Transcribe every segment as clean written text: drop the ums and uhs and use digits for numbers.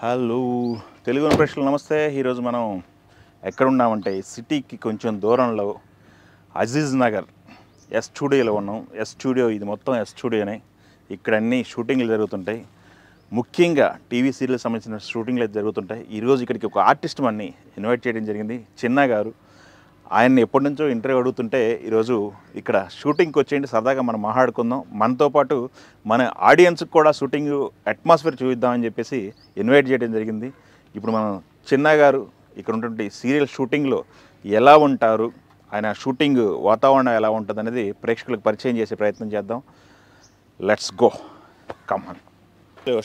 Hello Telugu ప్రేక్షకులు నమస్తే. ఈరోజు మనం ఎక్కడున్నామంటే సిటీకి కొంచెం దూరంలో అజీజ్ నగర్ ఎస్ స్టూడియోలో ఉన్నాం. ఎస్ స్టూడియో ఇది మొత్తం ఎస్ స్టూడియోనే. ఇక్కడ అన్ని షూటింగ్లు జరుగుతుంటాయి. ముఖ్యంగా టీవీ సీరియల్ సంబంధించిన షూటింగ్లు అయితే జరుగుతుంటాయి. ఈరోజు ఇక్కడికి ఒక ఆర్టిస్ట్ మనని ఇన్వైట్ చేయడం జరిగింది, చిన్న గారు. ఆయన్ని ఎప్పటి నుంచో ఇంటర్వ్యూ అడుగుతుంటే ఈరోజు ఇక్కడ షూటింగ్కి వచ్చేయండి, సరదాగా మనం మాట్లాడుకుందాం, మనతో పాటు మన ఆడియన్స్కి కూడా షూటింగ్ అట్మాస్ఫియర్ చూపిద్దామని చెప్పేసి ఇన్వైట్ చేయడం జరిగింది. ఇప్పుడు మనం చిన్న గారు ఇక్కడ ఉన్నటువంటి సీరియల్ షూటింగ్లో ఎలా ఉంటారు, ఆయన షూటింగ్ వాతావరణం ఎలా ఉంటుంది అనేది ప్రేక్షకులకు పరిచయం చేసే ప్రయత్నం చేద్దాం. Let's go, come on.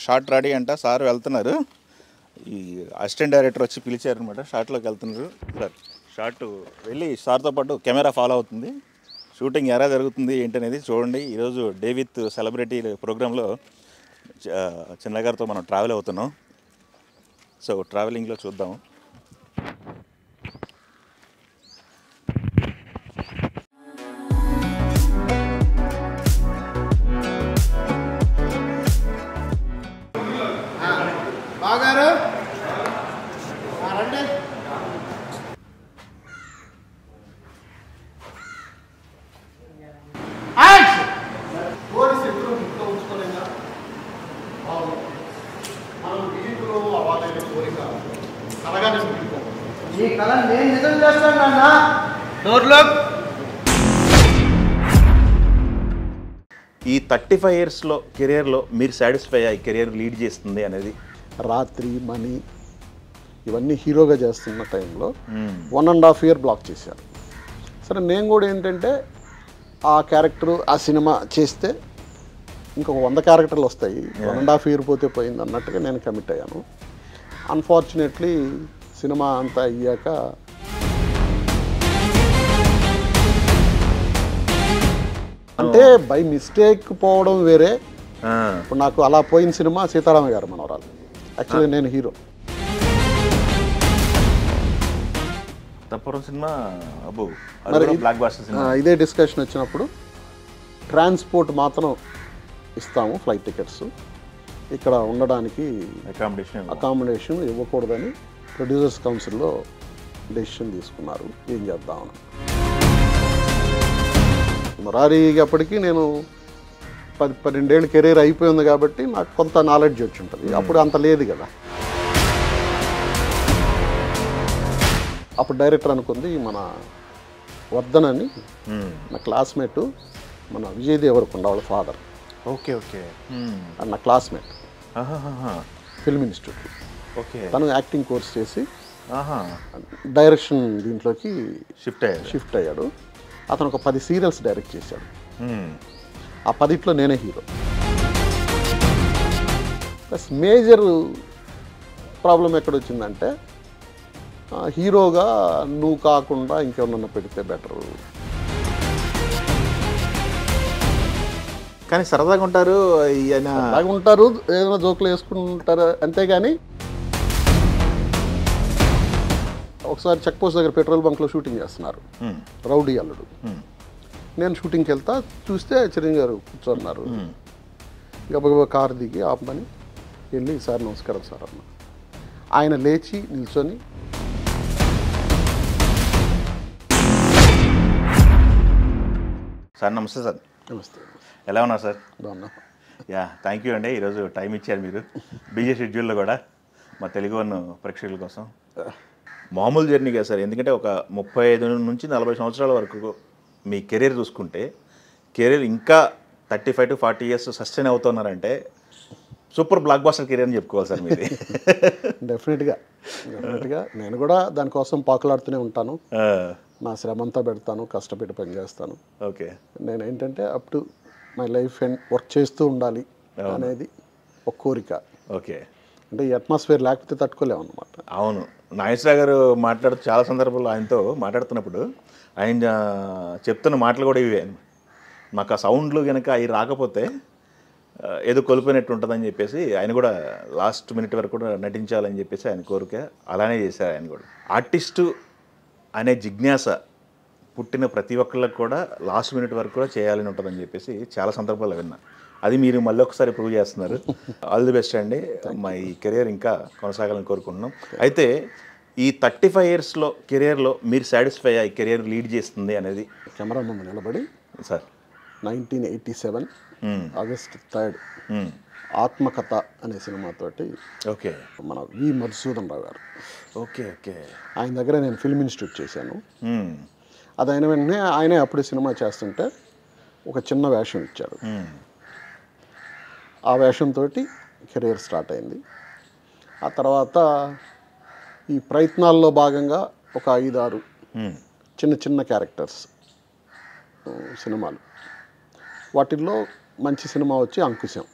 Short ready అంట, సార్ వెళ్తున్నారు. ఈ అసిస్టెంట్ డైరెక్టర్ వచ్చి పిలిచారనమాట, షార్ట్లోకి వెళ్తున్నారు. సార్ షార్ట్ వెళ్ళి సార్తో పాటు కెమెరా ఫాలో అవుతుంది. షూటింగ్ ఎలా జరుగుతుంది ఏంటనేది చూడండి. ఈరోజు డే విత్ సెలబ్రిటీ ప్రోగ్రాంలో చిన్నగారితో మనం ట్రావెల్ అవుతున్నాం. సో ట్రావెలింగ్లో చూద్దాం. బాగారు రండి. పోలీసు ఎప్పుడు ముక్త ఉంచుకోలేదా? మనం వీధిలో అవాలైన కోరిక కలగానే మిగిలిపోవాలి. ఈ కళ నేను నిజం చేస్తాను నాన్న. డోర్లో ఈ 35 ఇయర్స్లో కెరియర్లో మీరు సాటిస్ఫై అయ్యి కెరియర్ లీడ్ చేస్తుంది అనేది? రాత్రి మనీ ఇవన్నీ హీరోగా చేస్తున్న టైంలో 1.5 year బ్లాక్ చేశారు. సరే నేను కూడా ఏంటంటే ఆ క్యారెక్టరు ఆ సినిమా చేస్తే ఇంకొక 100 క్యారెక్టర్లు వస్తాయి, 1.5 year పోతే పోయింది అన్నట్టుగా నేను కమిట్ అయ్యాను. అన్ఫార్చునేట్లీ సినిమా అంతా అయ్యాక అంటే బై మిస్టేక్ పోవడం వేరే. ఇప్పుడు నాకు అలా పోయిన సినిమా సీతారామ గారు మనవరాలు. యాక్చువల్లీ నేను హీరో. తప్పరం సినిమా అబ్బో, బ్లాక్ బస్టర్ సినిమా. ఇదే డిస్కషన్ వచ్చినప్పుడు ట్రాన్స్పోర్ట్ మాత్రం ఇస్తాము, ఫ్లైట్ టికెట్స్, ఇక్కడ ఉండడానికి అకామిడేషన్ ఇవ్వకూడదని ప్రొడ్యూసర్స్ కౌన్సిల్లో డెసిషన్ తీసుకున్నారు. ఏం చేద్దామని మురారికి అప్పటికి నేను 10-12 ఏళ్ళు కెరీర్ అయిపోయింది కాబట్టి నాకు కొంత నాలెడ్జ్ వచ్చి ఉంటుంది. అప్పుడు అంత లేదు కదా. అప్పుడు డైరెక్టర్ అనుకుంది మన వర్ధన్ అని, నా క్లాస్మేట్, మన విజయ్ దేవరకొండ వాళ్ళ ఫాదర్. Okay okay. నా క్లాస్మేట్ ఫిల్మ్ ఇన్స్టిట్యూట్. ఓకే. తను యాక్టింగ్ కోర్స్ చేసి డైరెక్షన్ దీంట్లోకి షిఫ్ట్ అయ్యాడు. అతను ఒక 10 సీరియల్స్ డైరెక్ట్ చేశాడు. ఆ 10లో నేనే హీరో. ప్లస్ మేజర్ ప్రాబ్లం ఎక్కడొచ్చిందంటే హీరోగా నువ్వు కాకుండా ఇంకెవరన్నా పెడితే బెటరు. కానీ సరదాగా ఉంటారు, అలాగే ఉంటారు, ఏదైనా జోకులు వేసుకుంటారు అంతేగాని. ఒకసారి చెక్ పోస్ట్ దగ్గర పెట్రోల్ బంక్లో షూటింగ్ చేస్తున్నారు, రౌడీ అల్లుడు. నేను షూటింగ్కి వెళ్తా, చూస్తే చిరంజీవి గారు కూర్చోన్నారు. గబగబా కారు దిగి ఆపమని వెళ్ళి, సార్ నమస్కారం సార్ అన్న. ఆయన లేచి నిల్చొని సార్ నమస్తే. సార్ నమస్తే. ఎలా ఉన్నారు సార్? బాగున్నా. యా, థ్యాంక్ యూ అండి. ఈరోజు టైం ఇచ్చారు మీరు బిజీ షెడ్యూల్లో కూడా మా తెలుగు వన్ ప్రేక్షకుల కోసం. మామూలు జర్నీ కదా సార్, ఎందుకంటే ఒక 35 నుంచి 40 సంవత్సరాల వరకు మీ కెరీర్ చూసుకుంటే, కెరీర్ ఇంకా 35 to 40 years సస్టైన్ అవుతున్నారంటే సూపర్ బ్లాక్ బాస్టర్ కెరీర్ అని చెప్పుకోవాలి సార్ మీది. డెఫినెట్గా నేను కూడా దానికోసం పాకులాడుతూనే ఉంటాను. నా శ్రమంతా పెడతాను, కష్టపెట్టి పనిచేస్తాను. ఓకే. నేను ఏంటంటే up to my life and work చేస్తూ ఉండాలి అనేది ఒక కోరిక. ఓకే. అంటే ఈ అట్మాస్ఫియర్ లేకపోతే తట్టుకోలేము అన్నమాట. అవును. నాగేశ్వరరావు గారు మాట్లాడుతూ చాలా సందర్భాల్లో ఆయనతో మాట్లాడుతున్నప్పుడు ఆయన చెప్తున్న మాటలు కూడా ఇవే. మాకు ఆ సౌండ్లు కనుక అవి రాకపోతే ఏదో కోల్పోయినట్టు ఉంటుందని చెప్పేసి ఆయన కూడా లాస్ట్ మినిట్ వరకు కూడా నటించాలని చెప్పేసి ఆయన కోరిక. అలానే చేశారు ఆయన కూడా. ఆర్టిస్టు అనే జిజ్ఞాస పుట్టిన ప్రతి ఒక్కళ్ళకి కూడా లాస్ట్ మినిట్ వరకు కూడా చేయాలని ఉంటుందని చెప్పేసి చాలా సందర్భాల్లో విన్నా. అది మీరు మళ్ళీ ఒకసారి ప్రూవ్ చేస్తున్నారు. ఆల్ ది బెస్ట్ అండి. మా ఈ కెరియర్ ఇంకా కొనసాగాలని కోరుకుంటున్నాం. అయితే ఈ 35 ఇయర్స్లో కెరియర్లో మీరు సాటిస్ఫై అయ్యి కెరియర్ లీడ్ చేస్తుంది అనేది కెమెరా ముందు నిలబడి సార్ 1987 ఆగస్ట్ 3 ఆత్మకథ అనే సినిమాతోటి ఓకే మన వి మధుసూదన్ రావు గారు, ఓకే ఓకే ఆయన దగ్గర నేను ఫిల్మ్ ఇన్స్టిట్యూట్ చేశాను. అది అయిన వెంటనే ఆయనే అప్పుడు సినిమా చేస్తుంటే ఒక చిన్న వేషం ఇచ్చారు. ఆ వేషంతో కెరీర్ స్టార్ట్ అయింది. ఆ తర్వాత ఈ ప్రయత్నాల్లో భాగంగా ఒక 5-6 చిన్న చిన్న క్యారెక్టర్స్ సినిమాలు, వాటిల్లో మంచి సినిమా వచ్చి అంకుశం.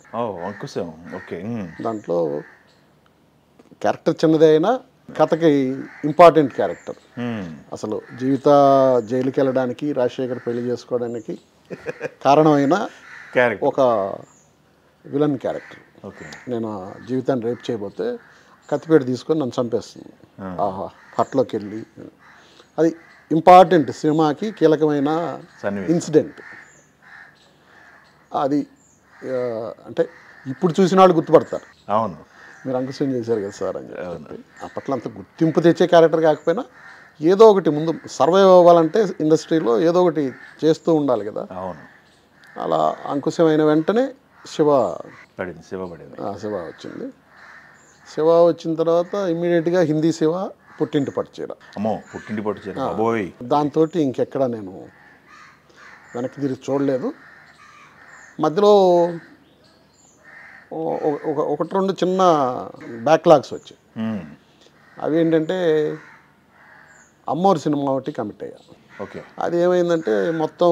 అంకుశం ఓకే. దాంట్లో క్యారెక్టర్ చిన్నదే అయినా కథకి ఇంపార్టెంట్ క్యారెక్టర్. అసలు జైలుకి వెళ్ళడానికి, రాజశేఖర్ పెళ్లి చేసుకోవడానికి కారణమైన ఒక విలన్ క్యారెక్టర్. నేను జీవితాన్ని రేప్ చేయబోతే కత్తిపేట తీసుకొని నన్ను చంపేస్తుంది. హట్లోకి వెళ్ళి అది ఇంపార్టెంట్, సినిమాకి కీలకమైన ఇన్సిడెంట్ అది. అంటే ఇప్పుడు చూసిన వాళ్ళు గుర్తుపడతారు, అవును మీరు అంకుశం చేశారు కదా సార్ అని చెప్పి. అప్పట్లో అంత గుర్తింపు తెచ్చే క్యారెక్టర్ కాకపోయినా ఏదో ఒకటి ముందు సర్వైవ్ అవ్వాలంటే ఇండస్ట్రీలో ఏదో ఒకటి చేస్తూ ఉండాలి కదా. అవును. అలా అంకుశం అయిన వెంటనే శివ వచ్చింది. శివ వచ్చిన తర్వాత ఇమ్మీడియట్గా హిందీ శివ, పుట్టింటి పట్టుచీర. పుట్టింటి పట్టుచీర దాంతో ఇంకెక్కడ నేను వెనక్కి తిరిగి చూడలేదు. మధ్యలో ఒకటి రెండు చిన్న బ్యాక్లాగ్స్ వచ్చాయి. అవి ఏంటంటే అమ్మోరు సినిమా ఒకటి కమిట్ అయ్యా. ఓకే. అది ఏమైందంటే మొత్తం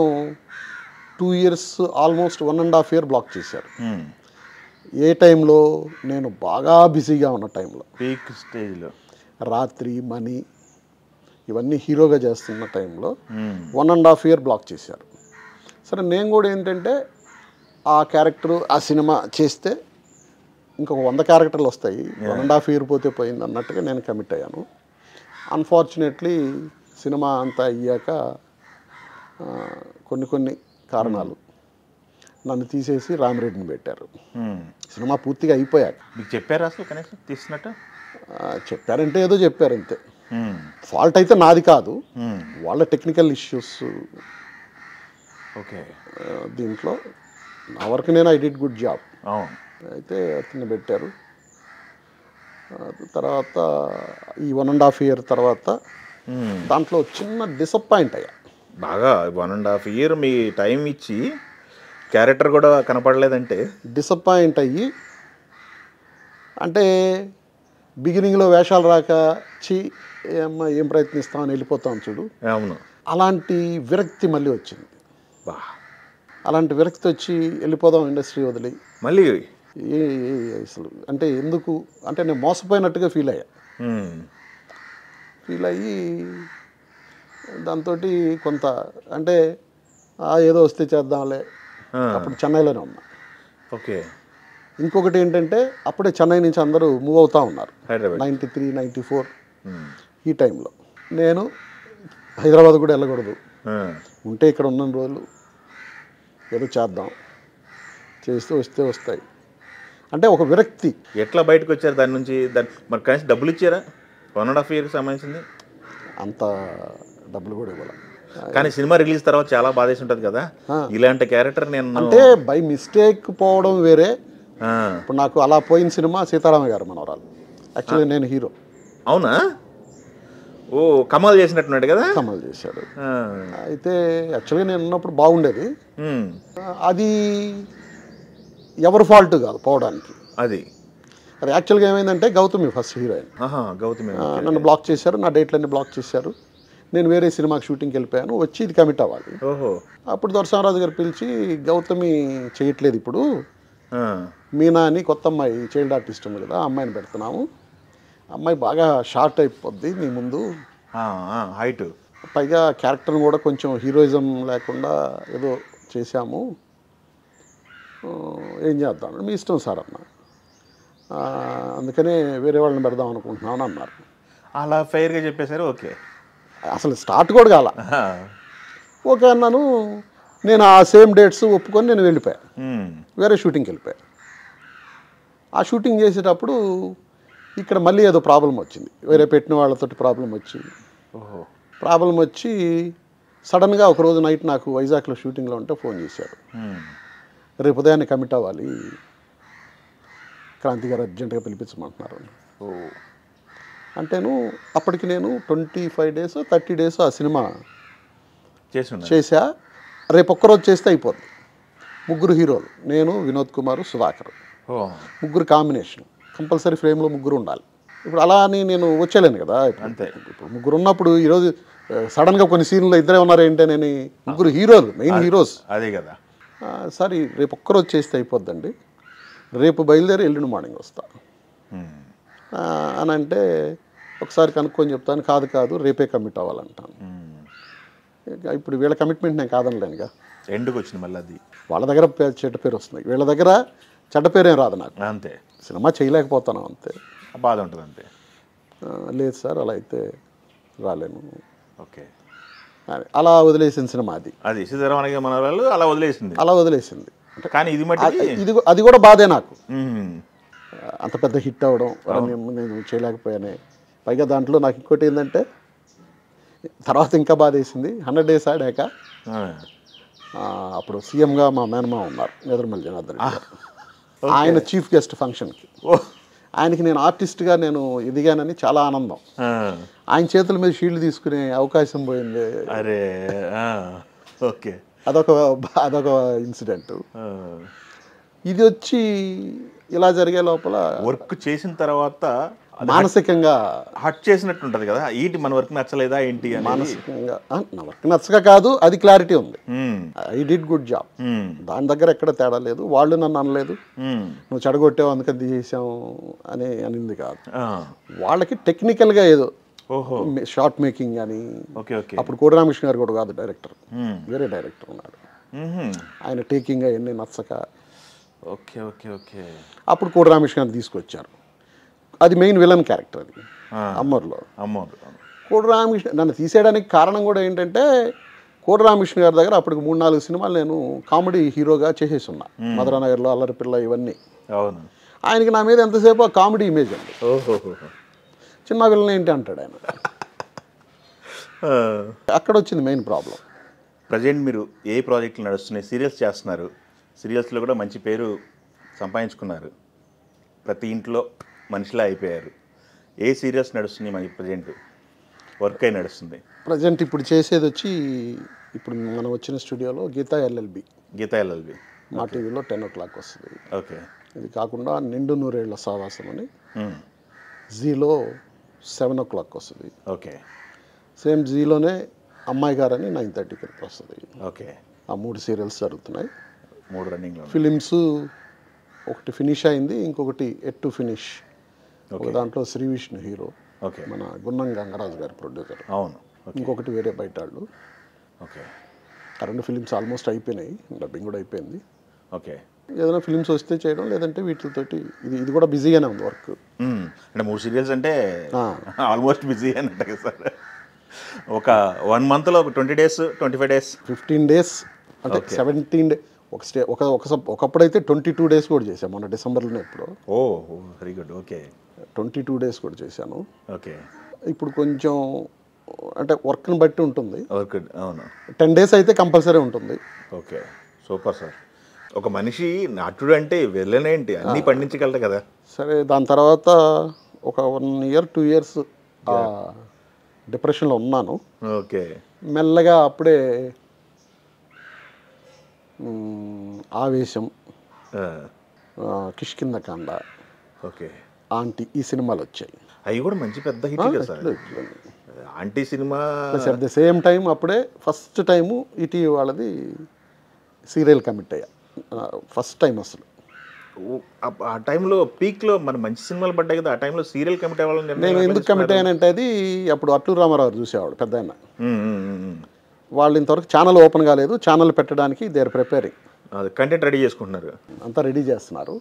2 ఇయర్స్ ఆల్మోస్ట్ 1.5 ఇయర్ బ్లాక్ చేశారు. ఏ టైంలో? నేను బాగా బిజీగా ఉన్న టైంలో, పీక్ స్టేజ్లో, రాత్రి మనీ ఇవన్నీ హీరోగా చేస్తున్న టైంలో 1.5 ఇయర్ బ్లాక్ చేశారు. సరే, నేను కూడా ఏంటంటే ఆ క్యారెక్టరు ఆ సినిమా చేస్తే ఇంకొక 100 క్యారెక్టర్లు వస్తాయి, 1.5 ఇయర్ పోతే పోయింది అన్నట్టుగా నేను కమిట్ అయ్యాను. అన్ఫార్చునేట్లీ సినిమా అంతా అయ్యాక కొన్ని కారణాలు నన్ను తీసేసి రామిరెడ్డిని పెట్టారు. సినిమా పూర్తిగా అయిపోయాక. మీకు చెప్పారు అసలు కనీసం తీసినట్టు? చెప్పారంటే ఏదో చెప్పారు అంతే. ఫాల్ట్ అయితే నాది కాదు, వాళ్ళ టెక్నికల్ ఇష్యూస్. ఓకే. దీంట్లో నా వరకు నేను ఐ డిడ్ గుడ్ జాబ్. అయితే అతన్ని పెట్టారు. తర్వాత ఈ 1.5 ఇయర్ తర్వాత దాంట్లో చిన్న డిసప్పాయింట్ అయ్యా. బాగా 1.5 ఇయర్ మీ టైం ఇచ్చి క్యారెక్టర్ కూడా కనపడలేదంటే డిసప్పాయింట్ అయ్యి, అంటే బిగినింగ్లో వేషాలు రాక ఏం ప్రయత్నిస్తామని వెళ్ళిపోతాం చూడు. అవును. అలాంటి విరక్తి మళ్ళీ వచ్చింది. అలాంటి విరక్తి వచ్చి వెళ్ళిపోదాం ఇండస్ట్రీ వదిలి మళ్ళీ అసలు అంటే ఎందుకు అంటే నేను మోసపోయినట్టుగా ఫీల్ అయ్యి దాంతో కొంత అంటే ఏదో వస్తే చేద్దాంలే. అప్పుడు చెన్నైలోనే ఉన్నా. ఓకే. ఇంకొకటి ఏంటంటే అప్పుడే చెన్నై నుంచి అందరూ మూవ్ అవుతూ ఉన్నారు, 93, 94 ఈ టైంలో. నేను హైదరాబాద్ కూడా వెళ్ళకూడదు, ఉంటే ఇక్కడ ఉన్న రోజులు ఏదో చేద్దాం, చేస్తే వస్తాయి అంటే ఒక విరక్తి. ఎట్లా బయటకు వచ్చారు దాని నుంచి? మరి కనీసం డబ్బులు ఇచ్చారా? 1.5 ఇయర్కి సంబంధించింది అంత డబ్బులు కూడా ఇవ్వాలి. కానీ సినిమా రిలీజ్ తర్వాత చాలా బాధేసి ఉంటుంది కదా, ఇలాంటి క్యారెక్టర్ నేను అంటే బై మిస్టేక్ పోవడం వేరే. ఇప్పుడు నాకు అలా పోయిన సినిమా సీతారామ గారు మనవరాలు. యాక్చువల్లీ నేను హీరో. అవునా? ఓ, కమల్ చేసినట్టున్నాడు కదా. కమల్ చేశాడు. అయితే యాక్చువల్గా నేను ఉన్నప్పుడు బాగుండేది. అది ఎవరి ఫాల్ట్ కాదు పోవడానికి. అది యాక్చువల్గా ఏమైందంటే గౌతమి ఫస్ట్ హీరోయిన్. గౌతమి నన్ను బ్లాక్ చేశారు, నా డేట్లన్నీ బ్లాక్ చేశారు. నేను వేరే సినిమాకి షూటింగ్కి వెళ్ళిపోయాను, వచ్చి ఇది కమిట్ అవ్వాలి. అప్పుడు దొరసామరాజు గారు పిలిచి, గౌతమి చేయట్లేదు ఇప్పుడు, మీనా అని కొత్త అమ్మాయి చైల్డ్ ఆర్టిస్ట్ ఉంది కదా, అమ్మాయిని పెడుతున్నాము, అమ్మాయి బాగా షార్ట్ అయిపోద్ది నీ ముందు, హైట్, పైగా క్యారెక్టర్ని కూడా కొంచెం హీరోయిజం లేకుండా ఏదో చేశాము, ఏం చేద్దాం, మీ ఇష్టం సార్ అన్న, అందుకనే వేరే వాళ్ళని పెడదాం అనుకుంటున్నామని అన్నారు. అలా ఫెయిర్గా చెప్పేశారు. ఓకే. అసలు స్టార్ట్ కూడా కాల. ఓకే అన్నాను. నేను ఆ సేమ్ డేట్స్ ఒప్పుకొని నేను వెళ్ళిపోయాను, వేరే షూటింగ్కి వెళ్ళిపోయాను. ఆ షూటింగ్ చేసేటప్పుడు ఇక్కడ మళ్ళీ ఏదో ప్రాబ్లం వచ్చింది, వేరే పెట్టిన వాళ్ళతో ప్రాబ్లం వచ్చి ప్రాబ్లం వచ్చి సడన్గా ఒకరోజు నైట్ నాకు వైజాగ్లో షూటింగ్లో ఉంటే ఫోన్ చేశారు, రేపు ఉదయాన్నే కమిట్ అవ్వాలి, క్రాంతి గారు అర్జెంటుగా పిలిపించమంటున్నారు. అంటేను అప్పటికి నేను 25 days 30 days ఆ సినిమా చేశా. రేపు ఒక్కరోజు చేస్తే అయిపోద్ది. 3 హీరోలు, నేను, వినోద్ కుమార్, సుధాకర్, 3 కాంబినేషన్, కంపల్సరీ ఫ్రేమ్లో 3 ఉండాలి. ఇప్పుడు అలా అని నేను వచ్చేలేను కదా, అంతే. ఇప్పుడు 3 ఉన్నప్పుడు ఈరోజు సడన్గా కొన్ని సీన్లో ఇద్దరే ఉన్నారు ఏంటనేని, 3 హీరోలు, మెయిన్ హీరోస్. అదే కదా. సరే రేపు ఒక్కరోజు చేస్తే అయిపోద్దండి, రేపు బయలుదేరి ఎల్లుండి మార్నింగ్ వస్తా అని అంటే, ఒకసారి కనుక్కొని చెప్తాను. కాదు రేపే కమిట్ అవ్వాలంటాను. ఇప్పుడు వీళ్ళ కమిట్మెంట్ నేను కాదనలేనుగా. ఎందుకు వచ్చింది మళ్ళీ అది? వాళ్ళ దగ్గర చెడ్డ పేరు వస్తుంది, వీళ్ళ దగ్గర చెడ్డ పేరేం రాదు నాకు. అంతే, సినిమా చేయలేకపోతాను అంతే, బాధ ఉంటుంది అంతే. లేదు సార్ అలా అయితే రాలేను. ఓకే, అలా వదిలేసిన సినిమా అది. అది సీతారామయ్య మన వాళ్ళు అలా వదిలేసింది. కానీ ఇది మట్టి అది కూడా బాధే నాకు. అంత పెద్ద హిట్ అవ్వడం నేను చేయలేకపోయానే. పైగా దాంట్లో నాకు ఇంకోటి ఏంటంటే, తర్వాత ఇంకా బాధ వేసింది, 100 days ఆడాక అప్పుడు సీఎంగా మా మేనమా ఉన్నారు, ఎదురుమల్లి జనార్దన్ గారు. ఆయన చీఫ్ గెస్ట్ ఫంక్షన్కి. ఆయనకి నేను ఆర్టిస్ట్గా నేను ఎదిగానని చాలా ఆనందం. ఆయన చేతుల మీద షీల్డ్ తీసుకునే అవకాశం పోయింది. అరే ఓకే, అదొక ఇన్సిడెంట్. ఇది వచ్చి ఇలా జరిగే లోపల వర్క్ చేసిన తర్వాత మానసికంగా హట్ చేసినట్టు ఉంటుంది కదా, ఏంటి మన వర్క్ నచ్చలేదా ఏంటి? మానసికంగా నా వర్క్ నచ్చక కాదు, అది క్లారిటీ ఉంది. ఐ డిడ్ గుడ్ జాబ్, దాని దగ్గర ఎక్కడ తేడా లేదు. వాళ్ళు నన్ను అనలేదు నువ్వు చెడగొట్టావు అందుకని తీసేసావు అనింది కాదు. వాళ్ళకి టెక్నికల్గా ఏదో షార్ట్ మేకింగ్ అని. అప్పుడు కోడి రామకృష్ణ గారు కూడా కాదు డైరెక్టర్, వేరే డైరెక్టర్ ఉన్నాడు. ఆయన టేకింగ్ అవన్నీ నచ్చక అప్పుడు కోడి రామకృష్ణ గారిని తీసుకొచ్చారు. అది మెయిన్ విలన్ క్యారెక్టర్ అది అమ్మర్లో. కోడి రామకృష్ణ నన్ను తీసేయడానికి కారణం కూడా ఏంటంటే, కోడి రామకృష్ణ గారి దగ్గర అప్పటికి 3-4 సినిమాలు నేను కామెడీ హీరోగా చేసేసి ఉన్నా. మధురానగర్లో, అల్లరిపిల్ల, ఇవన్నీ. ఆయనకి నా మీద ఎంతసేపు ఆ కామెడీ ఇమేజ్ అండి. చిన్న విలన్ ఏంటి అంటాడు ఆయన. అక్కడ వచ్చింది మెయిన్ ప్రాబ్లం. ప్రజెంట్ మీరు ఏ ప్రాజెక్టులు నడుస్తున్నాయి? సీరియల్స్ చేస్తున్నారు, సీరియల్స్లో కూడా మంచి పేరు సంపాదించుకున్నారు, ప్రతి ఇంట్లో మనిషిలా అయిపోయారు. ఏ సీరియల్స్ నడుస్తున్నాయి మనకి ప్రజెంట్? వర్క్ అయి నడుస్తుంది ప్రజెంట్ ఇప్పుడు చేసేది వచ్చి, ఇప్పుడు మనం వచ్చిన స్టూడియోలో గీతా ఎల్ఎల్బి మా టీవీలో 10 o'clock వస్తుంది. ఓకే. ఇది కాకుండా నిండు నూరేళ్ల సావాసం అని జీలో 7 o'clock వస్తుంది. ఓకే. సేమ్ జీలోనే అమ్మాయి గారని 9:30కి వస్తుంది. ఓకే. ఆ 3 సీరియల్స్ జరుగుతున్నాయి, 3 రన్నింగ్. ఫిలిమ్స్ ఒకటి ఫినిష్ అయింది, ఇంకొకటి ఎట్ టు ఫినిష్. ఒక దాంట్లో శ్రీ విష్ణు హీరో, మన గున్నం గంగరాజు గారి ప్రొడ్యూసర్. అవును. ఇంకొకటి వేరే బయట వాళ్ళు. ఓకే. ఆ 2 ఫిలిమ్స్ ఆల్మోస్ట్ అయిపోయినాయి, డబ్బింగ్ కూడా అయిపోయింది. ఓకే. ఏదైనా ఫిలిమ్స్ వస్తే చేయడం, లేదంటే వీటితోటి ఇది కూడా బిజీగానే ఉంది వర్క్. అంటే 3 సీరియల్స్ అంటే ఆల్మోస్ట్ బిజీ అన్నట్టు కదా సార్. ఒక 1 monthలో 20 days 25 days 15 days అంటే 17 days. ఒకప్పుడైతే 22 days కూడా చేశాను, మొన్న డిసెంబర్లోనే. ఇప్పుడు వెరీ గుడ్. ఓకే. 22 days కూడా చేశాను. ఓకే. ఇప్పుడు కొంచెం అంటే వర్క్ని బట్టి ఉంటుంది. అవును, 10 days అయితే కంపల్సరీ ఉంటుంది. Okay, super sir. ఒక మనిషి నటుడు అంటే వెళ్ళనేంటి, అన్నీ పండించగలరు కదా. సరే, దాని తర్వాత ఒక 1 year 2 years డిప్రెషన్లో ఉన్నాను. ఓకే. మెల్లగా అప్పుడే ఆవేశం, కిష్కిందకాండ, ఓకే, ఆంటీ, ఈ సినిమాలు వచ్చాయి. అవి కూడా మంచి పెద్ద హిట్ కదా sir. Aunty cinema at the same time అప్పుడే ఫస్ట్ టైము ఈటీవీ వాళ్ళది సీరియల్ కమిట్ అయ్యా, ఫస్ట్ టైం అసలు. ఆ టైంలో పీక్లో మన మంచి సినిమాలు పడ్డాయి కదా, ఆ టైంలో సీరియల్ కమిట్ అవ్వాలని నేను ఎందుకు కమిట్ అయ్యానంటే, అది అప్పుడు అట్లూరు రామారావు చూసేవాడు పెద్ద ఆయన. వాళ్ళు ఇంతవరకు ఛానల్ ఓపెన్ కాలేదు, ఛానల్ పెట్టడానికి they are preparing, content ready చేసుకుంటున్నారు, అంతా రెడీ చేస్తున్నారు.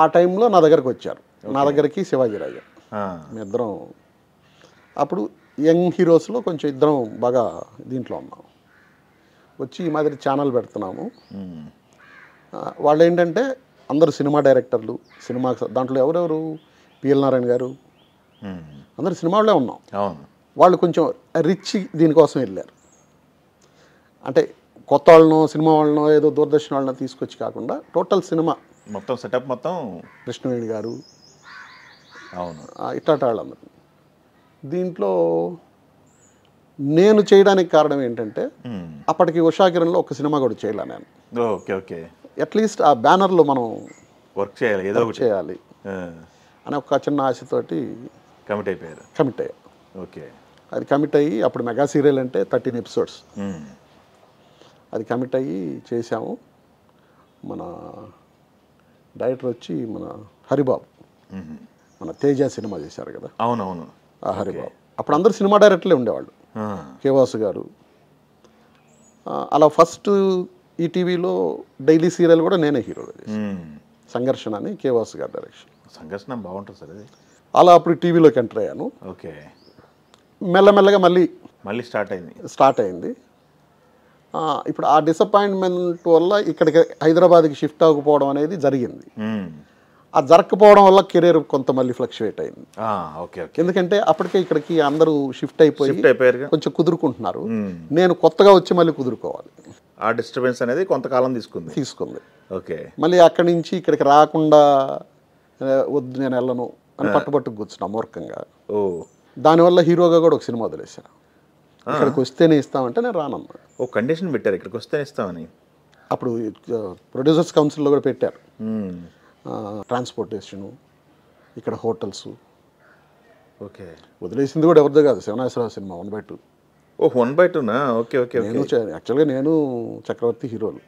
ఆ టైంలో నా దగ్గరకు వచ్చారు, నా దగ్గరికి శివాజీరాజు, మీ ఇద్దరం అప్పుడు యంగ్ హీరోస్లో కొంచెం ఇద్దరం బాగా దీంట్లో ఉన్నాం. వచ్చి ఈ మాదిరి ఛానల్ పెడుతున్నాము. వాళ్ళు ఏంటంటే అందరూ సినిమా డైరెక్టర్లు, సినిమా దాంట్లో ఎవరెవరు పిఎల్ నారాయణ గారు అందరు సినిమాల్లో ఉన్నాం. వాళ్ళు కొంచెం రిచ్ దీనికోసం వెళ్ళారు. అంటే కొత్త వాళ్ళనో సినిమా వాళ్ళనో ఏదో దూరదర్శన్ వాళ్ళనో తీసుకొచ్చి కాకుండా టోటల్ సినిమా మొత్తం సెటప్ మొత్తం కృష్ణవేణి గారు అవును ఇట్లాంటి వాళ్ళందరూ. దీంట్లో నేను చేయడానికి కారణం ఏంటంటే అప్పటికి ఉషాకిరణ్లో ఒక సినిమా కూడా చేయలే నేను. ఓకే ఓకే అట్లీస్ట్ ఆ బ్యానర్లో మనం వర్క్ చేయాలి, ఏదో ఒకటి చేయాలి అని ఒక చిన్న ఆశతోటి కమిట్ అయిపోయారు. కమిట్ అయ్యా. ఓకే. అది కమిట్ అయ్యి అప్పుడు మెగా సీరియల్ అంటే 13 ఎపిసోడ్స్. అది కమిట్ అయ్యి చేసాము. మన డైరెక్టర్ వచ్చి మన హరిబాబు, మన తేజ సినిమా చేశారు కదా. అవునవును. ఆ హరిబాబు అప్పుడు అందరూ సినిమా డైరెక్టర్లే ఉండేవాళ్ళు. కేవాసు గారు. అలా ఫస్ట్ ఈటీవీలో డైలీ సీరియల్ కూడా నేనే హీరోగా చేశాను. సంఘర్షణ అని కేవాసు గారు డైరెక్షన్. సంఘర్షణ బాగుంటుంది సార్ అది. అలా అప్పుడు టీవీలోకి ఎంటర్ అయ్యాను. ఓకే. మెల్లమెల్లగా మళ్ళీ స్టార్ట్ అయింది. ఇప్పుడు ఆ డిసప్పాయింట్మెంట్ వల్ల ఇక్కడికి హైదరాబాద్కి షిఫ్ట్ అవ్వకపోవడం అనేది జరిగింది. ఆ జరగకపోవడం వల్ల కెరీర్ కొంత మళ్ళీ ఫ్లక్చువేట్ అయింది. ఎందుకంటే అప్పటికే ఇక్కడికి అందరూ షిఫ్ట్ అయిపోయారు, కొంచెం కుదురుకుంటున్నారు. నేను కొత్తగా వచ్చి మళ్ళీ కుదురుకోవాలి. ఆ డిస్టర్బెన్స్ అనేది కొంతకాలం తీసుకుంది. ఓకే. మళ్ళీ అక్కడి నుంచి ఇక్కడికి రాకుండా వద్దు నేను వెళ్ళను అని పట్టుబట్టుకు కూర్చున్నా మూర్ఖంగా. దానివల్ల హీరోగా కూడా ఒక సినిమా వదిలేసా. ఇక్కడికి వస్తేనే ఇస్తామంటే నేను రానన్నా. ఓ కండిషన్ పెట్టారు, ఇక్కడికి వస్తేనే ఇస్తామని. అప్పుడు ప్రొడ్యూసర్స్ కౌన్సిల్లో కూడా పెట్టారు. ట్రాన్స్పోర్టేషను, ఇక్కడ హోటల్స్. ఓకే. వదిలేసింది కూడా ఎవరిదో కాదు, శివనాశ్వరరావు సినిమా 1/2. 1/2నా? Okay okay. యాక్చువల్గా నేను చక్రవర్తి హీరోలు.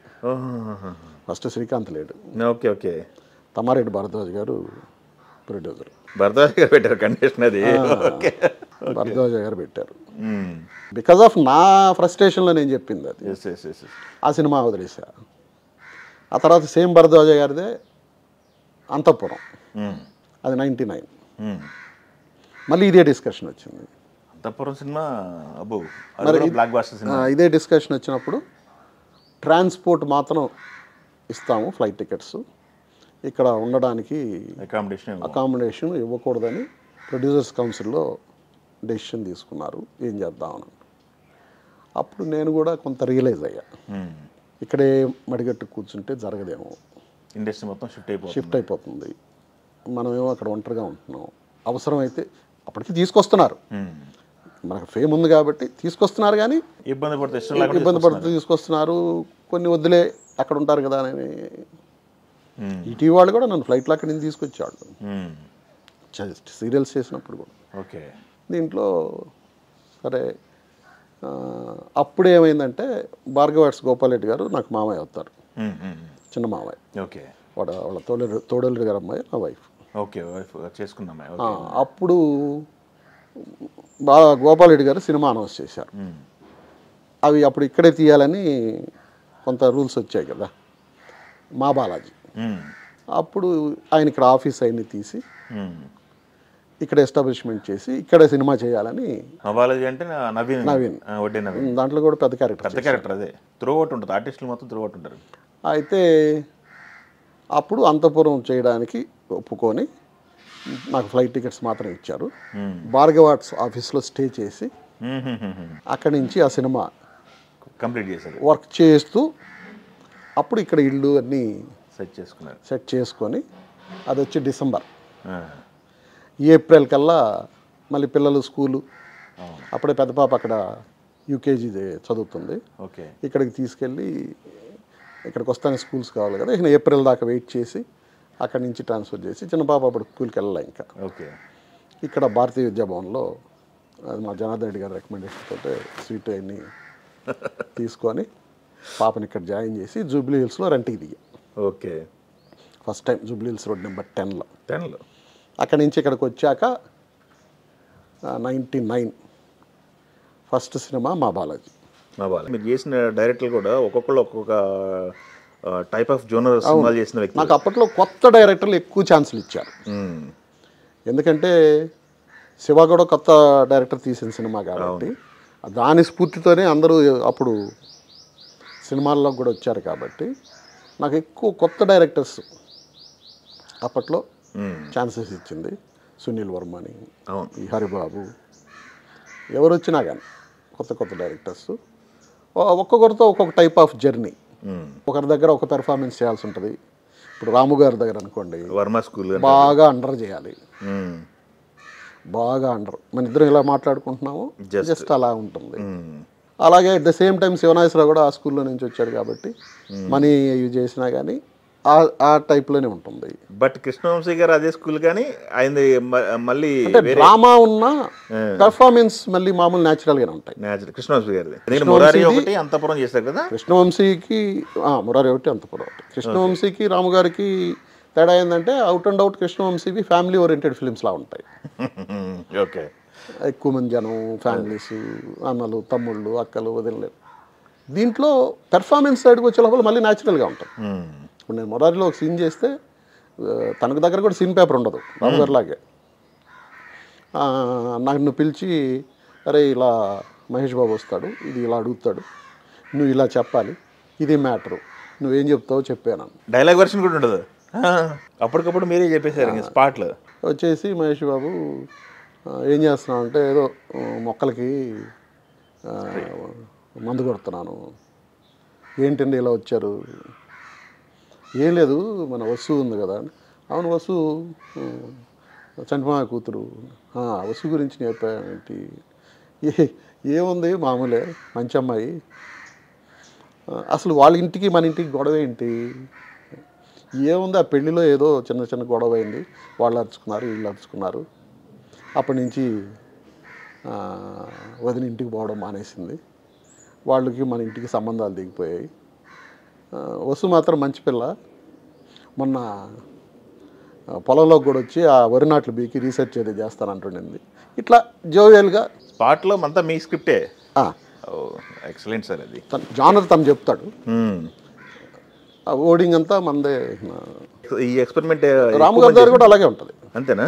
ఫస్ట్ శ్రీకాంత్ లేడు. Okay okay. తమ్మారెడ్డి భరద్వాజ్ గారు ప్రొడ్యూసర్. భరద్వాజ్ గారు పెట్టారు కండిషన్ అది. భరద్వాజ్ గారు పెట్టారు. బికాజ్ ఆఫ్ నా ఫ్రస్ట్రేషన్లో నేను చెప్పింది అది. ఆ సినిమా వదిలేసా. ఆ తర్వాత సేమ్ భరద్వాజ్ గారిదే అంతఃపురం, అది 99. మళ్ళీ ఇదే డిస్కషన్ వచ్చింది. అంతఃపురం సినిమా ఇదే డిస్కషన్ వచ్చినప్పుడు ట్రాన్స్పోర్ట్ మాత్రం ఇస్తాము, ఫ్లైట్ టికెట్స్, ఇక్కడ ఉండడానికి అకామిడేషన్ ఇవ్వకూడదని ప్రొడ్యూసర్స్ కౌన్సిల్లో డెసిషన్ తీసుకున్నారు. ఏం చేద్దామని అప్పుడు నేను కూడా కొంత రియలైజ్ అయ్యా, ఇక్కడే మడిగట్టు కూర్చుంటే జరగదేమో, ఇండస్ట్రీ మొత్తం షిఫ్ట్ అయిపోతుంది, మనమేమో అక్కడ ఒంటరిగా ఉంటున్నాం. అవసరమైతే అప్పటికి తీసుకొస్తున్నారు, మనకు ఫేమ్ ఉంది కాబట్టి తీసుకొస్తున్నారు, కానీ ఇబ్బంది పడుతూ తీసుకొస్తున్నారు. కొన్ని వద్దులే అక్కడ ఉంటారు కదా అని ఈటీవీ వాళ్ళు కూడా నన్ను ఫ్లైట్లో అక్కడి నుంచి తీసుకొచ్చేవాళ్ళు, సీరియల్స్ చేసినప్పుడు కూడా. ఓకే. దీంట్లో సరే అప్పుడు ఏమైందంటే భార్గవాట్స్ గోపాలరెడ్డి గారు నాకు మామయ్య అవుతారు, చిన్న మామయ్య. ఓకే. వాళ్ళ తోడల్లుడి గారు అమ్మాయి నా వైఫ్. ఓకే. వైఫ్ చేసుకున్నాం. అప్పుడు గోపాలరెడ్డి గారు సినిమా అనౌన్స్ చేశారు. అవి అప్పుడు ఇక్కడే తీయాలని కొంత రూల్స్ వచ్చాయి కదా, మా బాలాజీ. అప్పుడు ఆయన ఇక్కడ ఆఫీస్ అయిన తీసి ఇక్కడ ఎస్టాబ్లిష్మెంట్ చేసి ఇక్కడే సినిమా చేయాలని. బాలాజీ అంటే నవీన్. దాంట్లో కూడా పెద్ద క్యారెక్టర్, అదే త్రూఅవుట్ ఉంటుంది, ఆర్టిస్టులు మొత్తం త్రూఅవుట్ ఉంటారు. అయితే అప్పుడు అంతఃపురం చేయడానికి ఒప్పుకొని నాకు ఫ్లైట్ టికెట్స్ మాత్రం ఇచ్చారు. భార్గవాట్స్ ఆఫీస్లో స్టే చేసి అక్కడి నుంచి ఆ సినిమా కంప్లీట్ చేశారు, వర్క్ చేస్తూ. అప్పుడు ఇక్కడ ఇల్లు అన్నీ సెట్ చేసుకొని అది వచ్చి డిసెంబర్. ఏప్రిల్ కల్లా మళ్ళీ పిల్లలు స్కూలు, అప్పుడే పెద్ద పాప అక్కడ యూకేజీ చదువుతుంది. ఓకే. ఇక్కడికి తీసుకెళ్ళి ఇక్కడికి వస్తానే స్కూల్స్ కావాలి కదా, ఇక ఏప్రిల్ దాకా వెయిట్ చేసి అక్కడి నుంచి ట్రాన్స్ఫర్ చేసి చిన్న పాప అప్పుడు స్కూల్కి వెళ్ళాలి ఇంకా. ఓకే. ఇక్కడ భారతీయ విద్యాభవన్లో అది మా జనార్దన్ రెడ్డి గారి రికమెండేషన్ తోటే సీట్ అన్ని తీసుకొని పాపని ఇక్కడ జాయిన్ చేసి జూబ్లీ హిల్స్లో రెంట్కి దిగా. Okay. First time jubilee hills road number 10లో. అక్కడి నుంచి ఇక్కడికి వచ్చాక 99 ఫస్ట్ సినిమా మా బాలాజీ. మీరు చేసిన డైరెక్టర్లు కూడా ఒక్కొక్కరు ఒక్కొక్క టైప్ ఆఫ్ జోనర్ సినిమాలు చేసిన వ్యక్తి. నాకు అప్పట్లో కొత్త డైరెక్టర్లు ఎక్కువ ఛాన్సులు ఇచ్చారు. ఎందుకంటే శివ కూడా కొత్త డైరెక్టర్ తీసిన సినిమా కాబట్టి దాని స్ఫూర్తితోనే అందరూ అప్పుడు సినిమాల్లో కూడా వచ్చారు కాబట్టి నాకు ఎక్కువ కొత్త డైరెక్టర్స్ అప్పట్లో ఛాన్సెస్ ఇచ్చింది. సునీల్ వర్మని, ఈ హరిబాబు, ఎవరు వచ్చినా కానీ కొత్త కొత్త డైరెక్టర్స్ ఒక్కొక్కరితో ఒక్కొక్క టైప్ ఆఫ్ జర్నీ. ఒకరి దగ్గర ఒక పెర్ఫార్మెన్స్ చేయాల్సి ఉంటుంది. ఇప్పుడు రాము గారి దగ్గర అనుకోండి, వర్మ స్కూల్ బాగా అండర్ చేయాలి, బాగా అండర్. మన ఇద్దరం ఇలా మాట్లాడుకుంటున్నాము, జస్ట్ అలా ఉంటుంది. అలాగే at the same time Siva Nageswara Rao కూడా ఆ స్కూల్లో నుంచి వచ్చాడు కాబట్టి మనీ ఇవి చేసినా కానీ ఆ టైప్లోనే ఉంటుంది. బట్ కృష్ణవంశీ గారు అదే స్కూల్ కానీ ఆయన మళ్ళీ డ్రామా ఉన్న పెర్ఫార్మెన్స్ మళ్ళీ మామూలు న్యాచురల్గానే ఉంటాయి. కృష్ణవంశీ గారి మురారి ఒకటి అంతపురం చేశారు కదా. కృష్ణవంశీకి మురారి ఒకటి అంతపురం ఒకటి. కృష్ణవంశీకి రాము గారికి తేడా ఏంటంటే అవుట్ అండ్ అవుట్ కృష్ణవంశీవి ఫ్యామిలీ ఓరియంటెడ్ ఫిలిమ్స్లా ఉంటాయి. ఓకే, ఎక్కువ మంది జనం, ఫ్యామిలీస్, అన్నలు, తమ్ముళ్ళు, అక్కలు, వదినలేరు. దీంట్లో పెర్ఫార్మెన్స్ సైడ్కి వచ్చే లోపల మళ్ళీ న్యాచురల్గా ఉంటుంది. ఇప్పుడు నేను మొరారిలో ఒక సీన్ చేస్తే తనకు దగ్గర కూడా సీన్ పేపర్ ఉండదు, రాము గారిలాగే. నన్ను పిలిచి, అరే ఇలా మహేష్ బాబు వస్తాడు, ఇది ఇలా అడుగుతాడు, నువ్వు ఇలా చెప్పాలి, ఇది మ్యాటరు, నువ్వేం చెప్తావో చెప్పాను. డైలాగ్ వర్షన్ కూడా ఉండదు, అప్పటికప్పుడు మీరే చెప్పేశారు స్పాట్లో. వచ్చేసి మహేష్ బాబు ఏం చేస్తున్నావు అంటే, ఏదో మొక్కలకి మందు కొడుతున్నాను. ఏంటండి ఇలా వచ్చారు? ఏం లేదు, మన వసు ఉంది కదా. అవును, వసు చంటిమామ కూతురు. వసు గురించి చెప్పానంటే ఏముంది, మామూలే, మంచి అమ్మాయి. అసలు వాళ్ళ ఇంటికి మన ఇంటికి గొడవ ఏంటి? ఏముంది, ఆ పెళ్ళిలో ఏదో చిన్న చిన్న గొడవ అయింది, వాళ్ళు అరుచుకున్నారు, వీళ్ళు అరుచుకున్నారు. అప్పటి నుంచి వదిన ఇంటికి పోవడం మానేసింది, వాళ్ళకి మన ఇంటికి సంబంధాలు దిగిపోయాయి. వసు మాత్రం మంచి పిల్ల, మొన్న పొలంలోకి కూడా వచ్చి ఆ వరి నాట్లు బీకి రీసెర్చ్ ఏదో చేస్తానంటుండింది. ఇట్లా జోవియల్గా స్పాట్లో అంతా మీ స్క్రిప్టే. Excellent sir. అది జానర్ తను చెప్తాడు, ఓడింగ్ అంతా మనదే. ఈ ఎక్స్పెరిమెంట్ రాము గారి దగ్గర కూడా అలాగే ఉంటుంది. అంతేనా?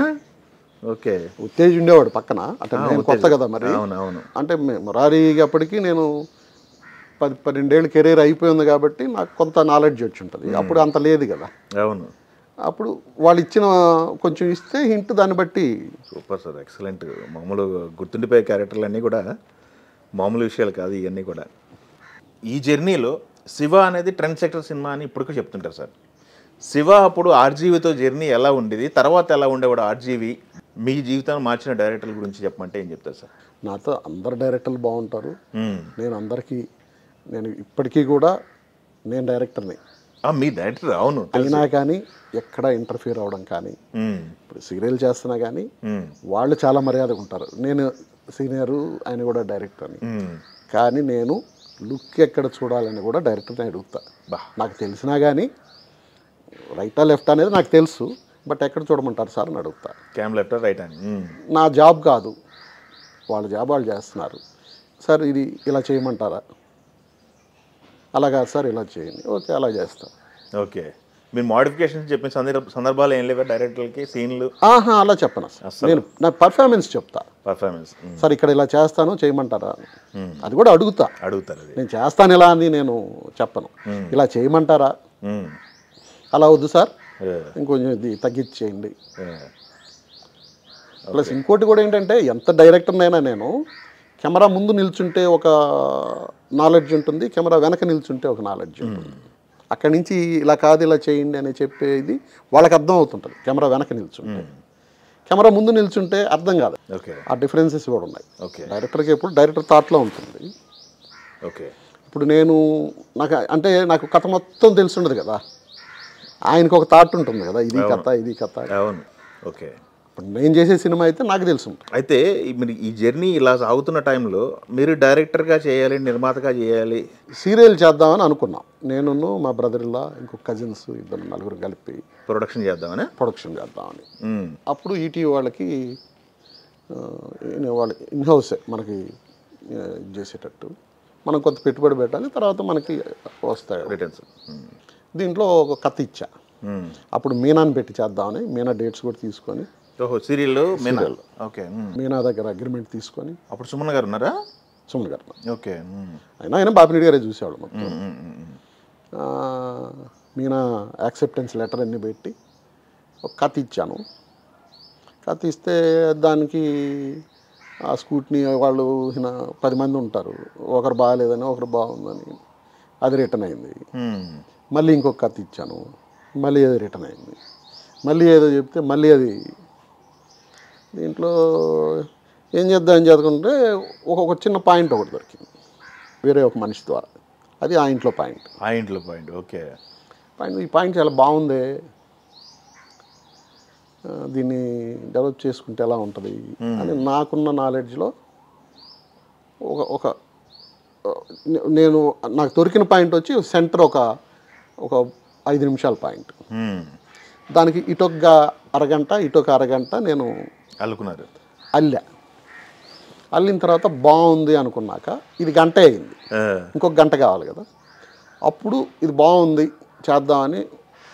ఓకే. ఉత్తేజ్ ఉండేవాడు పక్కన. అంటే నేను కొత్త కదా మరి. అవునవును. అంటే మురారి అప్పటికి నేను 12 ఏళ్ళు కెరీర్ అయిపోయింది కాబట్టి నాకు కొంత నాలెడ్జ్ వచ్చి ఉంటుంది. అప్పుడు అంత లేదు కదా. అవును. అప్పుడు వాళ్ళు ఇచ్చిన కొంచెం ఇస్తే హింట్, దాన్ని బట్టి. Super sir, excellent. మామూలు గుర్తుండిపోయే క్యారెక్టర్లు అన్నీ కూడా మామూలు విషయాలు కాదు ఇవన్నీ కూడా. ఈ జర్నీలో శివ అనేది ట్రెండ్ సెక్టర్ సినిమా అని ఇప్పటికీ చెప్తుంటారు సార్. శివ అప్పుడు ఆర్జీవితో జర్నీ ఎలా ఉండేది, తర్వాత ఎలా ఉండేవాడు ఆర్జీవి, మీ జీవితాన్ని మార్చిన డైరెక్టర్ల గురించి చెప్పమంటే ఏం చెప్తారు సార్? నాతో అందరు డైరెక్టర్లు బాగుంటారు. నేను ఇప్పటికీ కూడా నేను డైరెక్టర్ని. మీ డైరెక్టర్? అవును. అయినా కానీ ఎక్కడ ఇంటర్ఫియర్ అవ్వడం కానీ, ఇప్పుడు సీరియల్ చేస్తున్నా కానీ వాళ్ళు చాలా మర్యాదగా ఉంటారు. నేను సీనియరు, ఆయన కూడా డైరెక్టర్ అని. కానీ నేను లుక్ ఎక్కడ చూడాలని కూడా డైరెక్టర్ని అడుగుతా. నాకు తెలిసినా కానీ రైటా లెఫ్ట్ అనేది నాకు తెలుసు, బట్ ఎక్కడ చూడమంటారు సార్ అని అడుగుతా. క్యామ్ లెఫ్ట్ రైట్ అని. నా జాబ్ కాదు, వాళ్ళ జాబ్ వాళ్ళు చేస్తున్నారు. సార్ ఇది ఇలా చేయమంటారా? అలా కాదు సార్, ఇలా చేయండి. ఓకే, అలా చేస్తా. ఓకే. మీరు మోడిఫికేషన్స్ చెప్పిన సందర్భాలు ఏం లేవా డైరెక్టర్లకి? సీన్లు అలా చెప్పను సార్. నేను నా పర్ఫార్మెన్స్ చెప్తా. పర్ఫార్మెన్స్ సార్ ఇక్కడ ఇలా చేస్తాను, చేయమంటారా? అది కూడా అడుగుతారు. నేను చేస్తాను ఇలా అని నేను చెప్పను. ఇలా చేయమంటారా? అలా వద్దు సార్, ఇంకొంచెం ఇది తగ్గించేయండి. ప్లస్ ఇంకోటి కూడా ఏంటంటే, ఎంత డైరెక్టర్నైనా నేను కెమెరా ముందు నిల్చుంటే ఒక నాలెడ్జ్ ఉంటుంది, కెమెరా వెనక నిల్చుంటే ఒక నాలెడ్జ్ ఉంటుంది. అక్కడి నుంచి ఇలా కాదు ఇలా చేయండి అని చెప్పేది వాళ్ళకి అర్థం అవుతుంటుంది. కెమెరా వెనక నిల్చుంటే, కెమెరా ముందు నిల్చుంటే అర్థం కాదు. ఆ డిఫరెన్సెస్ కూడా ఉన్నాయి. డైరెక్టర్కి ఎప్పుడు డైరెక్టర్ థాట్లో ఉంటుంది. ఇప్పుడు నాకు కథ మొత్తం తెలిసి ఉండదు కదా, ఆయనకు ఒక థాట్ ఉంటుంది కదా, ఇది కథ, ఇది కథ. అవును. ఓకే. ఇప్పుడు నేను చేసే సినిమా అయితే నాకు తెలుసు. అయితే మీరు ఈ జర్నీ ఇలా సాగుతున్న టైంలో మీరు డైరెక్టర్గా చేయాలి, నిర్మాతగా చేయాలి, సీరియల్ చేద్దామని అనుకున్నాం. నేను, మా బ్రదర్ ఇలా, ఇంకొక కజిన్స్, 2-4 కలిపి ప్రొడక్షన్ చేద్దామని. అప్పుడు ఈటీవీ వాళ్ళకి వాళ్ళు ఇన్హౌసే మనకి చేసేటట్టు, మనం కొంత పెట్టుబడి పెట్టాలి, తర్వాత మనకి వస్తాయి రిటర్న్స్. దీంట్లో ఒక కథ ఇచ్చా. అప్పుడు మీనాని పెట్టి చేద్దామని, మీనా డేట్స్ కూడా తీసుకొని. సీరియల్ మీనా దగ్గర అగ్రిమెంట్ తీసుకొని. అప్పుడు సుమన్ గారు ఉన్నారా? సుమన్ గారు. ఓకే. ఆయన బాపిరెడ్డి గారే చూసేవాళ్ళు మొత్తం. మీనా యాక్సెప్టెన్స్ లెటర్ అన్ని పెట్టి ఒక కథ ఇచ్చాను. కథ ఇస్తే దానికి ఆ స్కూట్ని వాళ్ళు 10 మంది ఉంటారు, ఒకరు బాగాలేదని ఒకరు బాగుందని, అది రిటర్న్ అయింది. మళ్ళీ ఇంకొక కథ ఇచ్చాను, మళ్ళీ అది రిటర్న్ అయింది. మళ్ళీ ఏదో చెప్తే మళ్ళీ అది. దీంట్లో ఏం చదువుకుంటే ఒక చిన్న పాయింట్ ఒకటి దొరికింది వేరే ఒక మనిషి ద్వారా. అది ఆ ఇంట్లో పాయింట్. ఓకే. ఈ పాయింట్ చాలా బాగుంది, దీన్ని డెవలప్ చేసుకుంటే ఎలా ఉంటుంది అని నాకున్న నాలెడ్జ్లో ఒక నేను నాకు దొరికిన పాయింట్ వచ్చి సెంటర్ ఒక 5 నిమిషాల పాయింట్. దానికి ఇటొక అరగంట ఇటొక అరగంట నేను అల్లిన తర్వాత బాగుంది అనుకున్నాక ఇది గంట అయింది, ఇంకొక గంట కావాలి కదా. అప్పుడు ఇది బాగుంది చేద్దామని,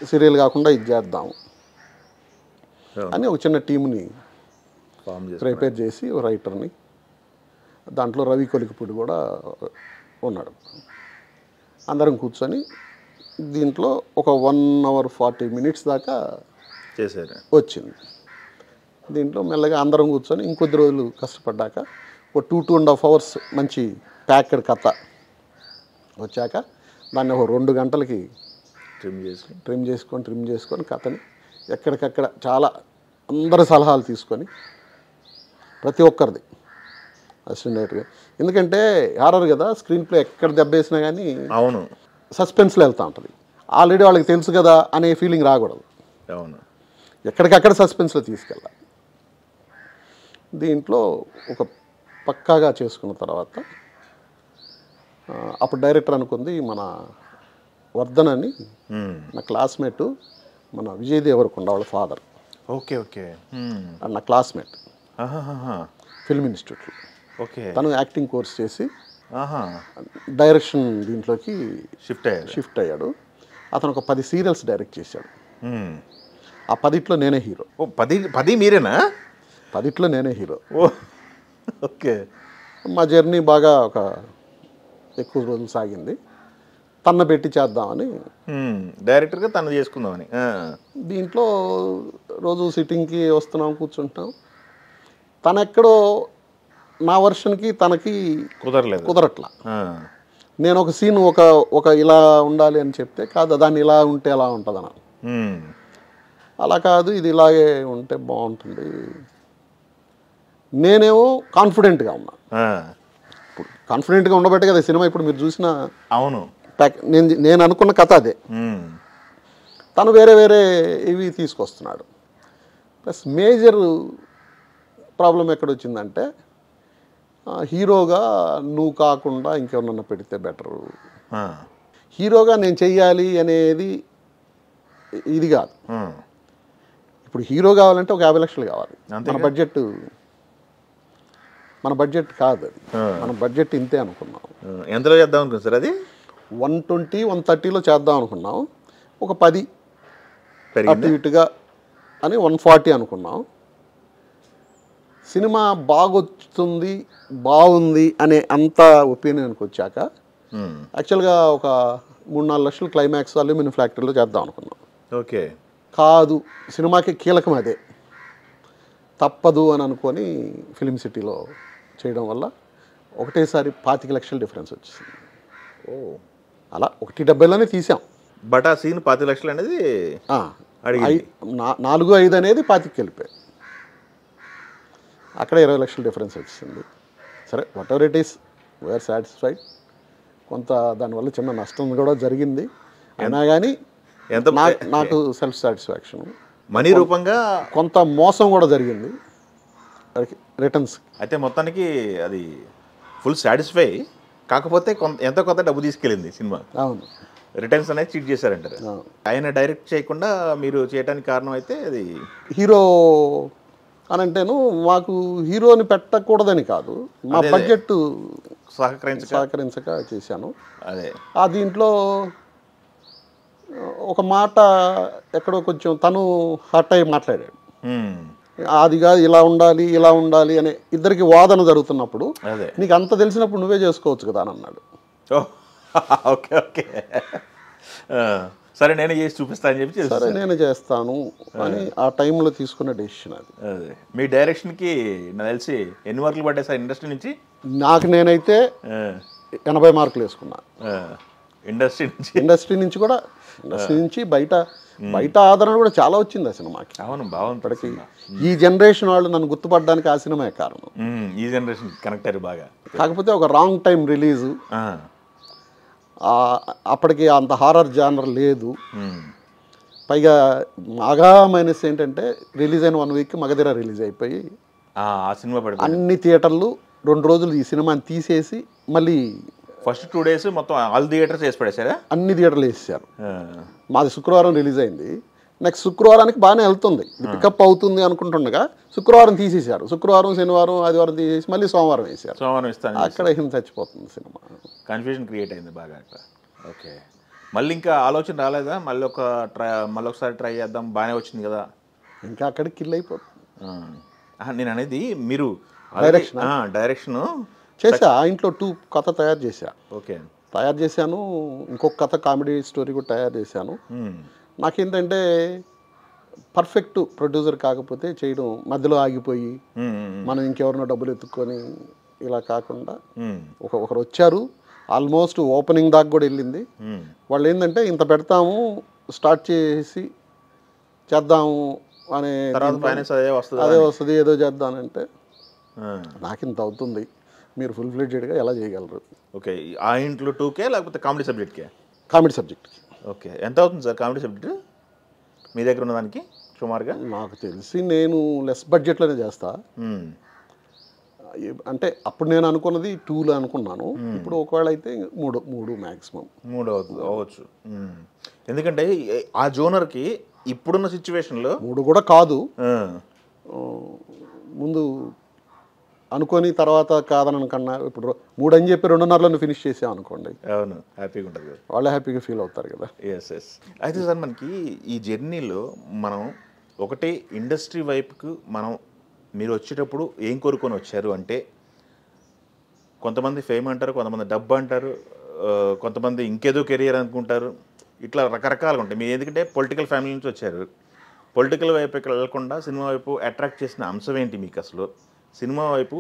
సీరియల్ కాకుండా ఇది చేద్దాం అని ఒక చిన్న టీంని ప్రిపేర్ చేసి రైటర్ని, దాంట్లో రవి కొలికిపూడి కూడా ఉన్నాడు. అందరం కూర్చొని దీంట్లో ఒక 1 hour 40 minutes దాకా చేశారు. వచ్చింది. దీంట్లో మెల్లగా అందరం కూర్చొని ఇంకొద్ది రోజులు కష్టపడ్డాక ఒక 2.5 hours మంచి ప్యాక్డ్ కథ వచ్చాక దాన్ని ఒక 2 గంటలకి ట్రిమ్ చేసుకొని కథని ఎక్కడికక్కడ చాలా అందరి సలహాలు తీసుకొని ప్రతి ఒక్కరిది అసిస్టెంట్గా. ఎందుకంటే హారర్ కదా, స్క్రీన్ ప్లే ఎక్కడ దెబ్బేసినా కానీ అవును సస్పెన్స్లో వెళ్తూ ఉంటుంది. ఆల్రెడీ వాళ్ళకి తెలుసు కదా అనే ఫీలింగ్ రాకూడదు. అవును, ఎక్కడికక్కడ సస్పెన్స్లో తీసుకెళ్ళాలి. దీంట్లో ఒక పక్కాగా చేసుకున్న తర్వాత అప్పుడు డైరెక్టర్ అనుకుంది మన వర్ధన్ అని, నా క్లాస్మేటు, మన విజయ్ దేవరకొండ వాళ్ళ ఫాదర్. Okay okay. నా క్లాస్మేట్ ఫిల్మ్ ఇన్స్టిట్యూట్లో. ఓకే. తను యాక్టింగ్ కోర్స్ చేసి డైరెక్షన్ దీంట్లోకి షిఫ్ట్ అయ్యాడు. అతను ఒక 10 సీరియల్స్ డైరెక్ట్ చేశాడు. ఆ 10ట్లో నేనే హీరో. 10 మీరేనా? 10ట్లో నేనే హీరో. ఓకే. మా జర్నీ బాగా ఒక ఎక్కువ రోజులు సాగింది. తన్న పెట్టి చేద్దామని, డైరెక్టర్గా తను చేసుకుందామని. దీంట్లో రోజు సిట్టింగ్కి వస్తున్నాం, కూర్చుంటాం. తనెక్కడో నా వర్షన్కి తనకి కుదరట్లా. నేను ఒక సీన్ ఒక ఇలా ఉండాలి అని చెప్తే, కాదు దాన్ని ఇలా ఉంటే ఎలా ఉంటుంది అన్న. అలా కాదు, ఇది ఇలాగే ఉంటే బాగుంటుంది. నేనేమో కాన్ఫిడెంట్గా ఉన్నా. ఇప్పుడు కాన్ఫిడెంట్గా ఉండబట్టే కదా సినిమా ఇప్పుడు మీరు చూసిన. అవును, నేను అనుకున్న కథ అదే. తను వేరే ఇవి తీసుకొస్తున్నాడు. ప్లస్ మేజర్ ప్రాబ్లం ఎక్కడొచ్చిందంటే, హీరోగా నువ్వు కాకుండా ఇంకెవరన్నా పెడితే బెటరు, హీరోగా నేను చెయ్యాలి అనేది ఇది కాదు. ఇప్పుడు హీరో కావాలంటే ఒక 50 లక్షలు కావాలి. మన బడ్జెట్ కాదు అది. మన బడ్జెట్ ఇంతే అనుకున్నాం. ఎంతలో చేద్దాం అనుకున్నాం సార్? అది 120-130లో చేద్దాం అనుకున్నాం. ఒక 10 అటు ఇటుగా అని 140 అనుకున్నాం. సినిమా బాగుంది అనే అంత ఒపీనియన్కి వచ్చాక యాక్చువల్గా ఒక 3-4 లక్షలు క్లైమాక్స్ అల్యూమినియం ఫ్యాక్టరీలో చేద్దాం అనుకున్నాం. ఓకే. కాదు, సినిమాకి కీలకం అదే, తప్పదు అని అనుకొని ఫిలిం సిటీలో చేయడం వల్ల ఒకటేసారి 25 లక్షల డిఫరెన్స్ వచ్చేసింది. అలా 170లోనే తీసాం. బట్ ఆ సీన్ 25 లక్షలు అనేది 4-5 అనేది 25కి వెళ్ళిపోయి అక్కడ 20 లక్షల డిఫరెన్స్ వచ్చింది. సరే, whatever it is, we're satisfied. కొంత దానివల్ల చిన్న నష్టం కూడా జరిగింది, అయినా కానీ నాకు సెల్ఫ్ సాటిస్ఫాక్షన్. మనీ రూపంగా కొంత మోసం కూడా జరిగింది రిటర్న్స్. అయితే మొత్తానికి అది ఫుల్ సాటిస్ఫై, కాకపోతే ఎంతో కొంత డబ్బు తీసుకెళ్ళింది సినిమా. అవును, రిటర్న్స్ అనేది చీట్ చేశారంటారు. ఆయన డైరెక్ట్ చేయకుండా మీరు చేయడానికి కారణం అయితే అది హీరో అని అంటేను, మాకు హీరోని పెట్టకూడదని కాదు, మా బడ్జెట్ సహకరించక చేశాను. అదే దీంట్లో ఒక మాట ఎక్కడో కొంచెం తను హర్ట్ అయ్యి మాట్లాడాడు. అది కాదు, ఇలా ఉండాలి అనే ఇద్దరికి వాదన జరుగుతున్నప్పుడు, నీకు అంత తెలిసినప్పుడు నువ్వే చేసుకోవచ్చు కదా అని అన్నాడు. Okay okay. సరే నేనే చేసి చూపిస్తా అని చెప్పి సరే నేను చేస్తాను అని ఆ టైంలో తీసుకున్న డెసిషన్ అది. అదే మీ డైరెక్షన్కి నాకు తెలిసి ఎన్ని మార్కులు పడ్డాయి సార్ ఇండస్ట్రీ నుంచి? నాకు నేనైతే 80 మార్కులు వేసుకున్నా. ఇండస్ట్రీ నుంచి కూడా ఇండస్ట్రీ నుంచి బయట ఆదరణ కూడా చాలా వచ్చింది ఆ సినిమాకి. అవును, బాగుంది. ఈ జనరేషన్ వాళ్ళు నన్ను గుర్తుపడడానికి ఆ సినిమా కారణం. ఈ జనరేషన్ కనెక్ట్ అయ్యారు బాగా. కాకపోతే ఒక రాంగ్ టైం రిలీజు, అప్పటికి అంత హారర్ జానర్ లేదు. పైగా బాగా మైనస్ ఏంటంటే రిలీజ్ అయిన 1 వీక్ మగధీర రిలీజ్ అయిపోయి ఆ సినిమా అన్ని థియేటర్లు 2 రోజులు ఈ సినిమాని తీసేసి మళ్ళీ ఫస్ట్ 2 days మొత్తం ఆల్ థియేటర్స్ వేసి పడేసారా? అన్ని థియేటర్లు వేసేసారు. మాది శుక్రవారం రిలీజ్ అయింది. నెక్స్ట్ శుక్రవారానికి బాగానే వెళ్తుంది, ఇది పికప్ అవుతుంది అనుకుంటుండగా శుక్రవారం తీసేశారు. శుక్రవారం, శనివారం, ఆదివారం తీసేసి మళ్ళీ సోమవారం వేసారు. సోమవారం ఇస్తాను. అక్కడ హిం చచ్చిపోతుంది సినిమా. కన్ఫ్యూజన్ క్రియేట్ అయింది బాగా అక్కడ. ఓకే, మళ్ళీ ఇంకా ఆలోచన రాలేదా మళ్ళీ ఒకసారి ట్రై చేద్దాం, బాగానే వచ్చింది కదా? ఇంకా అక్కడికి కిల్ అయిపోతుంది. నేను అనేది మీరు డైరెక్షన్ చేసా, ఆ ఇంట్లో 2 కథ తయారు చేశా. ఓకే, తయారు చేశాను. ఇంకొక కథ కామెడీ స్టోరీ కూడా తయారు చేశాను. నాకేంటంటే పర్ఫెక్ట్ ప్రొడ్యూసర్ కాకపోతే చేయడం మధ్యలో ఆగిపోయి మనం ఇంకెవరినో డబ్బులు ఎత్తుక్కొని ఇలా కాకుండా ఒకరు వచ్చారు. ఆల్మోస్ట్ ఓపెనింగ్ దాకా కూడా వెళ్ళింది. వాళ్ళు ఏంటంటే ఇంత పెడతాము, స్టార్ట్ చేసి చేద్దాము అనే అదే వస్తుంది, ఏదో చేద్దానంటే నాకు ఇంత అవుతుంది, మీరు ఫుల్ ఫ్లెడ్జెడ్గా ఎలా చేయగలరు? ఓకే, ఆ ఇంట్లో 2K లేకపోతే కామెడీ సబ్జెక్ట్కే? కామెడీ సబ్జెక్ట్కి. ఓకే, ఎంత అవుతుంది సార్ కామెడీ సబ్జెక్ట్ మీ దగ్గర ఉన్నదానికి సుమారుగా? నాకు తెలిసి నేను లెస్ బడ్జెట్లోనే చేస్తా. అంటే అప్పుడు నేను అనుకున్నది 2లో అనుకున్నాను. ఇప్పుడు ఒకవేళ అయితే 3 మ్యాక్సిమం 3 అవ్వచ్చు. ఎందుకంటే ఆ జోనర్కి ఇప్పుడున్న సిచ్యువేషన్లో 3 కూడా కాదు. ముందు అనుకొని తర్వాత కాదని కన్నా ఇప్పుడు 3 అని చెప్పి 2:30లో ఫినిష్ చేసాం అనుకోండి, అవును, హ్యాపీగా ఉంటుంది కదా, వాళ్ళే హ్యాపీగా ఫీల్ అవుతారు కదా. ఎస్. అయితే సార్ మనకి ఈ జర్నీలో మనం ఒకటి ఇండస్ట్రీ వైపుకు మీరు వచ్చేటప్పుడు ఏం కోరుకొని వచ్చారు అంటే, కొంతమంది ఫేమ్ అంటారు, కొంతమంది డబ్బు అంటారు, కొంతమంది ఇంకేదో కెరియర్ అనుకుంటారు, ఇట్లా రకరకాలుగా ఉంటాయి. మీరు ఎందుకంటే పొలిటికల్ ఫ్యామిలీ నుంచి వచ్చారు, పొలిటికల్ వైపుకి వెళ్ళకుండా సినిమా వైపు అట్రాక్ట్ చేసిన అంశం ఏంటి మీకు? అసలు సినిమా వైపు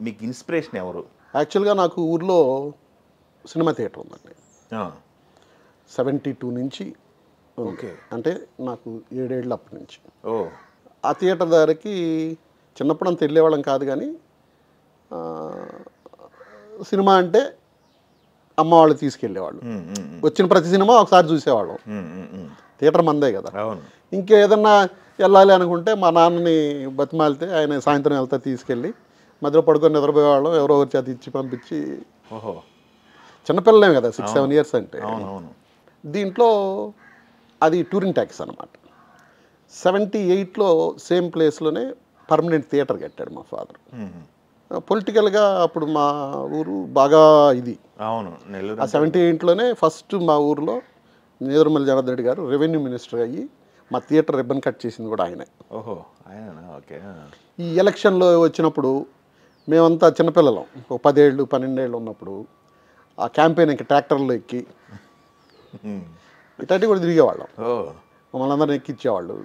మీకు ఇన్స్పిరేషన్ ఎవరు? యాక్చువల్గా నాకు ఊర్లో సినిమా థియేటర్ ఉందండి 72 నుంచి. ఓకే, అంటే నాకు 7 ఏళ్ళు అప్పటి నుంచి. ఆ థియేటర్ దగ్గరికి చిన్నప్పుడు అంత వెళ్ళేవాళ్ళం కాదు, కానీ సినిమా అంటే అమ్మ వాళ్ళు తీసుకెళ్ళేవాళ్ళు. వచ్చిన ప్రతి సినిమా ఒకసారి చూసేవాళ్ళం. థియేటర్ మందే కదా. ఇంకేదన్నా వెళ్ళాలి అనుకుంటే మా నాన్నని బతిమాలితే ఆయన సాయంత్రం వెళ్తా తీసుకెళ్ళి మధ్యలో పడుకొని నిద్రపోయేవాళ్ళం. ఎవరో ఒకరి చేత ఇచ్చి పంపించి. చిన్నపిల్లలేం కదా, 6-7 years అంటే. దీంట్లో అది టూరింగ్ ట్యాక్స్ అనమాట. 78లో సేమ్ ప్లేస్లోనే పర్మనెంట్ థియేటర్ కట్టాడు మా ఫాదర్. పొలిటికల్గా అప్పుడు మా ఊరు బాగా ఇది. అవును, ఆ 78లోనే ఫస్ట్ మా ఊర్లో నేదురుమల్లి జనార్దన్ రెడ్డి గారు రెవెన్యూ మినిస్టర్ అయ్యి మా థియేటర్ రిబ్బన్ కట్ చేసింది కూడా ఆయనే. ఓకే. ఈ ఎలక్షన్లో వచ్చినప్పుడు మేమంతా చిన్నపిల్లలం, 10 ఏళ్ళు 12 ఏళ్ళు ఉన్నప్పుడు ఆ క్యాంపెయిన్ ఇంకా ట్రాక్టర్లో ఎక్కి ఇట్లాంటివి కూడా తిరిగేవాళ్ళం. మమ్మల్ని అందరిని ఎక్కించేవాళ్ళు.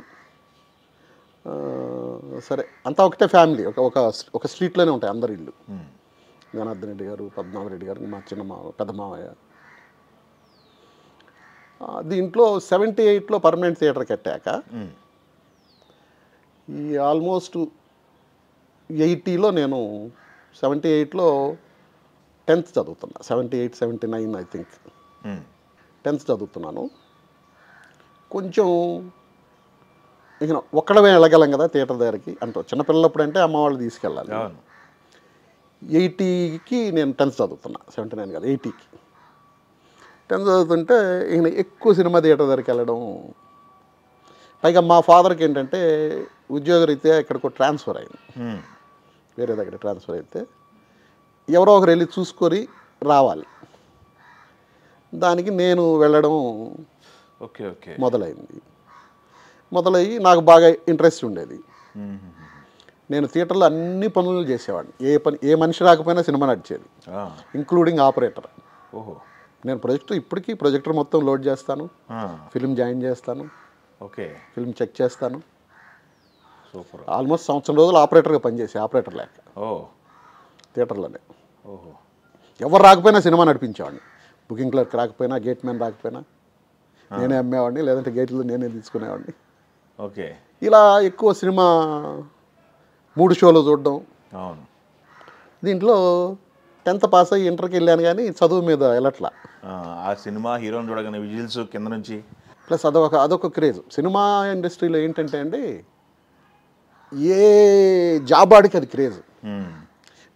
సరే, అంతా ఒకటే ఫ్యామిలీ, ఒక స్ట్రీట్లోనే ఉంటాయి అందరి ఇల్లు. జనార్దన్ రెడ్డి గారు, పద్మనాభరెడ్డి గారు, మా పెద్ద మావయ్య. దీంట్లో 78లో పర్మనెంట్ థియేటర్ కట్టాక ఈ ఆల్మోస్ట్ 80లో నేను 78లో 10th చదువుతున్నా. 78, 79 ఐ థింక్ 10th చదువుతున్నాను. కొంచెం ఇక ఒక్కడమే వెళ్ళగలం కదా థియేటర్ దగ్గరికి. అంటే చిన్నపిల్లలప్పుడు అంటే అమ్మ వాళ్ళు తీసుకెళ్ళాలి. 80కి నేను 10th చదువుతున్నా, 79 కాదు 80కి 10th చదువుతుంటే ఈయన ఎక్కువ సినిమా థియేటర్ దగ్గరికి వెళ్ళడం. పైగా మా ఫాదర్కి ఏంటంటే ఉద్యోగరీత్యా ఇక్కడికి ట్రాన్స్ఫర్ అయింది, వేరే దగ్గర ట్రాన్స్ఫర్ అయితే ఎవరో ఒకరు వెళ్ళి చూసుకొని రావాలి. దానికి నేను వెళ్ళడం మొదలయ్యి నాకు బాగా ఇంట్రెస్ట్ ఉండేది. నేను థియేటర్లో అన్ని పనులు చేసేవాడిని. ఏ మనిషి రాకపోయినా సినిమా నడిచేది, ఇంక్లూడింగ్ ఆపరేటర్. నేను ఇప్పటికీ ప్రొజెక్టర్ మొత్తం లోడ్ చేస్తాను, ఫిల్మ్ జాయిన్ చేస్తాను, ఓకే, ఫిల్మ్ చెక్ చేస్తాను. సూపర్. ఆల్మోస్ట్ సంవత్సరం రోజులు ఆపరేటర్గా పనిచేసి, ఆపరేటర్ లేక థియేటర్లోనే. ఓహో. ఎవరు రాకపోయినా సినిమా నడిపించేవాడిని. బుకింగ్ క్లర్క్ రాకపోయినా, గేట్ మ్యాన్ రాకపోయినా నేనే అమ్మేవాడిని, లేదంటే గేట్లో నేనే తీసుకునేవాడిని. ఓకే. ఇలా ఎక్కువ సినిమా 3 షోలు చూడడం. అవును. దీంట్లో 10th పాస్ అయ్యి ఇంటర్కి వెళ్ళాను, కానీ చదువు మీద వెళ్ళట్లా. ఆ సినిమా హీరోని చూడగానే విజిల్స్ కింద నుంచి, ప్లస్ అదొక క్రేజ్. సినిమా ఇండస్ట్రీలో ఏంటంటే అండి, ఏ జాబ్ ఆడికి అది క్రేజ్.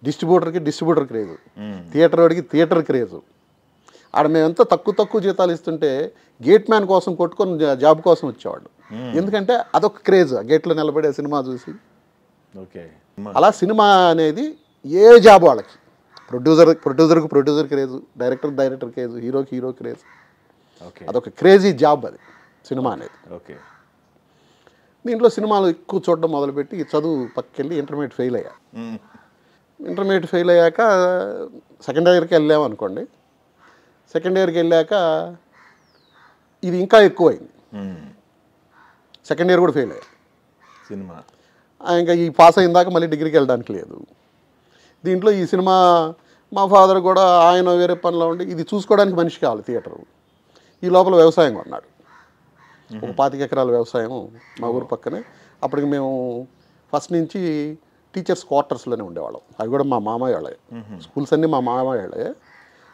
డిస్ట్రిబ్యూటర్ క్రేజ్, థియేటర్ వాడికి థియేటర్ క్రేజ్. ఆడ మేము ఎంత తక్కువ జీతాలు ఇస్తుంటే గేట్ మ్యాన్ కోసం కొట్టుకొని జాబ్ కోసం వచ్చేవాళ్ళు. ఎందుకంటే అదొక క్రేజ్, గేట్లో నిలబడే సినిమా చూసి. ఓకే. అలా సినిమా అనేది ఏ జాబ్ వాళ్ళకి, ప్రొడ్యూసర్కి producer craze, director craze, hero craze. Okay. అదొక క్రేజీ జాబ్ అది సినిమా అనేది. ఓకే. దీంట్లో సినిమాలు ఎక్కువ చూడడం మొదలుపెట్టి చదువు పక్కకెళ్ళి ఇంటర్మీడియట్ ఫెయిల్ అయ్యా. ఇంటర్మీడియట్ ఫెయిల్ అయ్యాక సెకండ్ ఇయర్కి వెళ్ళాము అనుకోండి. సెకండ్ ఇయర్కి వెళ్ళాక ఇది ఇంకా ఎక్కువైంది. సెకండ్ ఇయర్ కూడా ఫెయిల్ అయ్యా సినిమా. ఇంకా ఈ పాస్ అయిన దాకా మళ్ళీ డిగ్రీకి వెళ్ళడానికి లేదు. దీంట్లో ఈ సినిమా మా ఫాదర్ కూడా ఆయన వేరే పనిలో ఉండి ఇది చూసుకోవడానికి మనిషి కావాలి థియేటర్. ఈ లోపల వ్యవసాయం కొన్నాడు, ఒక 25 ఎకరాల వ్యవసాయం మా ఊరు పక్కనే. అప్పటికి మేము ఫస్ట్ నుంచి టీచర్స్ క్వార్టర్స్లోనే ఉండేవాళ్ళం. అవి కూడా మా మామయ్య వాళ్ళే, స్కూల్స్ అన్నీ మా మామయ్య వాళ్ళే.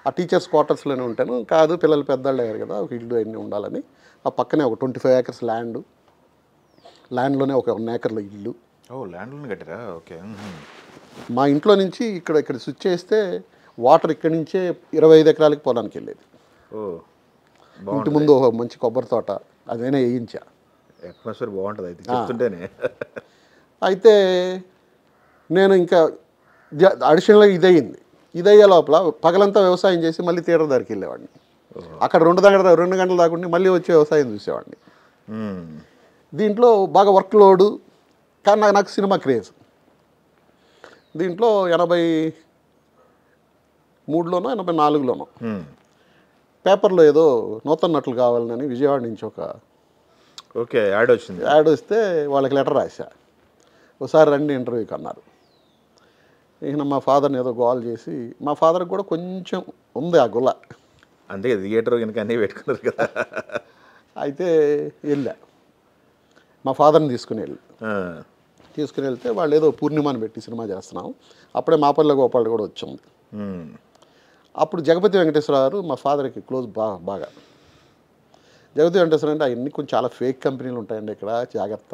ఆ టీచర్స్ క్వార్టర్స్లోనే ఉంటాను. కాదు, పిల్లలు పెద్దవాళ్ళు అయ్యారు కదా, ఒక ఇల్లు అన్నీ ఉండాలని ఆ పక్కనే ఒక 25 acres ల్యాండ్లోనే ఒక 1 acre ఇల్లు. ల్యాండ్లోనే కట్టారా? ఓకే. మా ఇంట్లో నుంచి ఇక్కడ స్విచ్ చేస్తే వాటర్ ఇక్కడి నుంచే 25 ఎకరాలకి పొలానికి వెళ్ళేది. ఇంటి ముందు ఒక మంచి కొబ్బరి తోట, అదేనే వేయించా. అట్మాస్ఫియర్ బాగుంటుంది అయితే చెప్తుంటేనే. అయితే నేను ఇంకా అడిషనల్గా ఇదయ్యే లోపల పగలంతా వ్యవసాయం చేసి మళ్ళీ థియేటర్ దగ్గరికి వెళ్ళేవాడిని. అక్కడ 2 గంటలు దాకుండి మళ్ళీ వచ్చి వ్యవసాయం చూసేవాడిని. దీంట్లో బాగా వర్క్ లోడు, కానీ నాకు సినిమా క్రేజ్. దీంట్లో 83లోనో 84లోనో పేపర్లో ఏదో నూతన నటులు కావాలని విజయవాడ నుంచి యాడ్ వస్తే వాళ్ళకి లెటర్ రాశా. ఒకసారి రండి ఇంటర్వ్యూకి అన్నారు. ఇక మా ఫాదర్ని ఏదో గోల్ చేసి, మా ఫాదర్కి కూడా కొంచెం ఉంది ఆ గుల్ల, అందుకే థియేటర్ కనుక అన్నీ పెట్టుకున్నారు కదా. అయితే వెళ్ళా, మా ఫాదర్ని తీసుకుని వెళ్తే వాళ్ళు ఏదో పూర్ణిమని పెట్టి సినిమా చేస్తున్నాం. అప్పుడే మాపల్లి గోపాల్ కూడా వచ్చింది. అప్పుడు జగపతి వెంకటేశ్వర గారు మా ఫాదర్కి క్లోజ్ బాగా. జగపతి వెంకటేశ్వర అంటే అవన్నీ కొంచెం చాలా ఫేక్ కంపెనీలు ఉంటాయండి ఇక్కడ, జాగ్రత్త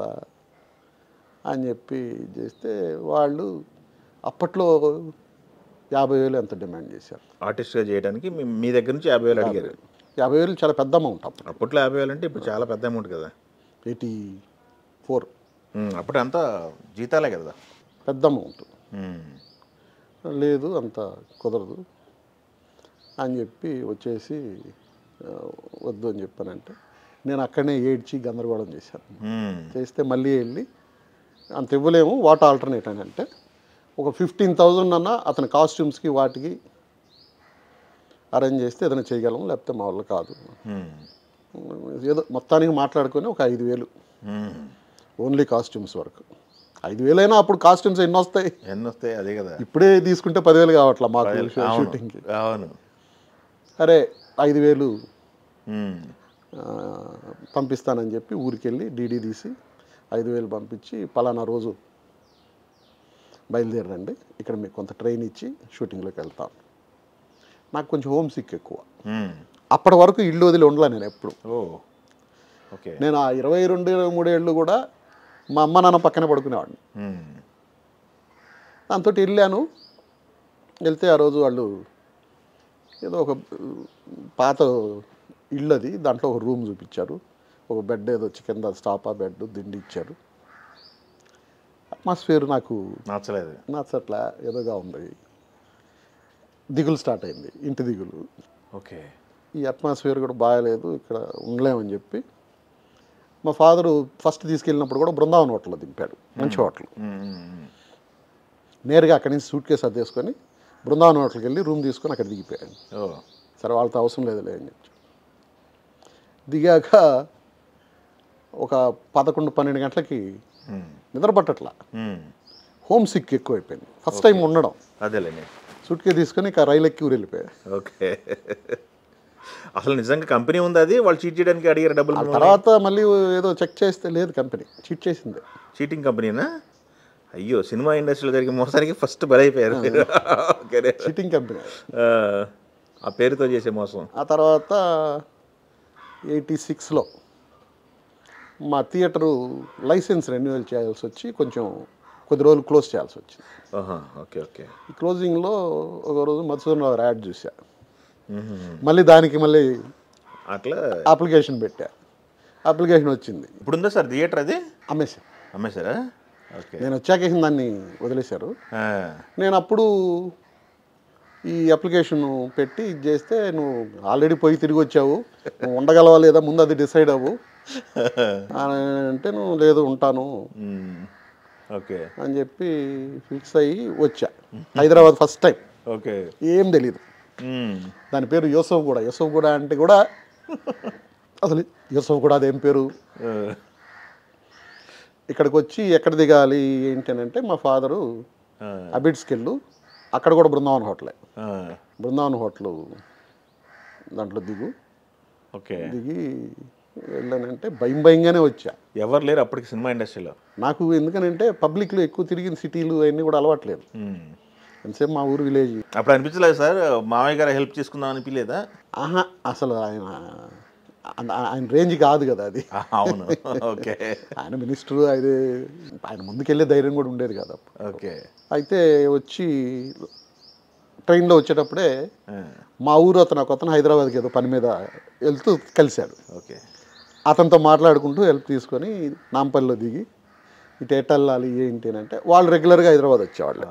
అని చెప్పి చేస్తే వాళ్ళు అప్పట్లో 50,000 ఎంత డిమాండ్ చేశారు ఆర్టిస్ట్గా చేయడానికి. మీ దగ్గర నుంచి 50,000 అడిగారు. 50,000 చాలా పెద్ద అమౌంట్. అప్పట్లో 50,000 అంటే ఇప్పుడు చాలా పెద్ద అమౌంట్ కదా. 84 అప్పుడు అంతా జీతాలే కదా, పెద్ద అమౌంట్. లేదు అంత కుదరదు అని చెప్పి వచ్చేసి వద్దు అని చెప్పానంటే నేను అక్కడనే ఏడ్చి గందరగోళం చేశాను. చేస్తే మళ్ళీ వెళ్ళి అంత ఇవ్వలేము, వాట్ ఆల్టర్నేట్ అని అంటే ఒక 15,000 అన్న అతని కాస్ట్యూమ్స్కి వాటికి అరేంజ్ చేస్తే ఏదైనా చేయగలము, లేకపోతే మా వాళ్ళు కాదు. ఏదో మొత్తానికి మాట్లాడుకొని ఒక 5,000 ఓన్లీ కాస్ట్యూమ్స్ వరకు. 5,000 అయినా అప్పుడు కాస్ట్యూమ్స్ ఎన్ని వస్తాయి అదే కదా. ఇప్పుడే తీసుకుంటే 10,000 కావట్లా మాకు షూటింగ్కి. అరే 5,000 పంపిస్తానని చెప్పి ఊరికి వెళ్ళి డీడీ తీసి 5,000 పంపించి పలానా రోజు బయలుదేరండి, ఇక్కడ మీకు కొంత ట్రైన్ ఇచ్చి షూటింగ్లోకి వెళ్తాను. నాకు కొంచెం హోమ్ సిక్ ఎక్కువ. అప్పటి వరకు ఇల్లు వదిలి ఉండలే నేను ఎప్పుడు. నేను ఆ 22-23 ఏళ్ళు కూడా మా అమ్మ నాన్న పక్కనే పడుకునేవాడిని. దాంతో వెళ్ళాను. వెళ్తే ఆ రోజు వాళ్ళు ఏదో ఒక పాత ఇల్లు అది, దాంట్లో ఒక రూమ్ చూపించారు, ఒక బెడ్ ఏదో కింద స్టాపా బెడ్ దిండి ఇచ్చారు. అట్మాస్ఫియర్ నాకు నచ్చట్లా, ఏదోగా ఉంది. దిగులు స్టార్ట్ అయింది, ఇంటి దిగులు. ఈ అట్మాస్ఫియర్ కూడా బాగాలేదు, ఇక్కడ ఉండలేమని చెప్పి మా ఫాదరు ఫస్ట్ తీసుకెళ్ళినప్పుడు కూడా బృందావన్ హోటల్లో దింపాడు, మంచి హోటల్. నేరుగా అక్కడి నుంచి సూట్ కేసు అద్దేసుకొని బృందావన్ హోటల్కి వెళ్ళి రూమ్ తీసుకొని అక్కడ దిగిపోయాను. సరే వాళ్ళతో అవసరం లేదులే అని చెప్పి దిగాక ఒక 11-12 గంటలకి నిద్ర పట్టట్లా, హోమ్ సిక్ ఎక్కువైపోయింది. ఫస్ట్ టైం ఉండడం. అదేలేండి. సూట్ కేసు తీసుకొని ఇక రైలు ఎక్కి ఊరు వెళ్ళిపోయా. ఓకే. అసలు నిజంగా కంపెనీ ఉంది, అది వాళ్ళు చీట్ చేయడానికి అడిగారు డబ్బులు? తర్వాత మళ్ళీ ఏదో చెక్ చేస్తే లేదు, కంపెనీ చీట్ చేసింది. చీటింగ్ కంపెనీనా? అయ్యో, సినిమా ఇండస్ట్రీలో జరిగే మోసానికి ఫస్ట్ బలైపోయారు. చీటింగ్ కంపెనీ, ఆ పేరుతో చేసే మోసం. ఆ తర్వాత 86లో మా థియేటరు లైసెన్స్ రెన్యువల్ చేయాల్సి వచ్చి కొంచెం కొద్ది రోజులు క్లోజ్ చేయాల్సి వచ్చింది. Okay okay. ఈ క్లోజింగ్లో ఒక రోజు మధుసూదన్ రావు యాడ్ చూసా, మళ్ళీ దానికి మళ్ళీ అట్లా అప్లికేషన్ పెట్టా. అప్లికేషన్ వచ్చింది. ఇప్పుడుందా సార్ థియేటర్? అది అమ్మేశారా? ఓకే. నేను వచ్చాక దాన్ని వదిలేశారు. నేను అప్పుడు ఈ అప్లికేషన్ పెట్టి ఇది చేస్తే, నువ్వు ఆల్రెడీ పోయి తిరిగి వచ్చావు, నువ్వు ఉండగలవా లేదా ముందు అది డిసైడ్ అవ్వు అంటే, నువ్వు లేదు ఉంటాను ఓకే అని చెప్పి ఫిక్స్ అయ్యి వచ్చా హైదరాబాద్ ఫస్ట్ టైం. ఓకే. ఏం తెలీదు. దాని పేరు యూసఫ్గూడ అంటే కూడా అసలు యూసఫ్గూడ అదేం పేరు. ఇక్కడికి వచ్చి ఎక్కడ దిగాలి ఏంటి అని అంటే, మా ఫాదరు అబిడ్స్కి వెళ్ళు, అక్కడ కూడా బృందావన్ హోటలే, బృందావన్ హోటల్ దాంట్లో దిగు. ఓకే. దిగి వెళ్ళానంటే భయంగానే వచ్చా. ఎవరు లేరు అప్పటికి సినిమా ఇండస్ట్రీలో నాకు. ఎందుకనంటే పబ్లిక్లో ఎక్కువ తిరిగిన సిటీలు అవన్నీ కూడా అలవాట్లేదు. ఎంతసేపు మా ఊరు విలేజ్. అప్పుడు అనిపించలేదు సార్ మామయ్య గారు హెల్ప్ చేసుకుందాం అనిపించలేదా? అసలు ఆయన రేంజ్ కాదు కదా అది. అవును. ఓకే. ఆయన మినిస్టరు, అది ఆయన ముందుకెళ్ళే ధైర్యం కూడా ఉండేది కదా. ఓకే. అయితే వచ్చి ట్రైన్లో వచ్చేటప్పుడే మా ఊరు అతను హైదరాబాద్కి ఏదో పని మీద వెళ్తూ కలిశాడు. ఓకే. అతనితో మాట్లాడుకుంటూ హెల్ప్ తీసుకొని నాంపల్లిలో దిగి ఇటు ఎటు వెళ్ళాలి ఏంటి అని అంటే, వాళ్ళు రెగ్యులర్గా హైదరాబాద్ వచ్చేవాళ్ళు.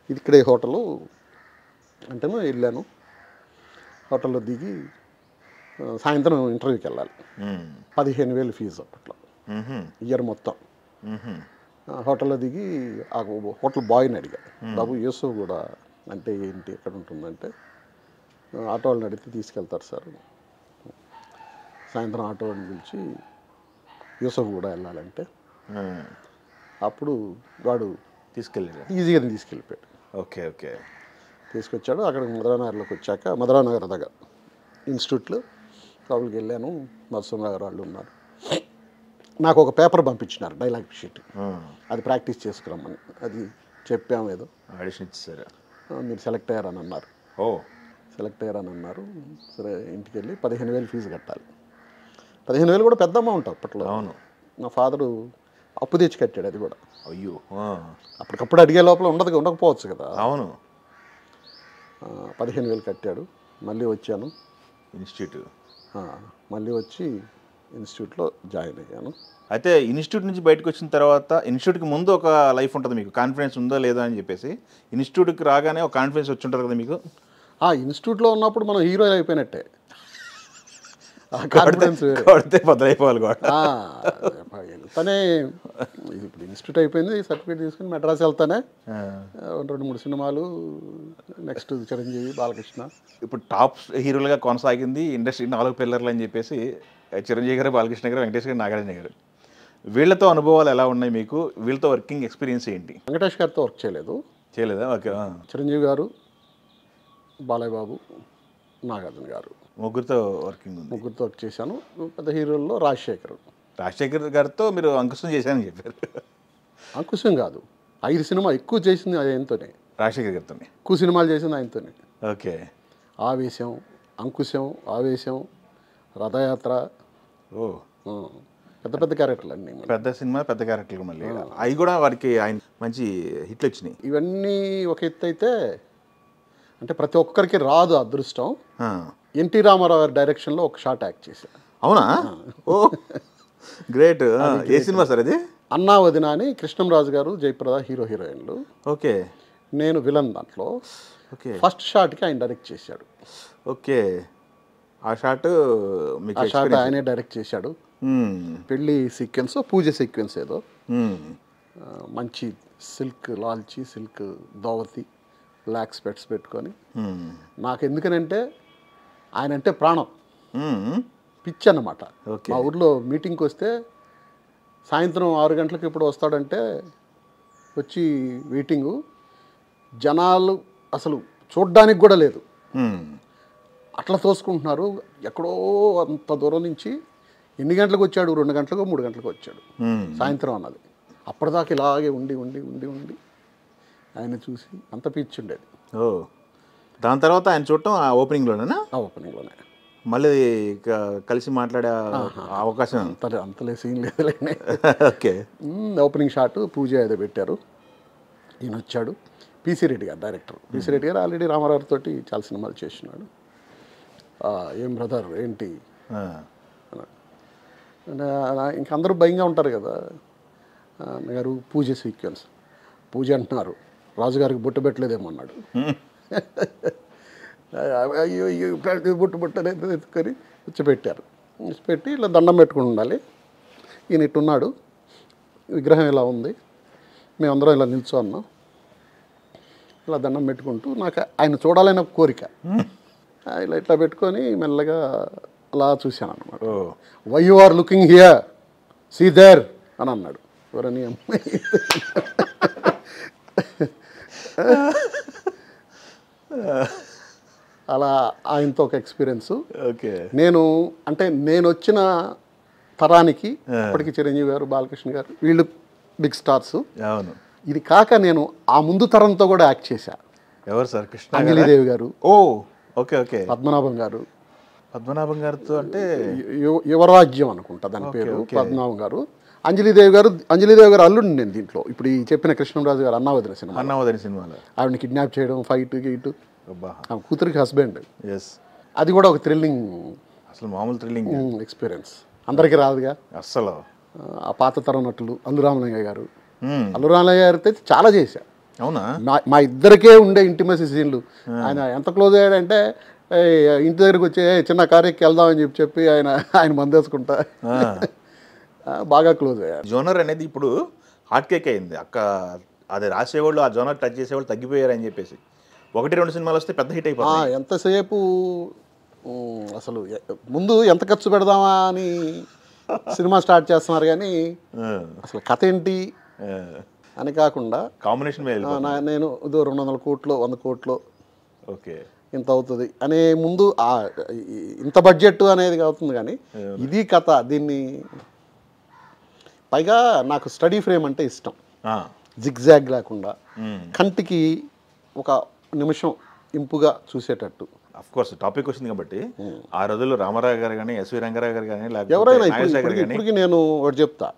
ఇది ఇక్కడే హోటలు అంటేనూ వెళ్ళాను. హోటల్లో దిగి సాయంత్రం ఇంటర్వ్యూకి వెళ్ళాలి. 15,000 ఫీజు అప్పట్లో, ఇయర్ మొత్తం. హోటల్లో దిగి ఆ హోటల్ బాయ్ని అడిగా, బాబు యూసఫ్గూడ అంటే ఏంటి, ఎక్కడ ఉంటుందంటే, ఆటో వాళ్ళని అడిగితే తీసుకెళ్తారు సార్. సాయంత్రం ఆటో వాళ్ళని పిలిచి యూసఫ్గూడ వెళ్ళాలంటే, అప్పుడు వాడు ఈజీగా తీసుకెళ్ళిపోయాడు. Okay okay. తీసుకొచ్చాడు. అక్కడ మధురానగర్లోకి వచ్చాక, మధురానగర్ దగ్గర ఇన్స్టిట్యూట్లో లోపలికి వెళ్ళాను. మధుసూదన్ రావు వాళ్ళు ఉన్నారు. నాకు ఒక పేపర్ పంపించినారు, డైలాగ్ షీట్, అది ప్రాక్టీస్ చేసుకురమ్మని. అది చెప్పాము, ఏదో ఆడిషన్ ఇచ్చారు. మీరు సెలెక్ట్ అయ్యారని అన్నారు. సెలెక్ట్ అయ్యారని అన్నారు. సరే ఇంటికి వెళ్ళి 15,000 ఫీజు కట్టాలి. 15,000 కూడా పెద్ద అమౌంట్ అప్పట్లో. అవును. మా ఫాదరు అప్పు తెచ్చి కట్టాడు, అది కూడా. అయ్యో. అప్పటికప్పుడు అడిగే లోపల ఉండకపోవచ్చు కదా. అవును. 15,000 కట్టాడు. మళ్ళీ వచ్చాను ఇన్స్టిట్యూట్. మళ్ళీ వచ్చి ఇన్స్టిట్యూట్లో జాయిన్ అయ్యాను. అయితే ఇన్స్టిట్యూట్ నుంచి బయటకు వచ్చిన తర్వాత, ఇన్స్టిట్యూట్కి ముందు ఒక లైఫ్ ఉంటుంది మీకు, కాన్ఫిడెన్స్ ఉందో లేదో అని చెప్పేసి. ఇన్స్టిట్యూట్కి రాగానే ఒక కాన్ఫిడెన్స్ వచ్చి ఉంటుంది కదా మీకు. ఇన్స్టిట్యూట్లో ఉన్నప్పుడు మనం హీరో అయిపోయినట్టే. కాన్ఫిడెన్స్ కొడితే బదులైపోవాలి కూడా. వెళ్తానే, ఇప్పుడు ఇన్స్టిట్యూట్ అయిపోయింది, సర్టిఫికేట్ తీసుకుని మెడ్రాస్ వెళ్తానే 2-3 సినిమాలు, నెక్స్ట్ చిరంజీవి, బాలకృష్ణ. ఇప్పుడు టాప్ హీరోలుగా కొనసాగింది ఇండస్ట్రీ 4 పిల్లర్లు అని చెప్పేసి చిరంజీవి గారు, బాలకృష్ణ గారు, వెంకటేష్ గారు, నాగార్జున గారు. వీళ్ళతో అనుభవాలు ఎలా ఉన్నాయి మీకు? వీళ్ళతో వర్కింగ్ ఎక్స్పీరియన్స్ ఏంటి? వెంకటేష్ గారితో వర్క్ చేయలేదా? ఓకే. చిరంజీవి గారు, బాలయ్య బాబు, నాగార్జున గారు, ముగ్గురితో వర్కింగ్ ఉంది. ముగ్గురితో వర్క్ చేశాను. పెద్ద హీరోల్లో రాజశేఖర్ గారితో మీరు అంకుశం చేశారని చెప్పారు. అంకుశం కాదు, 5 సినిమా ఎక్కువ చేసింది ఆయనతోనే. రాజశేఖర్ గారితో ఎక్కువ సినిమాలు చేసింది ఆయనతోనే. ఓకే. ఆవేశం, అంకుశం, ఆవేశం, రథయాత్ర, పెద్ద క్యారెక్టర్లు అన్నీ. పెద్ద సినిమా, పెద్ద క్యారెక్టర్లు. మళ్ళీ అవి కూడా వారికి ఆయన మంచి హిట్లు వచ్చినాయి. ఇవన్నీ ఒక ఎత్తు అయితే, అంటే ప్రతి ఒక్కరికి రాదు అదృష్టం. ఎన్టీ రామారావు గారి డైరెక్షన్లో ఒక షార్ట్ యాక్ట్ చేశాను. అవునా? ఓ గ్రేట్. ఏ సినిమా సార్ అది? అన్నా వదిన అని కృష్ణంరాజు గారు, జయప్రద హీరోయిన్లు. ఓకే. నేను విలన్ దాంట్లో. ఓకే. ఫస్ట్ షాట్కి ఆయన డైరెక్ట్ చేశాడు. ఓకే. ఆ షాట్ ఆయనే డైరెక్ట్ చేశాడు. పెళ్ళి సీక్వెన్స్, పూజ సీక్వెన్స్ ఏదో. మంచి సిల్క్ లాల్చి, సిల్క్ దోవతి, బ్లాక్ స్పెట్స్ పెట్టుకొని. నాకు ఎందుకనంటే ఆయన అంటే ప్రాణం, మ్మ్. పిచ్చి అన్నమాట. ఓకే. మా ఊర్లో మీటింగ్కి వస్తే సాయంత్రం 6 గంటలకు ఇప్పుడు వస్తాడంటే వచ్చి వెయిటింగు, జనాలు అసలు చూడ్డానికి కూడా లేదు, మ్మ్. అట్లా తోసుకుంటున్నారు. ఎక్కడో అంత దూరం నుంచి ఎన్ని గంటలకు వచ్చాడు, 2 గంటలకు 3 గంటలకు వచ్చాడు మ్మ్. సాయంత్రం అన్నది. అప్పటిదాకా ఇలాగే ఉండి ఉండి ఉండి ఉండి ఆయన చూసి అంత పిచ్చి ఉండేది. ఓ, దాని తర్వాత ఆయన చూడటం ఆ ఓపెనింగ్లోనేనా? ఆ ఓపెనింగ్లోనే. మళ్ళీ కలిసి మాట్లాడే అవకాశం అంతలే సీన్ లేదులేనే. ఓకే. ఓపెనింగ్ షాట్ పూజ ఏదో పెట్టారు, ఈయన వచ్చాడు. పిసి రెడ్డి గారు డైరెక్టర్. పిసి రెడ్డి గారు ఆల్రెడీ రామారావు తోటి చాలా సినిమాలు చేస్తున్నాడు. ఏం బ్రదర్ ఏంటి ఇంక అందరూ భయంగా ఉంటారు కదా. అన్నగారు పూజ సీక్వెన్స్, పూజ అంటున్నారు, రాజుగారికి బొట్టు పెట్టలేదేమో అన్నాడు. అయ్యో అయ్యో బొట్టు బొట్టలేదు ఎత్తుకొని కూర్చోబెట్టారు. పెట్టి ఇలా దండం పెట్టుకుని ఉండాలి. ఈయన ఇట్టున్నాడు, విగ్రహం ఇలా ఉంది, మేమందరం ఇలా నిల్చోన్నాం, ఇలా దండం పెట్టుకుంటూ నాకు ఆయన చూడాలని ఒక కోరిక. ఇలా ఇట్లా పెట్టుకొని మెల్లగా అలా చూశాను అన్నమాట. Why you are looking here, see there అని అన్నాడు. ఎవరని అమ్మాయి అలా ఆయనతో ఒక ఎక్స్పీరియన్స్. ఓకే. నేను వచ్చిన తరానికి ఇప్పటికీ చిరంజీవి గారు, బాలకృష్ణ గారు వీళ్ళు బిగ్ స్టార్స్. అవును. ఇది కాక నేను ఆ ముందు తరంతో కూడా యాక్ట్ చేశా. ఎవరు సార్? కృష్ణ, అంజలిదేవి గారు. ఓ ఓకే ఓకే. పద్మనాభం గారు. పద్మనాభం గారితో అంటే యువరాజ్యం అనుకుంటా దాని పేరు. పద్మనాభం గారు. అంజలిదేవి గారు అల్లుండి నేను దీంట్లో. ఇప్పుడు ఈ చెప్పిన కృష్ణంరాజు గారు అన్నావదిన సినిమా, అన్నావదిన సినిమాలో ఆవిడని కిడ్నాప్ చేయడం, ఫైట్ గీటు, అబ్బా, కూతురికి హస్బెండ్. ఎస్, అది కూడా ఒక థ్రిల్లింగ్, అసలు మామూలు థ్రిల్లింగ్ ఎక్స్పీరియన్స్. అందరికీ రాదుగా అస్సలు. ఆ పాత తరం నటులు అల్లు రామలింగయ్య గారు. అల్లు రామలింగయ్య గారితో చాలా చేశా. అవునా? మా ఇద్దరికే ఉండే ఇంటిమసీ సీన్లు. ఆయన ఎంత క్లోజ్ అయ్యాడంటే ఇంటి దగ్గరికి వచ్చి చిన్న కార్యక్కి వెళ్దామని చెప్పి ఆయన మందేసుకుంటా బాగా క్లోజ్ అయ్యారు. జోనర్ అనేది ఇప్పుడు హాట్ కేక్ అయింది అక్క. అది రాసేవాళ్ళు, ఆ జోనర్ టచ్ చేసేవాళ్ళు తగ్గిపోయారని చెప్పేసి 1-2 సినిమాలు వస్తే పెద్ద హిట్ అయిపోయింది. ఎంతసేపు అసలు ముందు ఎంత ఖర్చు పెడదామా అని సినిమా స్టార్ట్ చేస్తున్నారు, కానీ అసలు కథ ఏంటి అని కాకుండా కాంబినేషన్ నేను ఇదో 200 కోట్లు 100 కోట్లు ఓకే ఇంత అవుతుంది అనే ముందు ఇంత బడ్జెట్ అనేది అవుతుంది, కానీ ఇది కథ. దీన్ని పైగా నాకు స్టడీ ఫ్రేమ్ అంటే ఇష్టం. జిగ్జాగ్ లేకుండా కంటికి ఒక నిమిషం ఇంపుగా చూసేటట్టు. అఫ్ కోర్స్ టాపిక్ వచ్చింది కాబట్టి ఆ రోజుల్లో రామారావు గారు కానీ, ఎస్వి రంగారావు గారు కానీ, ఎవరైనా ఇప్పటికి నేను ఒకటి చెప్తా.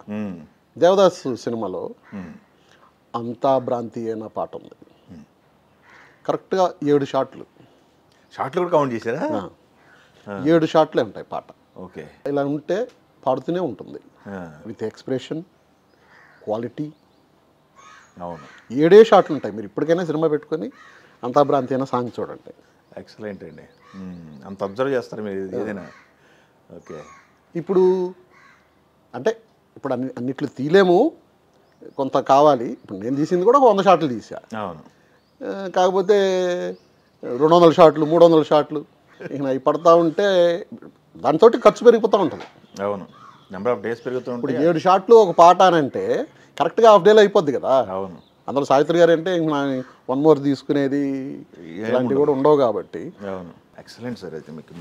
దేవదాసు సినిమాలో అంతా భ్రాంతి అయిన పాట ఉంది. కరెక్ట్గా 7 షాట్లు కూడా కౌంట్ చేశారా? 7 షాట్లే ఉంటాయి పాట. ఓకే. ఇలా ఉంటే పాడుతూనే ఉంటుంది విత్ ఎక్స్ప్రెషన్, క్వాలిటీ. అవును, 7 షాట్లు ఉంటాయి. మీరు ఇప్పటికైనా సినిమా పెట్టుకొని అంతా భ్రాంతి అయిన సాంగ్ చూడండి. ఎక్సలెంట్ అండి. అంత అబ్జర్వ్ చేస్తారు మీరు ఏదైనా. ఓకే. ఇప్పుడు అన్నిట్లు తీలేము, కొంత కావాలి. ఇప్పుడు నేను తీసింది కూడా 100 షాట్లు తీసా. అవును. కాకపోతే 200 షాట్లు 300 షాట్లు ఇక అవి పడతా ఉంటే దాంతో ఖర్చు పెరిగిపోతూ ఉంటుంది. అవును, నెంబర్ ఆఫ్ డేస్ పెరుగుతూ ఉంటుంది. ఇప్పుడు 7 షాట్లు ఒక పాట అని అంటే కరెక్ట్గా హాఫ్ డేలో అయిపోద్ది కదా. అవును. అందులో సావిత్రి గారు అంటే 1 మోర్ తీసుకునేది ఇలాంటివి కూడా ఉండవు కాబట్టి. అవును, ఎక్సలెంట్ సార్. అయితే మీకు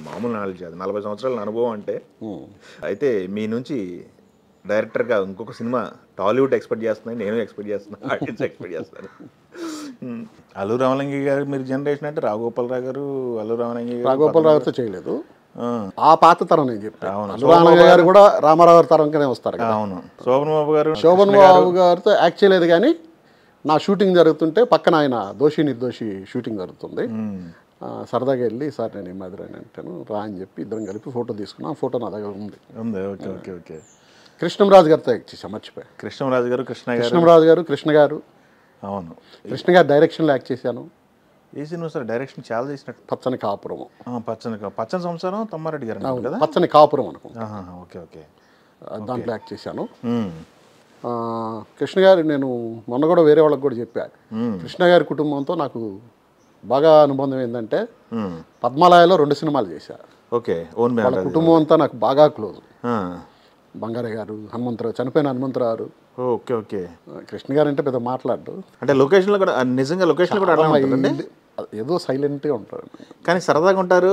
మామూలు నాలెడ్జ్ అది 40 సంవత్సరాల అనుభవం అంటే. అయితే మీ నుంచి డైరెక్టర్గా ఇంకొక సినిమా టాలీవుడ్ ఎక్స్పెక్ట్ చేస్తున్నాను, నేను ఎక్స్పెక్ట్ చేస్తున్నాను, ఆడియన్స్ ఎక్స్పెక్ట్ చేస్తాను. అల్లు రామలింగయ్య గారు మీరు జనరేషన్ అంటే రాఘగోపాలరావు గారు, అల్లు రాఘగోపాలరావుతో చేయలేదు. ఆ పాత తరం నేను చెప్తాను. అల్లు రామలింగయ్య గారు కూడా రామారావు గారి తరంగానే వస్తారు కదా. అవును. శోభన్ బాబు గారితో యాక్ట్ చేయలేదు, కానీ నా షూటింగ్ జరుగుతుంటే పక్కన ఆయన దోషి నిర్దోషి షూటింగ్ జరుగుతుంది. సరదాగా వెళ్ళి సార్ నేను ఈ మాదిరి అని అంటాను రా అని చెప్పి ఇద్దరం కలిపి ఫోటో తీసుకున్నాం. ఆ ఫోటో నా దగ్గర ఉంది. Okay okay okay. కృష్ణంరాజు గారితో యాక్ట్ చేసాం, మర్చిపోయా. కృష్ణంరాజు గారు, కృష్ణ గారు. అవును, కృష్ణ గారు డైరెక్షన్లో యాక్ట్ చేశాను. ఏ సినిమా సార్ డైరెక్షన్ చాలా చేసినట్టు? పచ్చని కాపురం. పచ్చని సంవత్సరం తమ్మారెడ్డి గారు కదా. పచ్చని కాపురం అనుకుంటా. Okay okay. దాంట్లో యాక్ట్ చేశాను. కృష్ణ గారు నేను మొన్న కూడా వేరే వాళ్ళకి కూడా చెప్పాను. కృష్ణ గారి కుటుంబంతో నాకు బాగా అనుబంధం ఏంటంటే పద్మాలయలో 2 సినిమాలు చేశా. ఓకే, ఓన్ వాళ్ళ కుటుంబం అంతా నాకు బాగా క్లోజ్. బంగారే గారు, హనుమంతరావు, చనిపోయిన హనుమంతరావు. Okay okay. కృష్ణ గారు అంటే పెద్ద మాట్లాడు. అంటే లొకేషన్లో కూడా నిజంగా లొకేషన్లో కూడా అలా ఉంటుందండి. ఏదో సైలెంట్గా ఉంటారు కానీ సరదాగా ఉంటారు.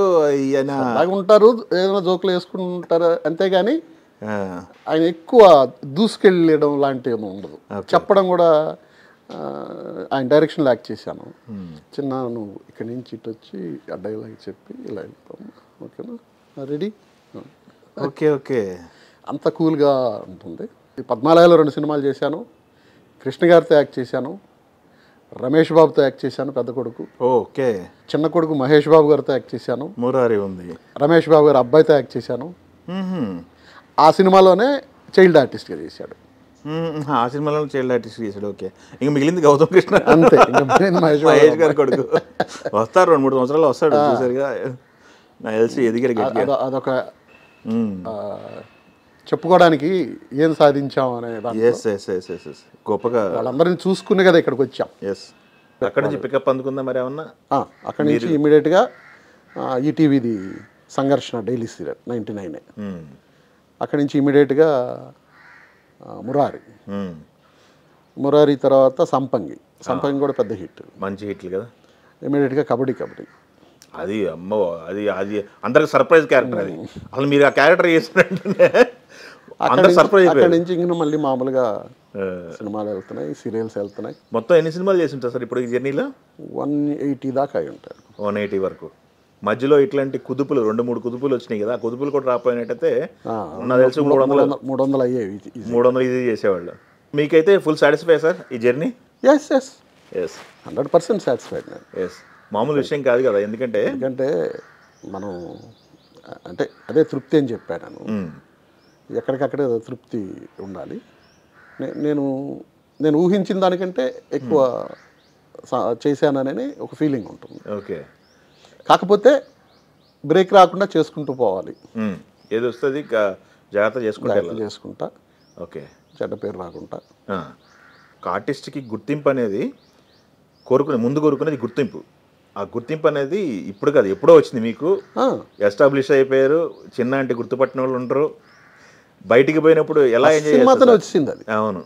సరదాగా ఉంటారు, ఏదైనా జోకులు వేసుకుంటారు అంతేగాని ఆయన ఎక్కువ దూసుకెళ్ళడం లాంటివి ఉండదు. చెప్పడం కూడా ఆయన డైరెక్షన్లో యాక్ట్ చేశాను. చిన్న నువ్వు ఇక్కడి నుంచి ఇటు వచ్చి ఆ డైలాగ్ చెప్పి ఇలా వెళ్తాము, ఓకేనా, రెడీ, ఓకే ఓకే, అంత కూల్గా ఉంటుంది. ఈ పద్మాలయాలో 2 సినిమాలు చేశాను. కృష్ణ గారితో యాక్ట్ చేశాను, రమేష్ బాబుతో యాక్ట్ చేశాను పెద్ద కొడుకు. ఓకే. చిన్న కొడుకు మహేష్ బాబు గారితో యాక్ట్ చేశాను. మురారి ఉంది. రమేష్ బాబు గారి అబ్బాయితో యాక్ట్ చేశాను. ఆ సినిమాలోనే చైల్డ్ ఆర్టిస్ట్గా చేశాడు. ఆ సినిమాలో చైల్డ్ ఆర్టిస్ట్ చేశాడు. ఓకే. ఇంకా మిగిలింది గౌతమ్ కృష్ణ అంతే. మహేష్ గారి కొడుకు వస్తారు, 2-3 సంవత్సరాలు వస్తాడు. చూసారుగా నా తెలిసి ఎదిగారు. అదొక చెప్పుకోవడానికి ఏం సాధించాం అనే గొప్పగా వాళ్ళందరినీ చూసుకునే కదా ఇక్కడికి వచ్చాం. అక్కడ నుంచి పికప్ అందుకుందా మరి ఏమన్నా? అక్కడి నుంచి ఇమీడియట్గా ఈటీవీది సంఘర్షణ డైలీ సీరియల్ 99. అక్కడి నుంచి ఇమీడియట్గా మురారి తర్వాత సంపంగి కూడా పెద్ద హిట్, మంచి హిట్లు కదా. ఇమీడియట్గా కబడ్డీ. అది అమ్మో, అది అందరికి సర్ప్రైజ్ క్యారెక్టర్. అది అసలు మీరు ఆ క్యారెక్టర్ చేసినట్టే సర్ప్రైజ్. అక్కడి నుంచి ఇంకా మళ్ళీ మామూలుగా సినిమాలు వెళ్తున్నాయి, సీరియల్స్ వెళ్తున్నాయి. మొత్తం ఎన్ని సినిమాలు చేసి ఉంటారు సార్ ఇప్పుడు ఈ జర్నీలో? 180 దాకా అయి ఉంటాయి. 180 వరకు. మధ్యలో ఇట్లాంటి కుదుపులు 2-3 కుదుపులు వచ్చినాయి కదా, ఆ కుదుపులు కూడా రాపోయినట్టయితే నాకు తెలిసి 300 అయ్యేవి. 300 ఇది చేసేవాళ్ళు. మీకైతే ఫుల్ సాటిస్ఫై సార్ ఈ జర్నీ? Yes 100% satisfied. మామూలు విషయం కాదు కదా, ఎందుకంటే మనం అంటే అదే తృప్తి అని చెప్పాను. ఎక్కడికక్కడే తృప్తి ఉండాలి. నేను ఊహించిన దానికంటే ఎక్కువ చేశానని ఒక ఫీలింగ్ ఉంటుంది. ఓకే. కాకపోతే బ్రేక్ రాకుండా చేసుకుంటూ పోవాలి. ఏది వస్తుంది జాగ్రత్త చేసుకుంటా. ఓకే. చెడ్డ పేరు రాకుండా. ఆర్టిస్ట్కి గుర్తింపు అనేది ముందు కోరుకునేది గుర్తింపు. ఆ గుర్తింపు అనేది ఇప్పుడు కాదు, ఎప్పుడో వచ్చింది. మీకు ఎస్టాబ్లిష్ అయిపోయారు, చిన్న అంటే గుర్తుపట్టిన వాళ్ళు ఉంటారు. బయటికి పోయినప్పుడు ఎలా ఎంజాయ్ సినిమాతోనే వచ్చింది అది. అవును,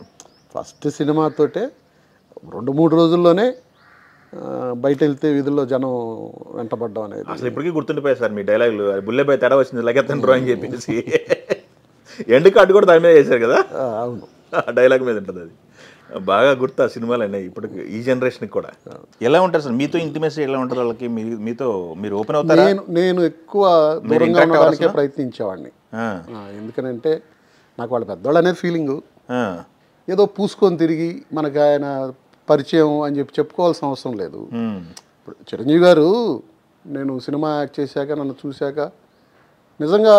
ఫస్ట్ సినిమాతోటే 2-3 రోజుల్లోనే బయట వెళ్తే వీధుల్లో జనం వెంటబడ్డం అనేది అసలు ఇప్పటికీ గుర్తుండిపోయాయి సార్ మీ డైలాగులు. బుల్లెబాయ్ తేడా వచ్చింది లగెత్తని డ్రాయింగ్ చెప్పేసి ఎండ్ కార్డు కూడా దాని మీద చేశారు కదా. అవును, డైలాగ్ మీద ఉంటుంది. అది బాగా గుర్తు ఆ సినిమాలు అనేవి ఇప్పటికి ఈ జనరేషన్కి కూడా. ఎలా ఉంటారు సార్ మీతో ఇంటిమేసీ? ఎలా ఉంటుంది వాళ్ళకి? మీరు ఓపెన్ అవుతారా? నేను ఎక్కువ దూరంగా ఉండడానికే ప్రయత్నించేవాడిని. ఎందుకనంటే నాకు వాళ్ళ పెద్దవాళ్ళు అనేది ఫీలింగు. ఏదో పూసుకొని తిరిగి మనకు ఆయన పరిచయం అని చెప్పుకోవాల్సిన అవసరం లేదు. ఇప్పుడు చిరంజీవి గారు నేను సినిమా యాక్ట్ చేశాక నన్ను చూశాక నిజంగా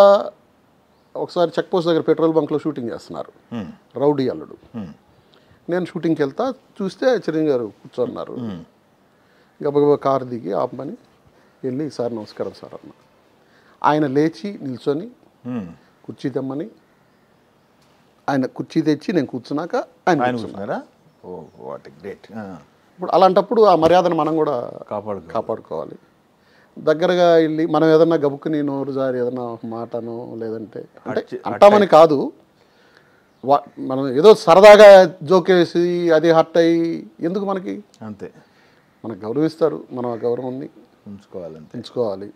ఒకసారి చెక్ పోస్ట్ దగ్గర పెట్రోల్ బంక్లో షూటింగ్ చేస్తున్నారు, రౌడీ అల్లుడు. నేను షూటింగ్కి వెళ్తా, చూస్తే చిరంజీవి గారు కూర్చోన్నారు. గబగబా కారు దిగి ఆపమని వెళ్ళి, సార్ నమస్కారం సార్ అన్న. ఆయన లేచి నిల్చొని కుర్చీ తెమ్మని, ఆయన కుర్చీ తెచ్చి నేను కూర్చున్నాక ఆయన కూర్చున్నారా. ఇప్పుడు అలాంటప్పుడు ఆ మర్యాదను మనం కూడా కాపాడుకోవాలి. దగ్గరగా వెళ్ళి మనం ఏదన్నా గబుక్కుని నోరు జారి ఏదన్నా మాటనో లేదంటే అంటే అంటామని కాదు, మనం ఏదో సరదాగా జోకేసి అది హర్ట్ అయ్యి ఎందుకు మనకి? అంతే, మనకు గౌరవిస్తారు, మనం ఆ గౌరవాన్ని ఉంచుకోవాలి.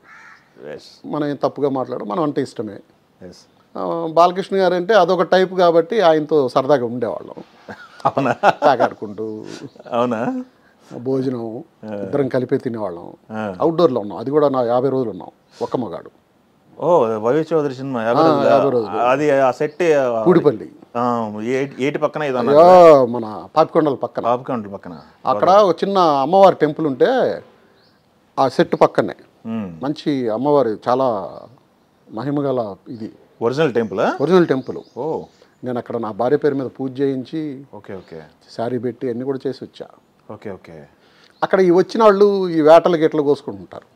మనం ఏం తప్పుగా మాట్లాడడం మనం అంటే ఇష్టమే. బాలకృష్ణ గారు అంటే అదొక టైప్ కాబట్టి ఆయనతో సరదాగా ఉండేవాళ్ళం. అవునా? తాగాడుకుంటూ. అవునా? భోజనం ఇద్దరం కలిపే తినేవాళ్ళం. అవుట్డోర్లో ఉన్నాం, అది కూడా 50 రోజులు ఉన్నాం, ఒక్క మగాడు. ఓ, వైవి చౌదరి సినిమా 50 రోజులు. అది ఆ సెట్ పూడిపల్లి ఏటి పక్కన, మన పాపికొండల పక్కన. అక్కడ ఒక చిన్న అమ్మవారి టెంపుల్ ఉంటే ఆ సెట్ పక్కనే మంచి అమ్మవారి చాలా మహిమగల ఇది ఒరిజినల్ టెంపుల్. ఓ, నేను అక్కడ నా భార్య పేరు మీద పూజ చేయించి శారీ పెట్టి అన్నీ కూడా చేసి వచ్చా. అక్కడ ఈ వచ్చిన వాళ్ళు ఈ వేటలు గిట్లు కోసుకుంటుంటారు.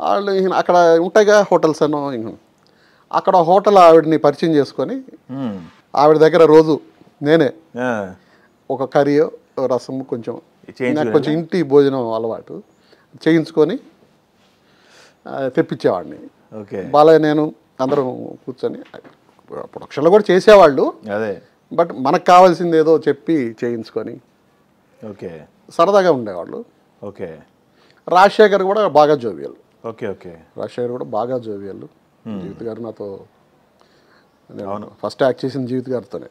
వాళ్ళు అక్కడ ఉంటాయిగా హోటల్స్ అనో, అక్కడ హోటల్ ఆవిడని పరిచయం చేసుకొని ఆవిడ దగ్గర రోజు నేనే ఒక కర్రీ రసం కొంచెం ఇంటి భోజనం అలవాటు, చేయించుకొని తెప్పించేవాడిని. ఓకే. బాలయ్య నేను అందరం కూర్చొని ప్రొడక్షన్లో కూడా చేసేవాళ్ళు. అదే. బట్ మనకు కావాల్సింది ఏదో చెప్పి చేయించుకొని ఓకే. సరదాగా ఉండేవాళ్ళు. ఓకే. రాజశేఖర్ కూడా బాగా జోవియల్. ఓకే. ఓకే. రాజశేఖర్ కూడా బాగా జోవియల్. జీవిత్ గారు నాతో నేను ఫస్ట్ యాక్ట్ చేసిన జీవిత్ గారితోనే.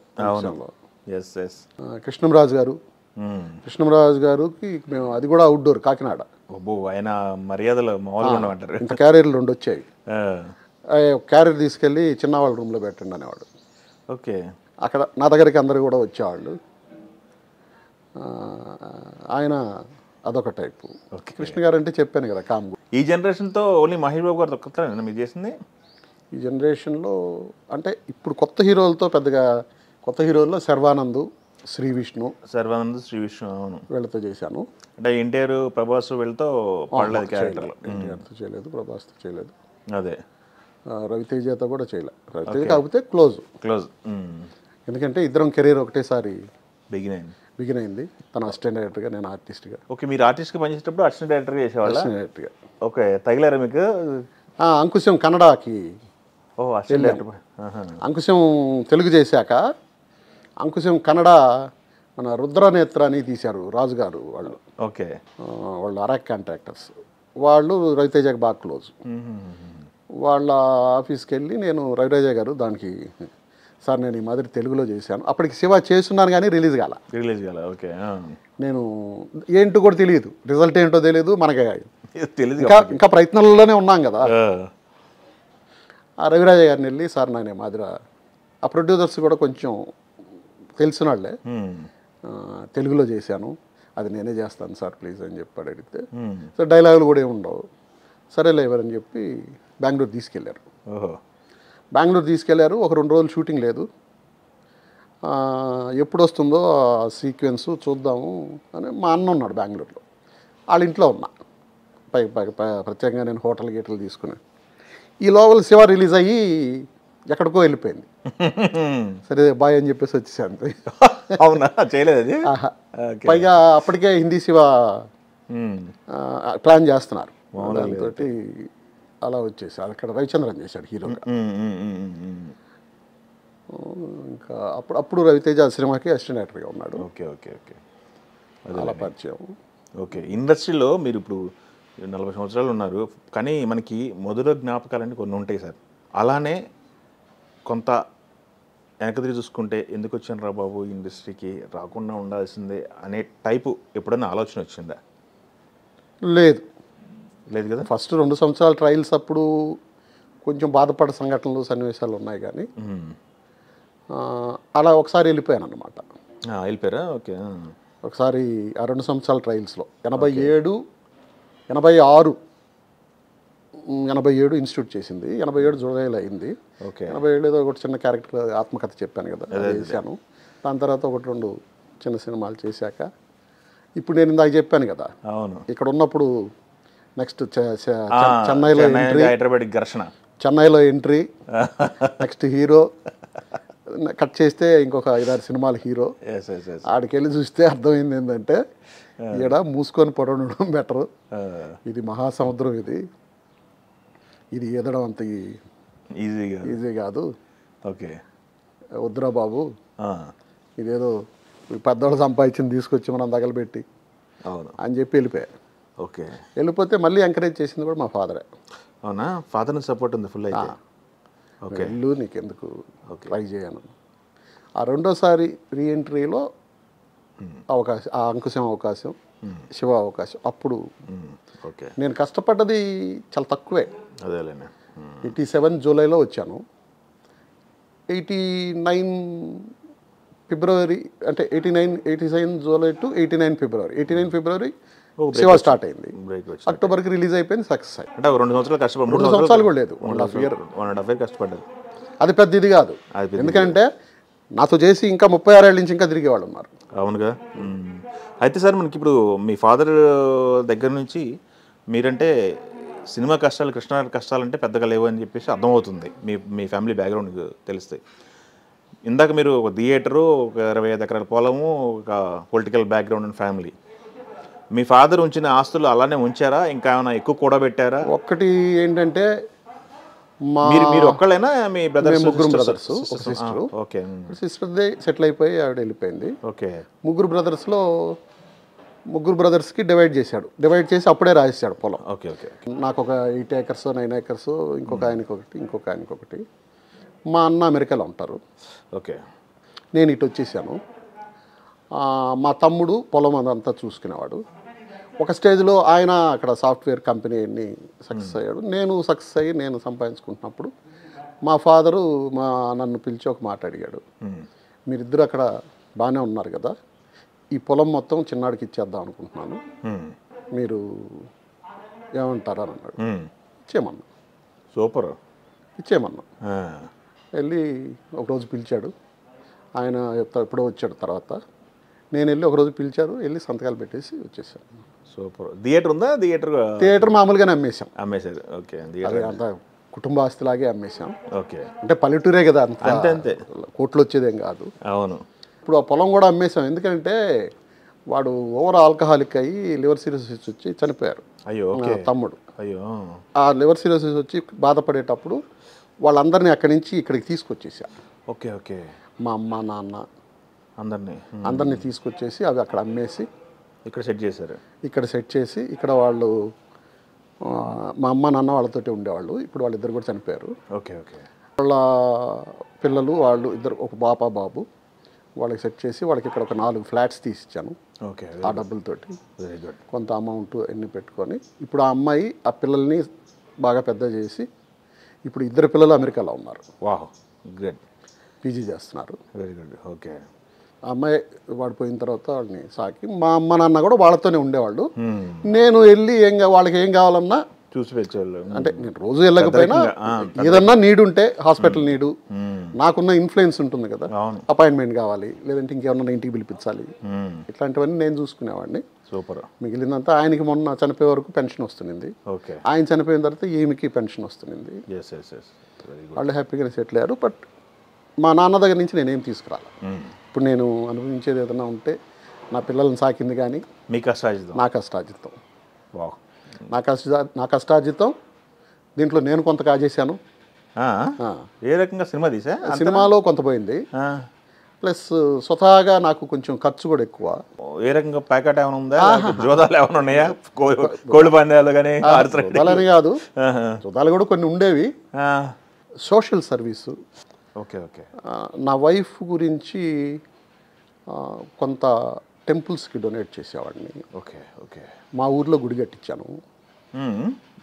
Yes yes. కృష్ణంరాజు గారు, కృష్ణంరాజు గారికి మేము అది కూడా అవుట్డోర్ కాకినాడ. అబ్బో, ఆయన మర్యాదలు మామూలుగా ఉండమంటారు. ఇంత క్యారియర్లు 2 వచ్చాయి. క్యారియర్ తీసుకెళ్ళి చిన్నవాళ్ళ రూమ్లో పెట్టండి అనేవాడు. ఓకే. అక్కడ నా దగ్గరికి అందరు కూడా వచ్చేవాళ్ళు. ఆయన అదొక టైపు. కృష్ణ గారు అంటే చెప్పాను కదా కాంబు. ఈ జనరేషన్తో ఓన్లీ మహేష్ బాబు గారు ఒక్కతారా మీరు చేసింది? ఈ జనరేషన్లో అంటే ఇప్పుడు కొత్త హీరోలతో పెద్దగా, కొత్త హీరోల్లో శర్వానంద్, శ్రీ విష్ణు. శ్రీ విష్ణు, అవును, వీళ్ళతో చేశాను. అంటే ఎన్టీఆర్, ప్రభాస్ వీళ్ళతో పడలేదు క్యారెక్టర్లో. ఎన్టీఆర్తో చేయలేదు, ప్రభాస్తో చేయలేదు, అదే రవితేజతో కూడా చేయలేదు. రవితేజ కాకపోతే క్లోజ్. ఎందుకంటే ఇద్దరం కెరీర్ ఒకటేసారి బిగిన్ అయింది. తన అసిస్టెంట్ డైరెక్టర్గా, నేను ఆర్టిస్ట్గా. ఓకే. మీరు ఆర్టిస్ట్గా పనిచేసేటప్పుడు అసిస్టెంట్ డైరెక్టర్గా చేసేవాళ్ళ? అసిస్టెంట్ డైరెక్టర్గా. ఓకే. తగిలారా మీకు? అంకుశం కన్నడకి వెళ్ళాను. అంకుశం తెలుగు చేశాక అంకుశం కన్నడ మన రుద్రనేత్ర అని తీశారు రాజుగారు వాళ్ళు. ఓకే. వాళ్ళు అరాక్ కాంట్రాక్టర్స్. వాళ్ళు రవితేజకి బాగా క్లోజ్. వాళ్ళ ఆఫీస్కి వెళ్ళి నేను, రవిరాజ గారు దానికి సార్ నేను ఈ మాదిరి తెలుగులో చేశాను. అప్పటికి శివ చేస్తున్నాను కానీ రిలీజ్ కాల. ఓకే. నేను ఏంటో కూడా తెలియదు, రిజల్ట్ ఏంటో తెలియదు మనకి, తెలియదు. ఇంకా ప్రయత్నంలోనే ఉన్నాం కదా. ఆ రవిరాజ గారిని వెళ్ళి సార్ నేను మాదిరి, ఆ ప్రొడ్యూసర్స్ కూడా కొంచెం తెలిసిన వాళ్ళే, తెలుగులో చేశాను, అది నేనే చేస్తాను సార్ ప్లీజ్ అని చెప్పి అడిగితే, సో డైలాగులు కూడా ఏమి ఉండవు, సరేలే ఎవరని చెప్పి బెంగళూరు తీసుకెళ్ళారు. బెంగళూరు తీసుకెళ్లారు. ఒక 2 రోజులు షూటింగ్ లేదు. ఎప్పుడు వస్తుందో ఆ సీక్వెన్స్ చూద్దాము అని మా అన్న ఉన్నాడు బెంగళూరులో. వాళ్ళ ఇంట్లో ఉన్నా, ప్రత్యేకంగా నేను హోటల్ గీటలు తీసుకుని. ఈ లోపల శివ రిలీజ్ అయ్యి ఎక్కడికో వెళ్ళిపోయింది. సరే బాయ్ అని చెప్పేసి వచ్చేసాను. అవునా? చేయలేదు అది. పైగా అప్పటికే హిందీ శివ ప్లాన్ చేస్తున్నారు. దాంతో అలా వచ్చేసి అక్కడ రవిచంద్రన్ చేశాడు హీరోగా. ఇంకా అప్పుడు రవితేజ సినిమాకి అసిస్టెంట్ డైరెక్టర్గా ఉన్నాడు. ఓకే. ఓకే. ఓకే. అలా పరిచయం. ఓకే. ఇండస్ట్రీలో మీరు ఇప్పుడు 40 సంవత్సరాలు ఉన్నారు, కానీ మనకి మొదటి జ్ఞాపకాలన్నీ కొన్ని ఉంటాయి సార్. అలానే కొంత వెనక తిరిగి చూసుకుంటే ఎందుకు వచ్చాను రా బాబు ఇండస్ట్రీకి, రాకుండా ఉండాల్సిందే అనే టైపు ఎప్పుడైనా ఆలోచన వచ్చిందా? లేదు కదా. ఫస్ట్ 2 సంవత్సరాల ట్రయల్స్ అప్పుడు కొంచెం బాధపడ సంఘటనలు, సన్నివేశాలు ఉన్నాయి కానీ అలా ఒకసారి వెళ్ళిపోయాను అన్నమాట. వెళ్ళిపోయారా? ఓకే. ఒకసారి ఆ 2 సంవత్సరాల ట్రయల్స్లో 87, 86, 87 ఇన్స్టిట్యూట్ చేసింది. 87 జూలైలో అయింది. ఓకే. 87 ఏదో ఒకటి చిన్న క్యారెక్టర్ ఆత్మకథ చెప్పాను కదా, అది చేశాను. దాని తర్వాత 1-2 చిన్న సినిమాలు చేశాక ఇప్పుడు నేను ఇందాక చెప్పాను కదా, అవును, ఇక్కడ ఉన్నప్పుడు నెక్స్ట్ చెన్నైలో ఎంట్రీ, హైదరాబాద్ ఘర్షణ, చెన్నైలో ఎంట్రీ, నెక్స్ట్ హీరో, కట్ చేస్తే ఇంకొక 5-6 సినిమాలు హీరో. ఆడికి వెళ్ళి చూస్తే అర్థమైంది ఏంటంటే ఈడ మూసుకొని పడడం బెటరు, ఇది మహాసముద్రం, ఇది ఎదడం అంత ఈజీ కాదు. ఓకే. వద్దురా బాబు, ఇదేదో పెద్దవాళ్ళు సంపాదించింది తీసుకొచ్చి మనం తగలబెట్టి అని చెప్పి వెళ్ళిపోయారు. ఓకే. వెళ్ళిపోతే మళ్ళీ ఎంకరేజ్ చేసింది కూడా మా ఫాదరే. అవునా? ఫాదర్ సపోర్ట్ ఉంది ఫుల్ అయితే. ఓకే. ఇల్లు నీకెందుకు ట్రై చేయను. ఆ రెండోసారి రీఎంట్రీలో అవకాశం, ఆ అంకుశం అవకాశం, శివ అవకాశం, అప్పుడు ఓకే నేను కష్టపడ్డది చాలా తక్కువే. అదేలేండి. 87 జూలైలో వచ్చాను. 89 ఫిబ్రవరి, అంటే 87 July to 89 February, 89 February Shiva start అయింది. అక్టోబర్కి రిలీజ్ అయిపోయింది, సక్సెస్ అయ్యి. అంటే 2 సంవత్సరాలు కష్టపడి, 2 సంవత్సరాలు కూడా లేదు, 1.5 ఇయర్ కష్టపడ్డారు. అది పెద్ద ఇది కాదు, ఎందుకంటే నాతో చేసి ఇంకా 36 ఏళ్ళ నుంచి ఇంకా తిరిగేవాళ్ళు ఉన్నారు. అవునుగా. అయితే సార్ మనకి ఇప్పుడు మీ ఫాదర్ దగ్గర నుంచి మీరంటే సినిమా కష్టాలు, కృష్ణ కష్టాలు అంటే పెద్దగా లేవు అని చెప్పేసి అర్థమవుతుంది, మీ ఫ్యామిలీ బ్యాక్గ్రౌండ్ తెలుస్తాయి. ఇందాక మీరు ఒక థియేటరు, ఒక 25 ఎకరాల పొలము, ఒక political background and family, me father ఉంచిన ఆస్తులు అలానే ఉంచారా, ఇంకా ఏమైనా ఎక్కువ కూడబెట్టారా? ఒక్కటి ఏంటంటే మా మీరు ఒక్కళ్ళైనా మీ బ్రదర్స్? ముగ్గురు బ్రదర్స్, ఒక సిస్టర్. ఓకే. సిస్టర్ది సెటిల్ అయిపోయి ఆవిడ వెళ్ళిపోయింది. ఓకే. ముగ్గురు బ్రదర్స్కి డివైడ్ చేసి అప్పుడే రాసేసాడు పొలం. ఓకే. ఓకే. నాకు ఒక 8 acres 9 acres, ఇంకొక ఆయనకొకటి. మా అన్న అమెరికాలో ఉంటారు. ఓకే. నేను ఇటు వచ్చేసాను. మా తమ్ముడు పొలం అదంతా చూసుకునేవాడు. ఒక స్టేజ్లో ఆయన అక్కడ సాఫ్ట్వేర్ కంపెనీని సక్సెస్ అయ్యాడు. నేను సక్సెస్ అయ్యి నేను సంపాదించుకుంటున్నప్పుడు మా ఫాదరు నన్ను పిలిచి ఒక మాట అడిగాడు. మీరిద్దరు అక్కడ బాగానే ఉన్నారు కదా, ఈ పొలం మొత్తం చిన్నాడికి ఇచ్చేద్దాం అనుకుంటున్నాను, మీరు ఏమంటారా అని అన్నాడు. ఇచ్చేయమన్నా. సూపర్. ఇచ్చేయమన్నా. వెళ్ళి ఒకరోజు పిలిచాడు. ఆయన ఎప్పుడో వచ్చాడు. తర్వాత నేను వెళ్ళి ఒకరోజు పిలిచారు, వెళ్ళి సంతకాలు పెట్టేసి వచ్చేసాను. సూపర్. థియేటర్ ఉందా? థియేటర్ మామూలుగానే అమ్మేశాం. అమ్మేశారు. ఓకే. అదే అంత కుటుంబ ఆస్తిలాగే అమ్మేశాం. ఓకే. అంటే పల్లెటూరే కదా, అంతే కోట్లు వచ్చేదేం కాదు. అవును. ఇప్పుడు ఆ పొలం కూడా అమ్మేశాం. ఎందుకంటే వాడు ఓవర్ ఆల్కహాలిక్ అయ్యి లివర్ సిరోసిస్ వచ్చి చనిపోయారు. అయ్యో. తమ్ముడు. అయ్యో. ఆ లివర్ సిరోసిస్ వచ్చి బాధపడేటప్పుడు వాళ్ళందరినీ అక్కడి నుంచి ఇక్కడికి తీసుకొచ్చేసా. ఓకే. ఓకే. మా అమ్మ నాన్న అందరినీ తీసుకొచ్చేసి అవి అక్కడ అమ్మేసి ఇక్కడ సెట్ చేసి ఇక్కడ వాళ్ళు మా అమ్మ నాన్న వాళ్ళతోటి ఉండేవాళ్ళు. ఇప్పుడు వాళ్ళిద్దరు కూడా చనిపోయారు. ఓకే. ఓకే. వాళ్ళ పిల్లలు వాళ్ళు ఇద్దరు, ఒక బాబు, వాళ్ళకి సెట్ చేసి వాళ్ళకి ఇక్కడ ఒక 4 ఫ్లాట్స్ తీసిచ్చాను. ఓకే. ఆ డబ్బులతోటి వెరీ గుడ్. కొంత అమౌంట్ ఎన్ని పెట్టుకొని ఇప్పుడు ఆ అమ్మాయి ఆ పిల్లల్ని బాగా పెద్ద చేసి ఇప్పుడు 2 పిల్లలు అమెరికాలో ఉన్నారు. Wow, good. పీజీ చేస్తున్నారు. Very good. ఓకే. ఆ అమ్మాయి వాడు పోయిన తర్వాత వాళ్ళని సాకి మా అమ్మ నాన్న కూడా వాళ్ళతోనే ఉండేవాళ్ళు. నేను వెళ్ళి వాళ్ళకి ఏం కావాలన్నా చూసి పెట్టేవాళ్ళు. అంటే నేను రోజు వెళ్ళకపోయినా ఏదన్నా నీడ్ ఉంటే, హాస్పిటల్ నీడు, నాకున్న ఇన్ఫ్లుయెన్స్ ఉంటుంది కదా, అపాయింట్మెంట్ కావాలి లేదంటే ఇంకేమన్నా ఇంటికి పిలిపించాలి, ఇట్లాంటివన్నీ నేను చూసుకునేవాడిని. సూపర్. మిగిలినంతా ఆయనకి మొన్న చనిపోయే వరకు పెన్షన్ వస్తుంది. ఆయన చనిపోయిన తర్వాత ఈమెకి పెన్షన్ వస్తుంది. వాళ్ళు హ్యాపీగానే సెటిల్ అయ్యారు. బట్ మా నాన్న దగ్గర నుంచి నేనేం తీసుకురాలి. ఇప్పుడు నేను అనుభవించేది ఏదైనా ఉంటే నా పిల్లల్ని సాకింది కానీ నా కష్టార్జితం. నా కష్టార్జితం దీంట్లో నేను కొంత కాజేశాను. ఏ రకంగా సినిమాలో కొంత పోయింది. ప్లస్ స్వతహాగా నాకు కొంచెం ఖర్చు కూడా ఎక్కువ. ఏ రకంగా ప్యాకెట్ ఏమైనా ఉందా? జోదాలు ఏమైనా ఉన్నాయా? కోళ్ళు పందాలు కానీ? జోదాలని కాదు, జోదాలు కూడా కొన్ని ఉండేవి. Social service. ఓకే. ఓకే. నా వైఫ్ గురించి కొంత టెంపుల్స్కి డొనేట్ చేసేవాడిని. ఓకే. ఓకే. మా ఊర్లో గుడి కట్టించాను.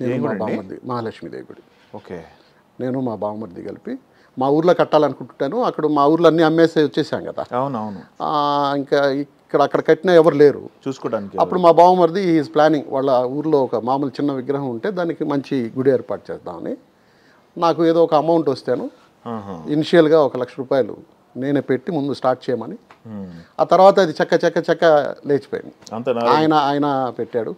నేను మా బామ్మర్ది, మహాలక్ష్మీదేవి గుడి. ఓకే. నేను మా బామ్మర్ది కలిపి మా ఊర్లో కట్టాలనుకుంటున్నాను. అక్కడ మా ఊర్లో అన్నీ అమ్మేసి వచ్చేసాం కదా. అవునవును. ఇంకా అక్కడ కట్టినా ఎవరు లేరు చూసుకోవడానికి. అప్పుడు మా బామ్మర్ది ఈజ్ ప్లానింగ్, వాళ్ళ ఊర్లో ఒక మామూలు చిన్న విగ్రహం ఉంటే దానికి మంచి గుడి ఏర్పాటు చేద్దామని. నాకు ఏదో ఒక అమౌంట్ వస్తాను, ఇనిషియల్గా 1 లక్ష రూపాయలు నేనే పెట్టి ముందు స్టార్ట్ చేయమని. ఆ తర్వాత అది చక్క లేచిపోయింది. ఆయన పెట్టాడు.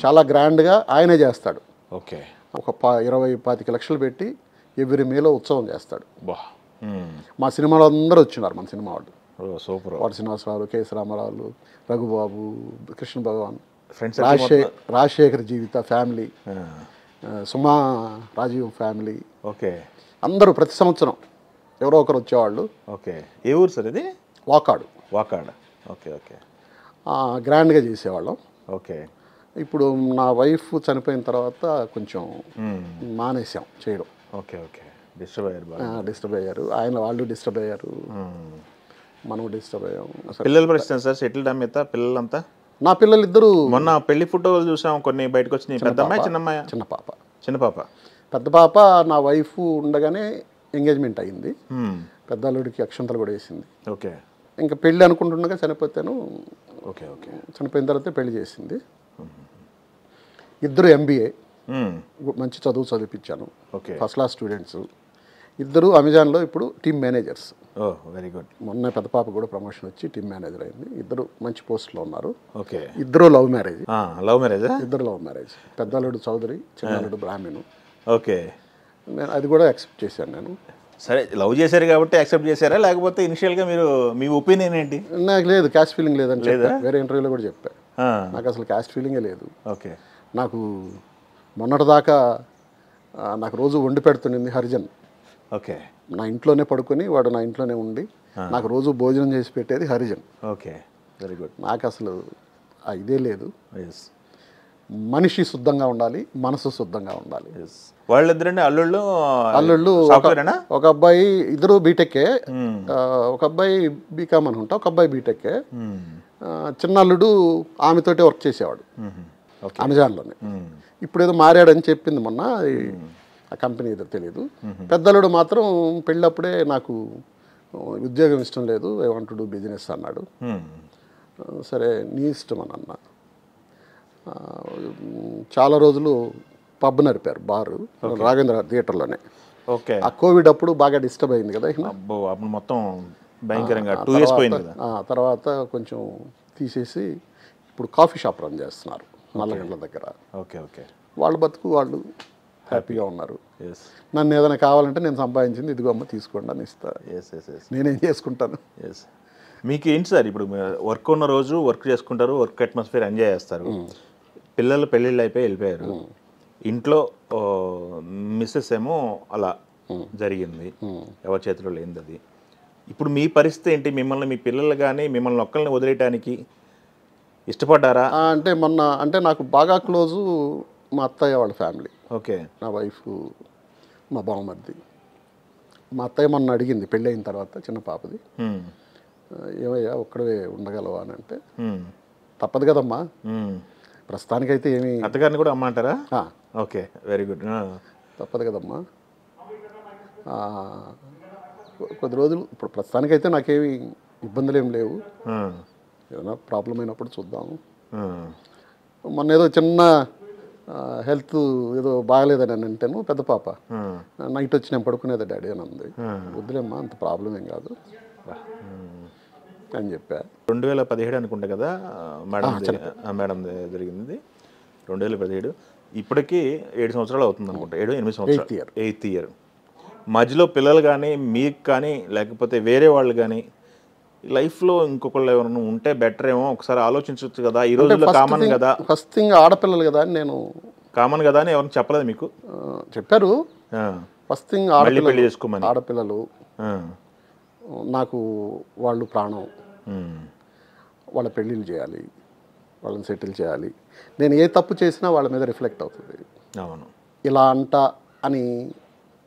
చాలా గ్రాండ్గా ఆయనే చేస్తాడు. ఓకే. ఒక 20-25 లక్షలు పెట్టి ఎవ్రీ మేలో ఉత్సవం చేస్తాడు. మా సినిమాలో అందరూ వచ్చినారు, మన సినిమా వాళ్ళు. సూపర్. వాడు శ్రీనివాసరావు, కేఎస్ రామారావు, రఘుబాబు, కృష్ణ భగవాన్, రాజశేఖర్ జీవిత ఫ్యామిలీ, సుమా రాజీవ్ ఫ్యామిలీ. ఓకే. అందరూ ప్రతి సంవత్సరం ఎవరో ఒకరు వచ్చేవాళ్ళు. ఓకే. ఏ ఊరు సార్ ఇది? వాకాడు. ఓకే. ఓకే. గ్రాండ్గా చేసేవాళ్ళం. ఓకే. ఇప్పుడు నా వైఫ్ చనిపోయిన తర్వాత కొంచెం మానేసాం చేయడం. ఓకే. ఓకే. డిస్టర్బ్ అయ్యారు. వాళ్ళు డిస్టర్బ్ అయ్యారు, మనం డిస్టర్బ్ అయ్యాం. పిల్లల పరిస్థితి సార్? సెటిల్డ్ అమ్మిత పిల్లలంతా? నా పిల్లలు ఇద్దరు. మొన్న పెళ్లి ఫోటోలు చూసాం కొన్ని బయటకు వచ్చినాయి. పెద్ద అమ్మాయి, చిన్న పాప. పెద్ద పాప నా వైఫ్ ఉండగానే ఎంగేజ్మెంట్ అయ్యింది. పెద్ద అల్లుడికి అక్షంతలు కూడా వేసింది. ఓకే. ఇంకా పెళ్ళి అనుకుంటుండగా చనిపోతాను. ఓకే. ఓకే. చనిపోయిన తర్వాత పెళ్లి చేసింది. ఇద్దరు MBA, మంచి చదివిపించాను. First class students. ఇద్దరు అమెజాన్లో ఇప్పుడు టీమ్ మేనేజర్స్. Very good. మొన్న పెద్ద పాప కూడా ప్రమోషన్ వచ్చి టీమ్ మేనేజర్ అయింది. ఇద్దరు మంచి పోస్ట్లో ఉన్నారు. ఓకే. ఇద్దరు లవ్ మ్యారేజ్. ఇద్దరు లవ్ మ్యారేజ్. పెద్ద అల్లుడు చౌదరి, చిన్న అల్లుడు బ్రాహ్మణు. ఓకే. నేను అది కూడా యాక్సెప్ట్ చేశాను. నేను సరే లవ్ చేశారు కాబట్టి యాక్సెప్ట్ చేశారా, లేకపోతే ఇనిషియల్గా మీరు మీ ఒపీనియన్ ఏంటి? నాకు లేదు, క్యాస్ట్ ఫీలింగ్ లేదని చెప్పా, వేరే ఇంటర్వ్యూలో కూడా చెప్పా. ఆ, నాకు అసలు క్యాస్ట్ ఫీలింగే లేదు. ఓకే. నాకు మొన్నటిదాకా నాకు రోజు వండి పెడుతుంది హరిజన్. ఓకే. నా ఇంట్లోనే పడుకొని వాడు నా ఇంట్లోనే ఉండి నాకు రోజు భోజనం చేసి పెట్టేది హరిజన్. Okay, very good. నాకు అసలు ఇదే లేదు. ఎస్, మనిషి శుద్ధంగా ఉండాలి, మనసు శుద్ధంగా ఉండాలి. ఎస్. వాళ్ళిద్దరండి అల్లుళ్ళు అల్లుళ్ళు సాఫ్ట్వేరేనా? ఒక అబ్బాయి, ఇద్దరు బీటెక్కే. ఒక అబ్బాయి బీకామ్ అనుకుంటా, ఒక అబ్బాయి బీటెక్కే. చిన్న అల్లుడు ఆమెతోటే వర్క్ చేసేవాడు అమెజాన్లోనే. ఇప్పుడు ఏదో మారాడని చెప్పింది మొన్న, ఆ కంపెనీ ఏదో తెలియదు. పెద్దలుడు మాత్రం పెళ్ళప్పుడే నాకు ఉద్యోగం ఇష్టం లేదు, I want to do business అన్నాడు. సరే నీ ఇష్టం అని అన్న. చాలా రోజులు పబ్ నడిపారు, బారు, రాఘవేంద్ర థియేటర్లోనే. ఓకే. ఆ కోవిడ్ అప్పుడు బాగా డిస్టర్బ్ అయింది కదా. అబ్బో, అప్పుడు మొత్తం భయంకరంగా 2 years పోయింది కదా. తర్వాత కొంచెం తీసేసి ఇప్పుడు కాఫీ షాప్ రన్ చేస్తున్నారు నల్లగండ్ల దగ్గర. Okay, okay. వాళ్ళ బతుకు వాళ్ళు హ్యాపీగా ఉన్నారు. ఎస్, నన్ను ఏదైనా కావాలంటే నేను సంపాదించింది ఇదిగో అమ్మ తీసుకోండి అని ఇస్తా. Yes, yes, yes. నేనేం చేసుకుంటాను. ఎస్. మీకు ఏంటి సార్, ఇప్పుడు వర్క్ ఉన్న రోజు వర్క్ చేసుకుంటారు, వర్క్ అట్మాస్ఫియర్ ఎంజాయ్ చేస్తారు. పిల్లలు పెళ్ళిళ్ళు అయిపోయి వెళ్ళిపోయారు, ఇంట్లో మిస్సెస్ ఏమో అలా జరిగింది, ఎవరి చేతిలో లేనిది అది. ఇప్పుడు మీ పరిస్థితి ఏంటి? మిమ్మల్ని మీ పిల్లలు కానీ మిమ్మల్ని ఒక్కరిని వదిలేయటానికి ఇష్టపడ్డారా? అంటే మొన్న అంటే నాకు బాగా క్లోజు మా అత్తయ్య వాళ్ళ ఫ్యామిలీ. ఓకే. నా వైఫ్, మా బావమరిది. మా అత్తయ్య మొన్న అడిగింది పెళ్ళి అయిన తర్వాత, చిన్న పాపది, ఏమయ్యా ఒక్కడే ఉండగలవా అని అంటే, తప్పదు కదమ్మా, ప్రస్తుతానికైతే ఏమి. అత్తగారిని కూడా అమ్మ అంటారా? Okay, very good. తప్పదు కదమ్మా, కొద్ది రోజులు ఇప్పుడు ప్రస్తుతానికైతే నాకేమి ఇబ్బందులు ఏం లేవు, ఏదైనా ప్రాబ్లం అయినప్పుడు చూద్దాము. మొన్న ఏదో చిన్న హెల్త్ ఏదో బాగలేదని అని అంటేను పెద్ద పాప నైట్ వచ్చి నేను పడుకునేది డాడీ అని అంది. వద్దులేమ్మా, అంత ప్రాబ్లం ఏం కాదు అని చెప్పా. 2017 అనుకుంటా కదా మేడం జరిగింది, 2017. ఇప్పటికీ 7 సంవత్సరాలు అవుతుంది అనుకుంటా, 7-8 సంవత్సరాలు, 8th year. మధ్యలో పిల్లలు కానీ మీకు కానీ లేకపోతే వేరే వాళ్ళు కానీ లైఫ్లో ఇంకొకళ్ళు ఎవరైనా ఉంటే బెటర్ ఏమో, ఒకసారి ఆలోచించవచ్చు కదా. ఈ రోజుల్లో కామన్ కదా, ఫస్ట్ థింగ్ ఆడపిల్లలు కదా అని నేను కామన్ కదా అని ఎవరిని చెప్పలేదు మీకు? చెప్పారు. ఫస్ట్ థింగ్ పెళ్లి చేసుకోమని. ఆడపిల్లలు నాకు వాళ్ళు ప్రాణం, వాళ్ళ పెళ్ళిళ్ళు చేయాలి, వాళ్ళని సెటిల్ చేయాలి. నేను ఏ తప్పు చేసినా వాళ్ళ మీద రిఫ్లెక్ట్ అవుతుంది. అవును, ఇలా అంట అని.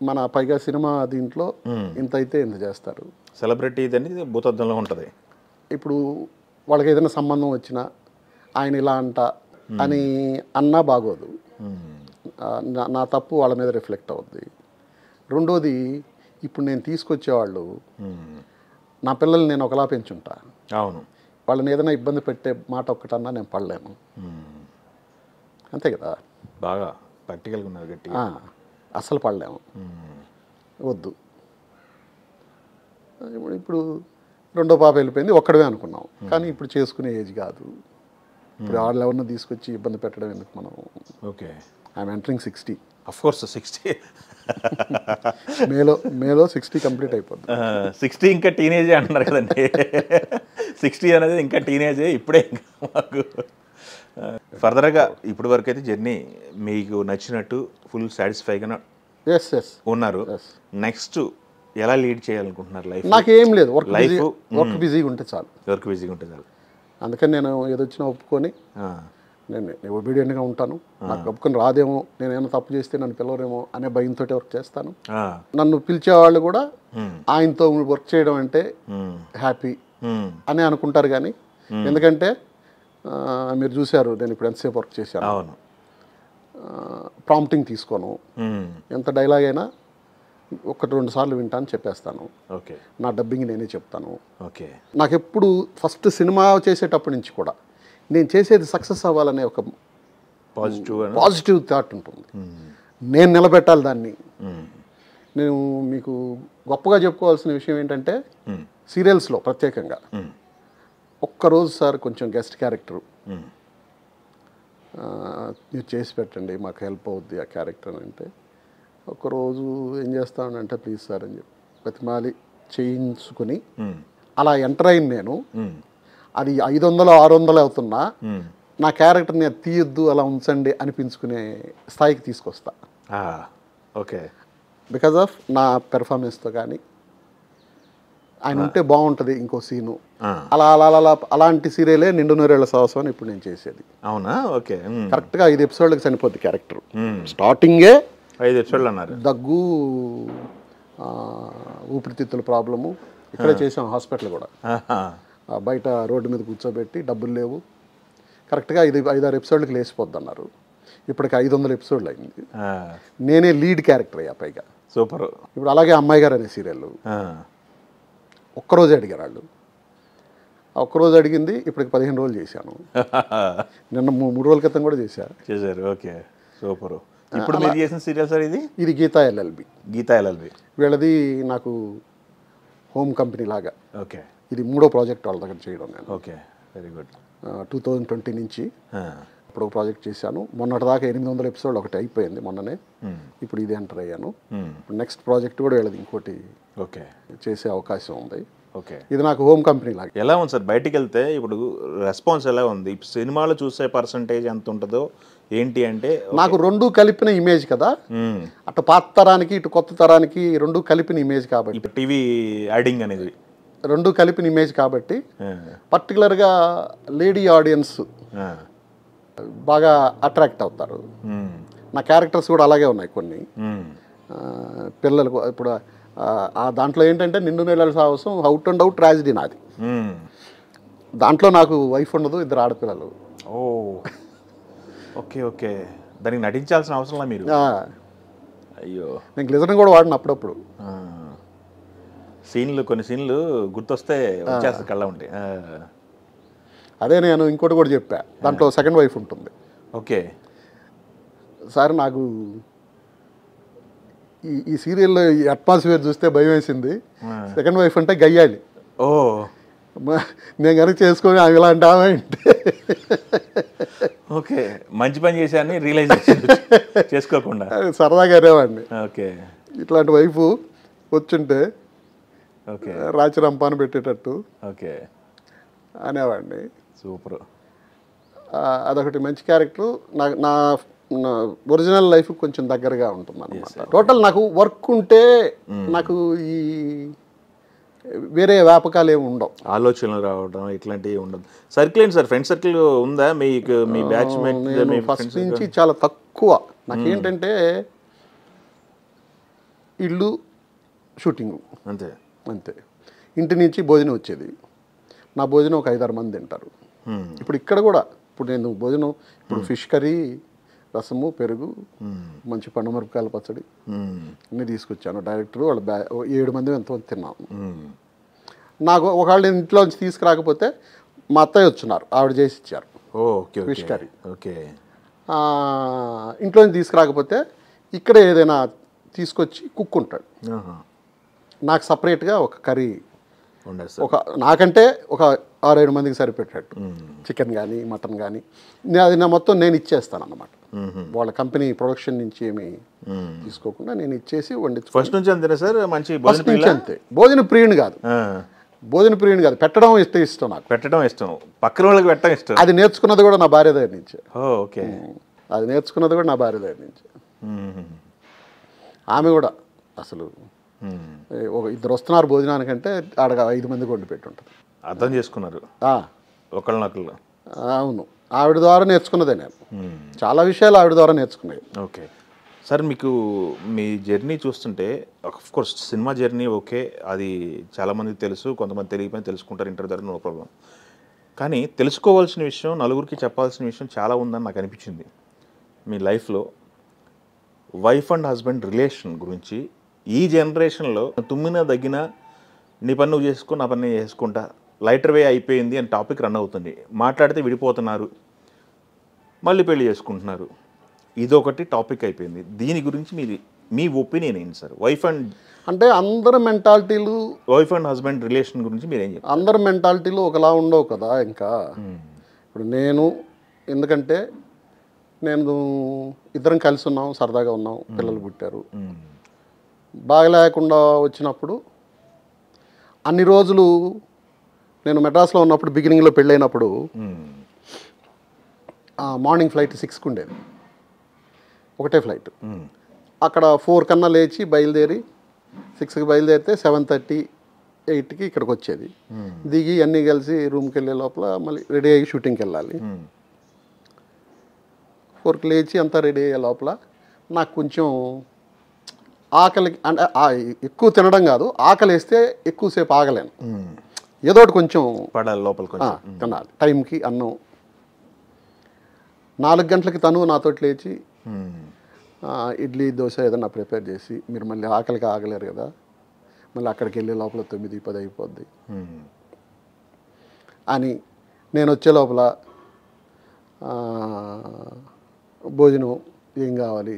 మన పైగా సినిమా దీంట్లో ఇంత అయితే ఇంత చేస్తారు. సెలబ్రిటీ అనేది భూతద్దంలో ఉంటుంది. ఇప్పుడు వాళ్ళకి ఏదైనా సంబంధం వచ్చినా ఆయన ఇలా అంట అని అన్నా బాగోదు, నా తప్పు వాళ్ళ మీద రిఫ్లెక్ట్ అవుద్ది. రెండోది, ఇప్పుడు నేను తీసుకొచ్చేవాళ్ళు నా పిల్లల్ని నేను ఒకలా పెంచుంటా. అవును, వాళ్ళని ఏదైనా ఇబ్బంది పెట్టే మాట ఒక్కటన్నా నేను పడలేను, అంతే కదా. బాగా ప్రాక్టికల్గా ఉన్నారు, గట్టి అస్సలు పడలేము, వద్దు. ఇప్పుడు రెండో పాప వెళ్ళిపోయింది, ఒక్కడమే అనుకున్నాం, కానీ ఇప్పుడు చేసుకునే ఏజ్ కాదు. ఇప్పుడు వాళ్ళు ఎవరిని తీసుకొచ్చి ఇబ్బంది పెట్టడం ఎందుకు మనం. Okay, I'm entering 60. అఫ్కోర్స్ 60. మేలో 60 కంప్లీట్ అయిపోద్ది. 60 ఇంకా టీనేజే అంటున్నారు కదండి. 60 అనేది ఇంకా టీనేజే ఇప్పుడే. మాకు ఫర్దర్గా ఇప్పటి వరకు అయితే జర్నీ మీకు నచ్చినట్టు ఫుల్ సాటిస్ఫైగా ఉన్నారు. నెక్స్ట్ ఎలా లీడ్ చేయాలనుకుంటున్నారు లైఫ్? నాకేం లేదు, వర్క్ బిజీగా ఉంటే చాలు. వర్క్ బిజీగా ఉంటే చాలు. అందుకని నేను ఏదొచ్చినా ఒప్పుకొని నేను ఒబీడియంట్గా ఉంటాను. నాకు ఒప్పుకొని రాదేమో, నేను ఏమైనా తప్పు చేస్తే నన్ను పిలవరేమో అనే భయంతో వర్క్ చేస్తాను. నన్ను పిలిచేవాళ్ళు కూడా ఆయనతో వర్క్ చేయడం అంటే హ్యాపీ అని అనుకుంటారు. కానీ ఎందుకంటే మీరు చూశారు, నేను ఇప్పుడు ఎంతసేపు వర్క్ చేశాను. అవును, ప్రాంప్టింగ్ తీసుకోను, ఎంత డైలాగ్ అయినా 1-2 సార్లు వింటాను, చెప్పేస్తాను. ఓకే, నా డబ్బింగ్ నేనే చెప్తాను. ఓకే. నాకు ఎప్పుడు ఫస్ట్ సినిమా చేసేటప్పటి నుంచి కూడా నేను చేసేది సక్సెస్ అవ్వాలనే ఒక పాజిటివ్ థాట్ ఉంటుంది. నేను నిలబెట్టాలి దాన్ని. నేను మీకు గొప్పగా చెప్పుకోవాల్సిన విషయం ఏంటంటే, సీరియల్స్లో ప్రత్యేకంగా ఒక్కరోజు సార్ కొంచెం గెస్ట్ క్యారెక్టరు మీరు చేసి పెట్టండి, మాకు హెల్ప్ అవుద్ది ఆ క్యారెక్టర్ అని అంటే, ఒకరోజు ఏం చేస్తానంటే ప్లీజ్ సార్ అని చెప్పి బతిమాలి చేయించుకుని అలా ఎంటర్ అయిన నేను అది 500 600 అవుతున్నా నా క్యారెక్టర్ని అది తీయొద్దు అలా ఉంచండి అనిపించుకునే స్థాయికి తీసుకొస్తా. ఓకే. బికాజ్ ఆఫ్ నా పెర్ఫార్మెన్స్తో కానీ ఆయన ఉంటే బాగుంటుంది ఇంకో సీను అలా అలా అలా అలాంటి సీరియలే నిండు నూరేళ్ల సాహసం అని ఇప్పుడు నేను చేసేది. అవునా? ఓకే. కరెక్ట్గా 5 ఎపిసోడ్లకు చనిపోద్ది క్యారెక్టర్. స్టార్టింగే 5 ఎపిసోడ్లు అన్నారు. దగ్గు, ఊపిరితిత్తుల ప్రాబ్లము ఇక్కడే చేసాం. హాస్పిటల్ కూడా బయట రోడ్డు మీద కూర్చోబెట్టి డబ్బులు లేవు, కరెక్ట్గా 5-6 ఎపిసోడ్లకు లేచిపోద్ది అన్నారు. ఇప్పటికి 500 ఎపిసోడ్లు అయింది. నేనే లీడ్ క్యారెక్టర్ అయ్యా పైగా. సూపర్. ఇప్పుడు అలాగే అమ్మాయి గారు అనే సీరియల్ ఒక్కరోజే అడిగారు వాళ్ళు. ఒక్కరోజు అడిగింది ఇప్పటికి 15 రోజులు చేశాను. నిన్న 3 రోజుల క్రితం కూడా చేశారు. Okay, super. ఇప్పుడు మీరు చేసిన సీరియల్ సార్ ఇది గీతా ఎల్ఎల్బి. వీళ్ళది నాకు హోమ్ కంపెనీ లాగా. ఓకే. ఇది 3వ ప్రాజెక్ట్ వాళ్ళ దగ్గర చేయడం నేను. Okay, very good. 2020 నుంచి ఇప్పుడు ఒక ప్రాజెక్ట్ చేశాను. మొన్నటిదాకా 800 ఎపిసోడ్ ఒకటి అయిపోయింది మొన్ననే. ఇప్పుడు ఇది ఎంటర్ అయ్యాను. నెక్స్ట్ ప్రాజెక్ట్ కూడా వీళ్ళది ఇంకోటి చేసే అవకాశం ఉంది. ఓకే. ఇది నాకు హోమ్ కంపెనీ లాగా. ఎలా ఉంది సార్ బయటికి వెళ్తే ఇప్పుడు రెస్పాన్స్ ఎలా ఉంది? సినిమాలు చూసే పర్సంటేజ్ ఎంత ఉంటుందో ఏంటి అంటే? నాకు 2 కలిపిన ఇమేజ్ కదా, అటు పాత తరానికి ఇటు కొత్త తరానికి 2 కలిపిన ఇమేజ్ కాబట్టి, టీవీ యాడింగ్ అనేది 2 కలిపిన ఇమేజ్ కాబట్టి పర్టికులర్గా లేడీ ఆడియన్స్ బాగా అట్రాక్ట్ అవుతారు. నా క్యారెక్టర్స్ కూడా అలాగే ఉన్నాయి కొన్ని. పిల్లలకు ఇప్పుడు దాంట్లో ఏంటంటే నిండు నెలల సాహసం అవుట్ అండ్ అవుట్ ట్రాజిడీ నాది. దాంట్లో నాకు వైఫ్ ఉండదు, 2 ఆడపిల్లలు. Okay okay. దానికి నటించాల్సిన అవసరం మీరు? అయ్యో, నేను గ్లిజర్ కూడా వాడిన అప్పుడప్పుడు. కొన్ని సీన్లు గుర్తొస్తే వచ్చేస్తా కళ్ళ ఉంటాయి. అదే నేను ఇంకోటి కూడా చెప్పా, దాంట్లో సెకండ్ వైఫ్ ఉంటుంది. ఓకే సార్, నాకు ఈ సీరియల్లో ఈ అట్మాస్ఫియర్ చూస్తే భయం వేసింది. సెకండ్ వైఫ్ అంటే గయ్యాలి. నేను కనుక చేసుకొని అవి ఇలాంటి ఆమె అంటే ఓకే, మంచి పని చేశాను రియలైజ్ చేసుకోకుండా సరదాగా అనేవాడిని. ఓకే, ఇట్లాంటి వైఫ్ వచ్చుంటే ఓకే రాచి రంపాను పెట్టేటట్టు ఓకే అనేవాడిని. సూపర్. అదొకటి మంచి క్యారెక్టర్. నా ఒరిజినల్ లైఫ్ కొంచెం దగ్గరగా ఉంటుంది అన్నమాట. టోటల్ నాకు వర్క్ ఉంటే నాకు ఈ వేరే వ్యాపకాలు ఏమి ఉండవు, ఆలోచనలు రావడం ఇట్లాంటివి ఉండదు. సర్కిల్ ఏంటి సార్? ఫ్రెండ్ సర్కిల్ ఉందా మీకు? మీ బ్యాచ్ నేను ఫస్ట్ నుంచి చాలా తక్కువ. నాకేంటంటే ఇల్లు, షూటింగు, అంతే అంతే. ఇంటి నుంచి భోజనం వచ్చేది. నా భోజనం ఒక 5-6 మంది తింటారు. ఇప్పుడు ఇక్కడ కూడా ఇప్పుడు నేను భోజనం ఇప్పుడు ఫిష్ కర్రీ, రసము, పెరుగు, మంచి పండుమిరపకాయల పచ్చడి అన్నీ తీసుకొచ్చాను. డైరెక్టర్ వాళ్ళ 7 మంది ఎంతమంది తిన్నాము. నాకు ఒకవేళ నేను ఇంట్లో నుంచి తీసుకురాకపోతే మా అత్తయ్య వచ్చినారు, ఆవిడ చేసి ఇచ్చారు ఫిష్ కర్రీ. ఓకే. ఇంట్లో నుంచి తీసుకురాకపోతే ఇక్కడ ఏదైనా తీసుకొచ్చి కుక్ ఉంటాడు. నాకు సపరేట్గా ఒక కర్రీ, నాకంటే ఒక 6-7 మందికి సరిపెట్టాడు. చికెన్ కానీ మటన్ కానీ అది మొత్తం నేను ఇచ్చేస్తాను అన్నమాట. వాళ్ళ కంపెనీ ప్రొడక్షన్ నుంచి ఏమి తీసుకోకుండా నేను ఇచ్చేసి వండి. ఫస్ట్ నుంచి అంతేనా సార్? మంచి ఫస్ట్ నుంచి అంతే. భోజన ప్రియుని కాదు, పెట్టడం ఇష్టం. నాకు పెట్టడం ఇష్టం, పక్కన వాళ్ళకి పెట్టడం ఇష్టం. అది నేర్చుకున్నది కూడా నా భార్య దగ్గర నుంచి. ఓకే, అది నేర్చుకున్నది కూడా నా భార్య దగ్గర నుంచి. ఆమె కూడా అసలు ఒక 2 వస్తున్నారు భోజనానికంటే ఆడ 5 మందికి వండి పెట్టి ఉంటుంది. అర్థం చేసుకున్నారు ఒకళ్ళనొకళ్ళు. అవును, ఆవిడ ద్వారా నేర్చుకున్నదే నేను. చాలా విషయాలు ఆవిడ ద్వారా నేర్చుకున్నాయి. ఓకే సార్, మీకు మీ జర్నీ చూస్తుంటే కోర్స్ సినిమా జర్నీ ఓకే, అది చాలామందికి తెలుసు, కొంతమంది తెలియకపోయినా తెలుసుకుంటారు ఇంటర్వ్యూ ద్వారా, నో ప్రాబ్లం. కానీ తెలుసుకోవాల్సిన విషయం, నలుగురికి చెప్పాల్సిన విషయం చాలా ఉందని నాకు అనిపించింది. మీ లైఫ్లో వైఫ్ అండ్ హస్బెండ్ రిలేషన్ గురించి ఈ జనరేషన్లో తుమ్మినా దగ్గినా నీ పని నువ్వు చేసుకో, నా పని నేను చేసుకుంటా, లైటర్ వే అయిపోయింది అని టాపిక్ రన్ అవుతుంది. మాట్లాడితే విడిపోతున్నారు, మళ్ళీ పెళ్లి చేసుకుంటున్నారు, ఇదొకటి టాపిక్ అయిపోయింది. దీని గురించి మీ ఒపీనియన్ ఏంటి sir? Wife and husband relation గురించి మీరు ఏం చెప్తారు? అందరి మెంటాలిటీలు ఒకలా ఉండవు కదా. ఇంకా ఇప్పుడు నేను, ఎందుకంటే నేను ఇద్దరం కలిసి ఉన్నాం, సరదాగా ఉన్నాం, పిల్లలు పుట్టారు. బాగలేకుండా వచ్చినప్పుడు అన్ని రోజులు నేను మెడ్రాస్లో ఉన్నప్పుడు బిగినింగ్లో పెళ్ళైనప్పుడు మార్నింగ్ ఫ్లైట్ 6కి ఉండేది, ఒకటే ఫ్లైట్. అక్కడ 4 కన్నా లేచి బయలుదేరి 6కి బయలుదేరితే 7:30, 8కి ఇక్కడికి వచ్చేది. దిగి అన్నీ కలిసి రూమ్కి వెళ్ళే లోపల మళ్ళీ రెడీ అయ్యి షూటింగ్కి వెళ్ళాలి. 4కి లేచి అంతా రెడీ అయ్యే లోపల నాకు కొంచెం ఆకలికి అంటే ఎక్కువ తినడం కాదు, ఆకలి వేస్తే ఎక్కువసేపు ఆగలేను. ఏదో ఒకటి కొంచెం పడాలి లోపల తినాలి టైంకి. అన్నం 4 గంటలకి తను నాతోటి లేచి ఇడ్లీ దోశ ఏదన్నా ప్రిపేర్ చేసి, మీరు మళ్ళీ ఆకలికి ఆగలేరు కదా, మళ్ళీ అక్కడికి వెళ్ళే లోపల 9, 10 అయిపోద్ది అని, నేను వచ్చే లోపల భోజనం ఏం కావాలి,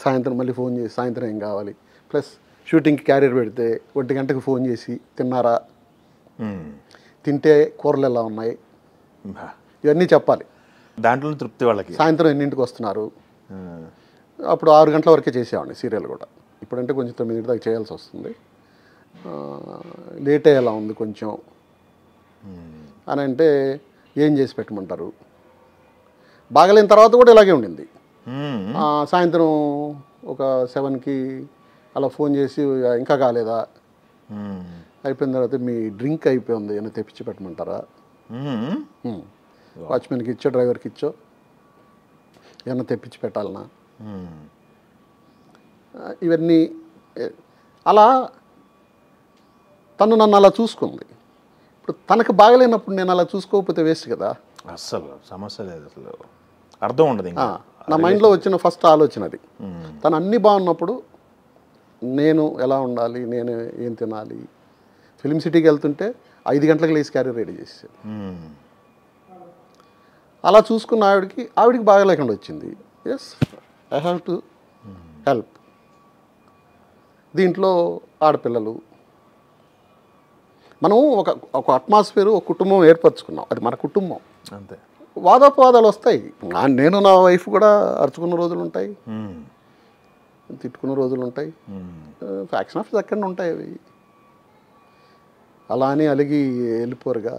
సాయంత్రం మళ్ళీ ఫోన్ చేసి సాయంత్రం ఏం కావాలి, ప్లస్ షూటింగ్కి క్యారియర్ పెడితే 1 గంటకు ఫోన్ చేసి తిన్నారా, తింటే కూరలు ఎలా ఉన్నాయి, ఇవన్నీ చెప్పాలి. దాంట్లో తృప్తి వాళ్ళకి. సాయంత్రం ఎన్నింటికి వస్తున్నారు. అప్పుడు 6 గంటల వరకే చేసేవాడిని సీరియల్ కూడా. ఇప్పుడంటే కొంచెం 9 దాకా చేయాల్సి వస్తుంది. లేట్ అయ్యేలా ఉంది కొంచెం అని అంటే ఏం చేసి పెట్టమంటారు. బాగలేని తర్వాత కూడా ఇలాగే ఉండింది. సాయంత్రం ఒక 7కి అలా ఫోన్ చేసి ఇంకా కాలేదా, అయిపోయిన తర్వాత మీ డ్రింక్ అయిపోయింది ఏమైనా తెప్పించి పెట్టమంటారా, వాచ్మెన్కి ఇచ్చో డ్రైవర్కి ఇచ్చో ఏమన్నా తెప్పించి పెట్టాలనా, ఇవన్నీ. అలా తను నన్ను అలా చూసుకుంది. ఇప్పుడు తనకు బాగలేనప్పుడు నేను అలా చూసుకోకపోతే వేస్ట్ కదా. అస్సలు సమస్య లేదు, అసలు అర్థం ఉండదు. నా మైండ్లో వచ్చిన ఫస్ట్ ఆలోచన అది. తను అన్నీ బాగున్నప్పుడు నేను ఎలా ఉండాలి, నేను ఏం తినాలి. ఫిలిం సిటీకి వెళ్తుంటే 5 గంటలకు లేచి క్యారీ రెడీ చేసేది. అలా చూసుకున్న ఆవిడికి బాగా లేకుండా వచ్చింది. Yes, I have to help. దీంట్లో ఆడపిల్లలు, మనం ఒక అట్మాస్ఫియర్, ఒక కుటుంబం ఏర్పరచుకున్నాం, అది మన కుటుంబం. అంతే. వాదోపవాదాలు వస్తాయి. నేను నా వైఫ్ కూడా అరుచుకున్న రోజులు ఉంటాయి, తిట్టుకున్న రోజులు ఉంటాయి, ఫ్యాక్షన్ ఆఫ్ సెకండ్ ఉంటాయి. అవి అలా అని అలిగి వెళ్ళిపోరుగా.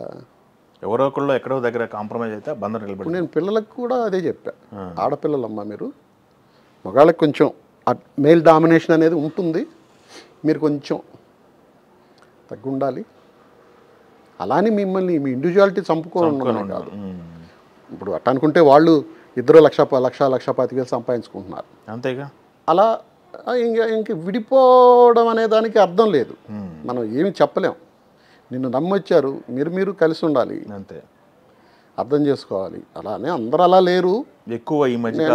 ఎవరో ఒకళ్ళు ఎక్కడో దగ్గర కాంప్రమైజ్ అయితే బంధం నిలబడి. నేను పిల్లలకు కూడా అదే చెప్పా, ఆడపిల్లలమ్మ మీరు, మగాళ్ళకి కొంచెం మేల్ డామినేషన్ అనేది ఉంటుంది, మీరు కొంచెం తగ్గుండాలి. అలానే మిమ్మల్ని మీ ఇండివిజువాలిటీ చంపుకోవడం కాదు. ఇప్పుడు అట్ట అనుకుంటే వాళ్ళు ఇద్దరు 1,25,000 సంపాదించుకుంటున్నారు, అంతేగా. అలా ఇంక విడిపోవడం అనే దానికి అర్థం లేదు. మనం ఏమి చెప్పలేం. నిన్ను నమ్మొచ్చారు, మీరు కలిసి ఉండాలి, అంతే, అర్థం చేసుకోవాలి. అలానే అందరూ అలా లేరు. ఎక్కువ ఈ మధ్య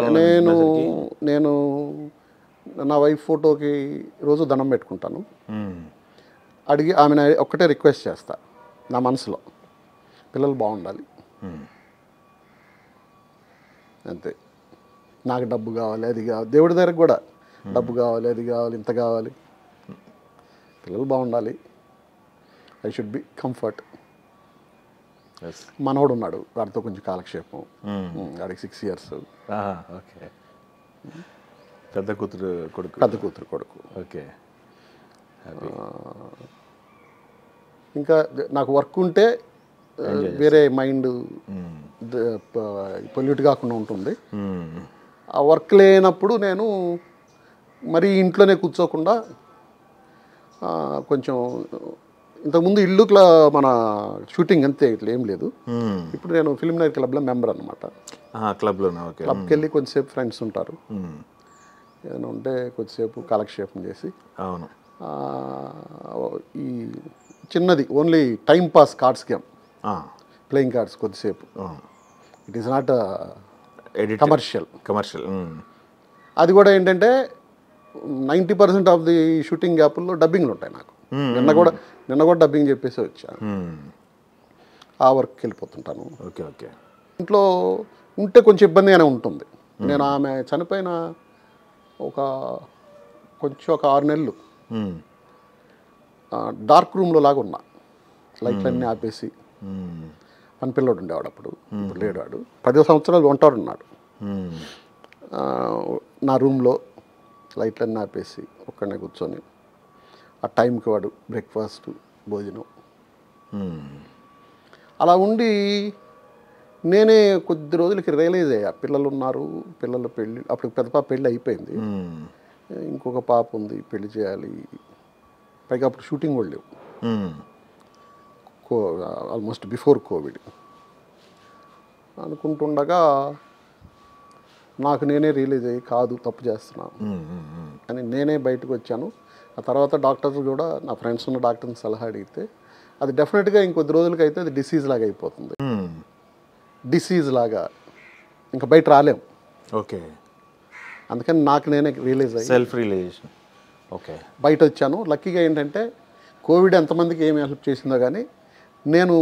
నేను నా వైఫ్ ఫోటోకి రోజు దండం పెట్టుకుంటాను. అడిగి ఆమెను ఒక్కటే రిక్వెస్ట్ చేస్తా నా మనసులో, పిల్లలు బాగుండాలి అంతే. నాకు డబ్బు కావాలి, అది కావాలి, దేవుడి దగ్గరకు కూడా డబ్బు కావాలి, అది కావాలి, ఇంత కావాలి, పిల్లలు బాగుండాలి. I should be comfort. మనోడు ఉన్నాడు, వాడితో కొంచెం కాలక్షేపం. వాడికి 6 years. ఓకే. పెద్ద కూతురు కొడుకు. ఓకే. ఇంకా నాకు వర్క్ ఉంటే వేరే మైండ్ పొల్యూట్ కాకుండా ఉంటుంది. ఆ వర్క్ లేనప్పుడు నేను మరీ ఇంట్లోనే కూర్చోకుండా కొంచెం, ఇంతకుముందు ఇల్లు మన షూటింగ్ అంతే, ఇట్లా ఏం లేదు. ఇప్పుడు నేను ఫిల్మ్ నైట్ క్లబ్లో మెంబర్ అనమాట. క్లబ్కి వెళ్ళి కొద్దిసేపు ఫ్రెండ్స్ ఉంటారు, ఏదైనా ఉంటే కొద్దిసేపు కాలక్షేపం చేసి, అవును, ఈ చిన్నది only time pass cards game, playing cards కొద్దిసేపు. It is not commercial. అది కూడా ఏంటంటే 90% ఆఫ్ ది షూటింగ్ గ్యాప్లో డబ్బింగ్లు ఉంటాయి నాకు. నిన్న కూడా డబ్బింగ్ చెప్పేసి వచ్చాను. ఆ వర్క్కి వెళ్ళిపోతుంటాను. ఓకే. ఇంట్లో ఉంటే కొంచెం ఇబ్బందిగానే ఉంటుంది. నేను ఆమె చనిపోయిన ఒక 6 నెలలు డార్క్ రూమ్లో లాగా ఉన్నా, లైట్లన్నీ ఆపేసి. పని పిల్లోడు ఉండేవాడు అప్పుడు, ఇప్పుడు లేడాడు. 10 సంవత్సరాలు ఒంటాడు ఉన్నాడు. నా రూమ్లో లైట్లన్నీ ఆపేసి ఒక్కడనే కూర్చొని ఆ టైంకి వాడు బ్రేక్ఫాస్ట్ భోజనం అలా ఉండి నేనే కొద్ది రోజులకి రియలైజ్ అయ్యా పిల్లలు ఉన్నారు, పిల్లల పెళ్ళి, అప్పుడు పెద్ద పాప పెళ్ళి అయిపోయింది, ఇంకొక పాప ఉంది పెళ్లి చేయాలి, పైగా అప్పుడు షూటింగ్ కూడా లేవు, ఆల్మోస్ట్ బిఫోర్ కోవిడ్ అనుకుంటుండగా నాకు నేనే రియలైజ్ అయ్యి కాదు తప్పు చేస్తున్నాను అని నేనే బయటకు వచ్చాను. ఆ తర్వాత డాక్టర్స్ కూడా నా ఫ్రెండ్స్ ఉన్న డాక్టర్ని సలహా అడిగితే అది డెఫినెట్గా ఇంకొద్ది రోజులకి అయితే అది డిసీజ్ లాగా అయిపోతుంది, డిసీజ్ లాగా ఇంకా బయట రాలేం. ఓకే, అందుకని నాకు నేనే రియలైజ్ అయ్యి సెల్ఫ్ రియలైజేషన్. ఓకే, బయట వచ్చాను. లక్కీగా ఏంటంటే కోవిడ్ ఎంతమందికి ఏమి హెల్ప్ చేసిందో కానీ నేను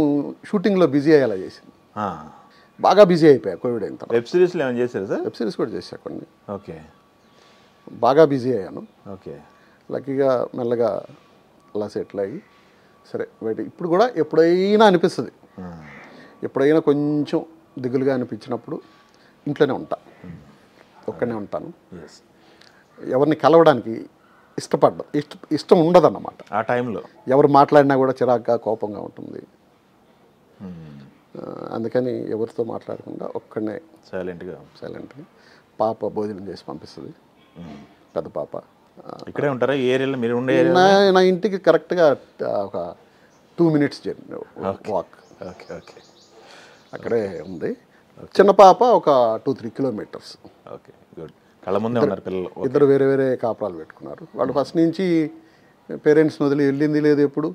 షూటింగ్లో బిజీ అయ్యేలా చేసింది, బాగా బిజీ అయిపోయా కోవిడ్ అయిన తర్వాత. వెబ్ సిరీస్లో ఏమైనా చేశారు సార్? వెబ్ సిరీస్ కూడా చేశా కొన్ని. ఓకే, బాగా బిజీ అయ్యాను. ఓకే, లక్కీగా మెల్లగా అలా సెటిల్ అయ్యి సరే బయట. ఇప్పుడు కూడా ఎప్పుడైనా అనిపిస్తుంది, ఎప్పుడైనా కొంచెం దిగులుగా అనిపించినప్పుడు ఇంట్లోనే ఉంటా, ఒక్కనే ఉంటాను. ఎవరిని కలవడానికి ఇష్టం ఉండదన్నమాట. ఆ టైంలో ఎవరు మాట్లాడినా కూడా చిరాగ్గా కోపంగా ఉంటుంది. అందుకని ఎవరితో మాట్లాడకుండా ఒక్కడనే సైలెంట్గా పాప భోజనం చేసి పంపిస్తుంది, పెద్ద పాప. ఇక్కడే ఉంటారా ఈ ఏరియాలో? మీరు ఉండే నా ఇంటికి కరెక్ట్గా ఒక 2 minutes journey walk. Okay, okay, అక్కడే ఉంది. చిన్న పాప ఒక 2-3 kilometers. Okay, good. కళ్ళ ముందే ఉన్నారు పిల్లలు. ఇద్దరు వేరే వేరే కాపురాలు పెట్టుకున్నారు. వాళ్ళు ఫస్ట్ నుంచి పేరెంట్స్ని వదిలి వెళ్ళింది లేదు ఎప్పుడు.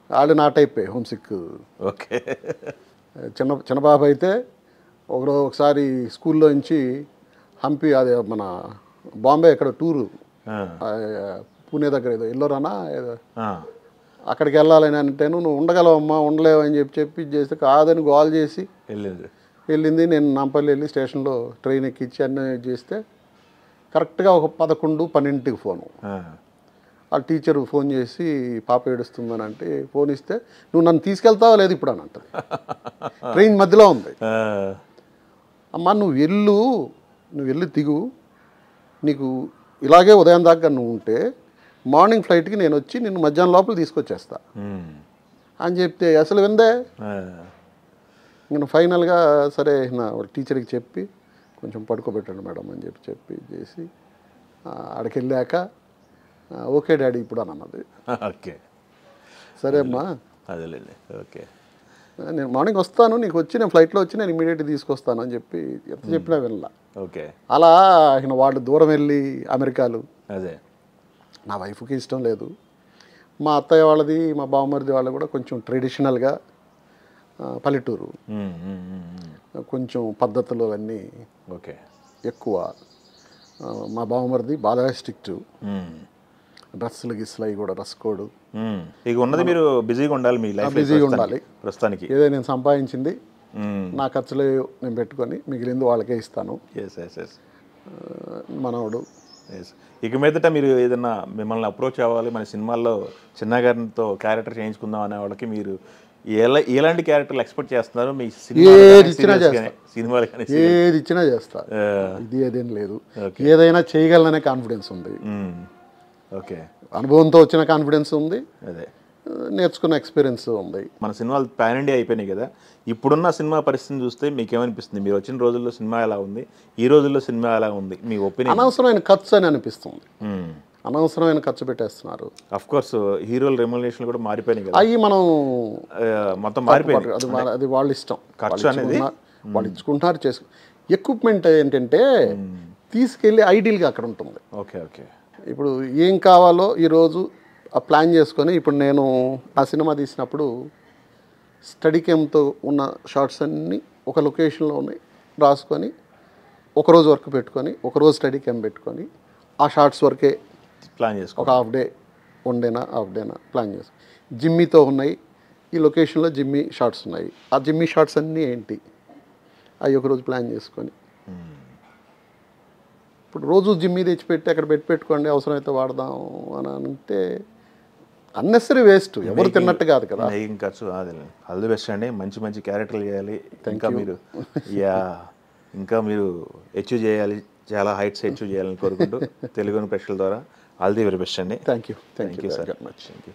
వాళ్ళు నా టైప్ హోమ్ సిక్. ఓకే, చిన్న పాప అయితే ఒకసారి స్కూల్లో నుంచి హంపి, అదే మన బాంబే ఎక్కడ టూరు, పూణే దగ్గర ఏదో ఎల్లోరానా ఏదో, అక్కడికి వెళ్ళాలని అంటే నువ్వు ఉండగలవమ్మా, ఉండలేవు అని చెప్పి చేస్తే కాదని గోల్ చేసి వెళ్ళింది. నేను నాంపల్లి వెళ్ళి స్టేషన్లో ట్రైన్ ఎక్కించి అన్నీ చేస్తే కరెక్ట్గా ఒక 11-12కి ఫోను. వాళ్ళ టీచర్ ఫోన్ చేసి పాప ఏడుస్తుందని అంటే ఫోన్ ఇస్తే నువ్వు నన్ను తీసుకెళ్తావా లేదు ఇప్పుడు అని అంటుంది. ట్రైన్ మధ్యలో ఉంది. అమ్మా నువ్వు వెళ్ళి దిగు, నీకు ఇలాగే ఉదయం దాకా నువ్వు ఉంటే మార్నింగ్ ఫ్లైట్కి నేను వచ్చి నిన్ను మధ్యాహ్నం లోపల తీసుకొచ్చేస్తా అని చెప్తే అసలు విందే. నేను ఫైనల్గా సరే నా టీచర్కి చెప్పి కొంచెం పడుకోబెట్టండి మేడం అని చెప్పి చేసి ఆడికి వెళ్ళాక ఓకే డాడీ ఇప్పుడు అని అన్నది. ఓకే, సరే అమ్మా అదేలేండి. ఓకే, నేను మార్నింగ్ వస్తాను, నీకు వచ్చి నేను ఫ్లైట్లో వచ్చి నేను ఇమీడియట్గా తీసుకొస్తాను అని చెప్పి ఎంత చెప్పినా వినలా. ఓకే, అలా వాళ్ళు దూరం వెళ్ళి అమెరికాలు, అదే నా వైఫ్కి ఇష్టం లేదు. మా అత్తయ్య వాళ్ళది మా బావమరిది వాళ్ళు కూడా కొంచెం ట్రెడిషనల్గా పల్లెటూరు, కొంచెం పద్ధతులు అవన్నీ ఓకే ఎక్కువ. మా బావమరిది బాగా స్ట్రిక్ట్, డ్రెస్సులు గిస్సులు అవి కూడా డ్రెస్ కోడ్. ఇక ఉన్నది మీరు బిజీగా ఉండాలి, మీ లైఫ్ బిజీగా ఉండాలి ప్రస్తుతానికి. ఏదో నేను సంపాదించింది నా ఖర్చులు నేను పెట్టుకొని మిగిలింది వాళ్ళకే ఇస్తాను. మనవడు ఇక మీదట మీరు ఏదన్నా మిమ్మల్ని అప్రోచ్ అవ్వాలి, మన సినిమాల్లో చిన్న గారితో క్యారెక్టర్ చేయించుకుందాం అనే వాళ్ళకి మీరు ఎలాంటి క్యారెక్టర్లు ఎక్స్పెక్ట్ చేస్తున్నారు? మీ ఏది ఇచ్చినా చేస్తా, ఇది ఏదేం లేదు. ఏదైనా చేయగలననే కాన్ఫిడెన్స్ ఉంది. ఓకే, అనుభవంతో వచ్చిన కాన్ఫిడెన్స్ ఉంది, అదే నేర్చుకున్న ఎక్స్పీరియన్స్ ఉంది. మన సినిమాలు పాన్ ఇండియా అయిపోయినాయి కదా, ఇప్పుడున్న సినిమా పరిస్థితిని చూస్తే మీకు ఏమనిపిస్తుంది? మీరు వచ్చిన రోజుల్లో సినిమా ఎలా ఉంది, ఈ రోజుల్లో సినిమా ఎలా ఉంది, మీ ఒపీనియన్? అనవసరమైన ఖర్చు అని అనిపిస్తుంది. అనవసరమైన ఖర్చు పెట్టేస్తున్నారు. అఫ్ కోర్స్ హీరోల రెమ్యునరేషన్ కూడా మారిపోయినాయి కదా, అవి మనం మొత్తం మారిపోయింది. అది వాళ్ళ ఇష్టం, ఖర్చు అనేది వాళ్ళు ఇచ్చుకుంటున్నారు. ఎక్విప్మెంట్ ఏంటంటే తీసుకెళ్ళి ఐడియల్గా అక్కడ ఉంటుంది. Okay, okay. ఇప్పుడు ఏం కావాలో ఈరోజు ఆ ప్లాన్ చేసుకొని, ఇప్పుడు నేను ఆ సినిమా తీసినప్పుడు స్టడీ క్యాంప్తో ఉన్న షార్ట్స్ అన్నీ ఒక లొకేషన్లో ఉన్నాయి, రాసుకొని ఒకరోజు వర్క్ పెట్టుకొని ఒకరోజు స్టడీ క్యాంప్ పెట్టుకొని ఆ షార్ట్స్ వరకే ప్లాన్ చేసుకో, ఒక హాఫ్ డేనా ప్లాన్ చేసుకో. జిమ్మీతో ఉన్నాయి, ఈ లొకేషన్లో జిమ్మీ షార్ట్స్ ఉన్నాయి, ఆ జిమ్మీ షార్ట్స్ అన్నీ ఏంటి అవి ఒకరోజు ప్లాన్ చేసుకొని ఇప్పుడు రోజు జిమ్మీ తెచ్చిపెట్టి అక్కడ పెట్టుకోండి, అవసరమైతే వాడదాం అని అంటే అన్నెసరీ వేస్ట్, ఎవరు తిన్నట్టు కాదు కదా. ఖర్చు ఆల్ ది బెస్ట్ అండి, మంచి మంచి క్యారెక్టర్లు చేయాలి, ఇంకా మీరు అచీవ్ చేయాలి, చాలా హైట్స్ అచీవ్ చేయాలని కోరుకుంటూ తెలుగు ప్రేక్షకుల ద్వారా ఆల్ ది వెరీ బెస్ట్ అండి. Thank you Thank you, sir. Very much. Thank you.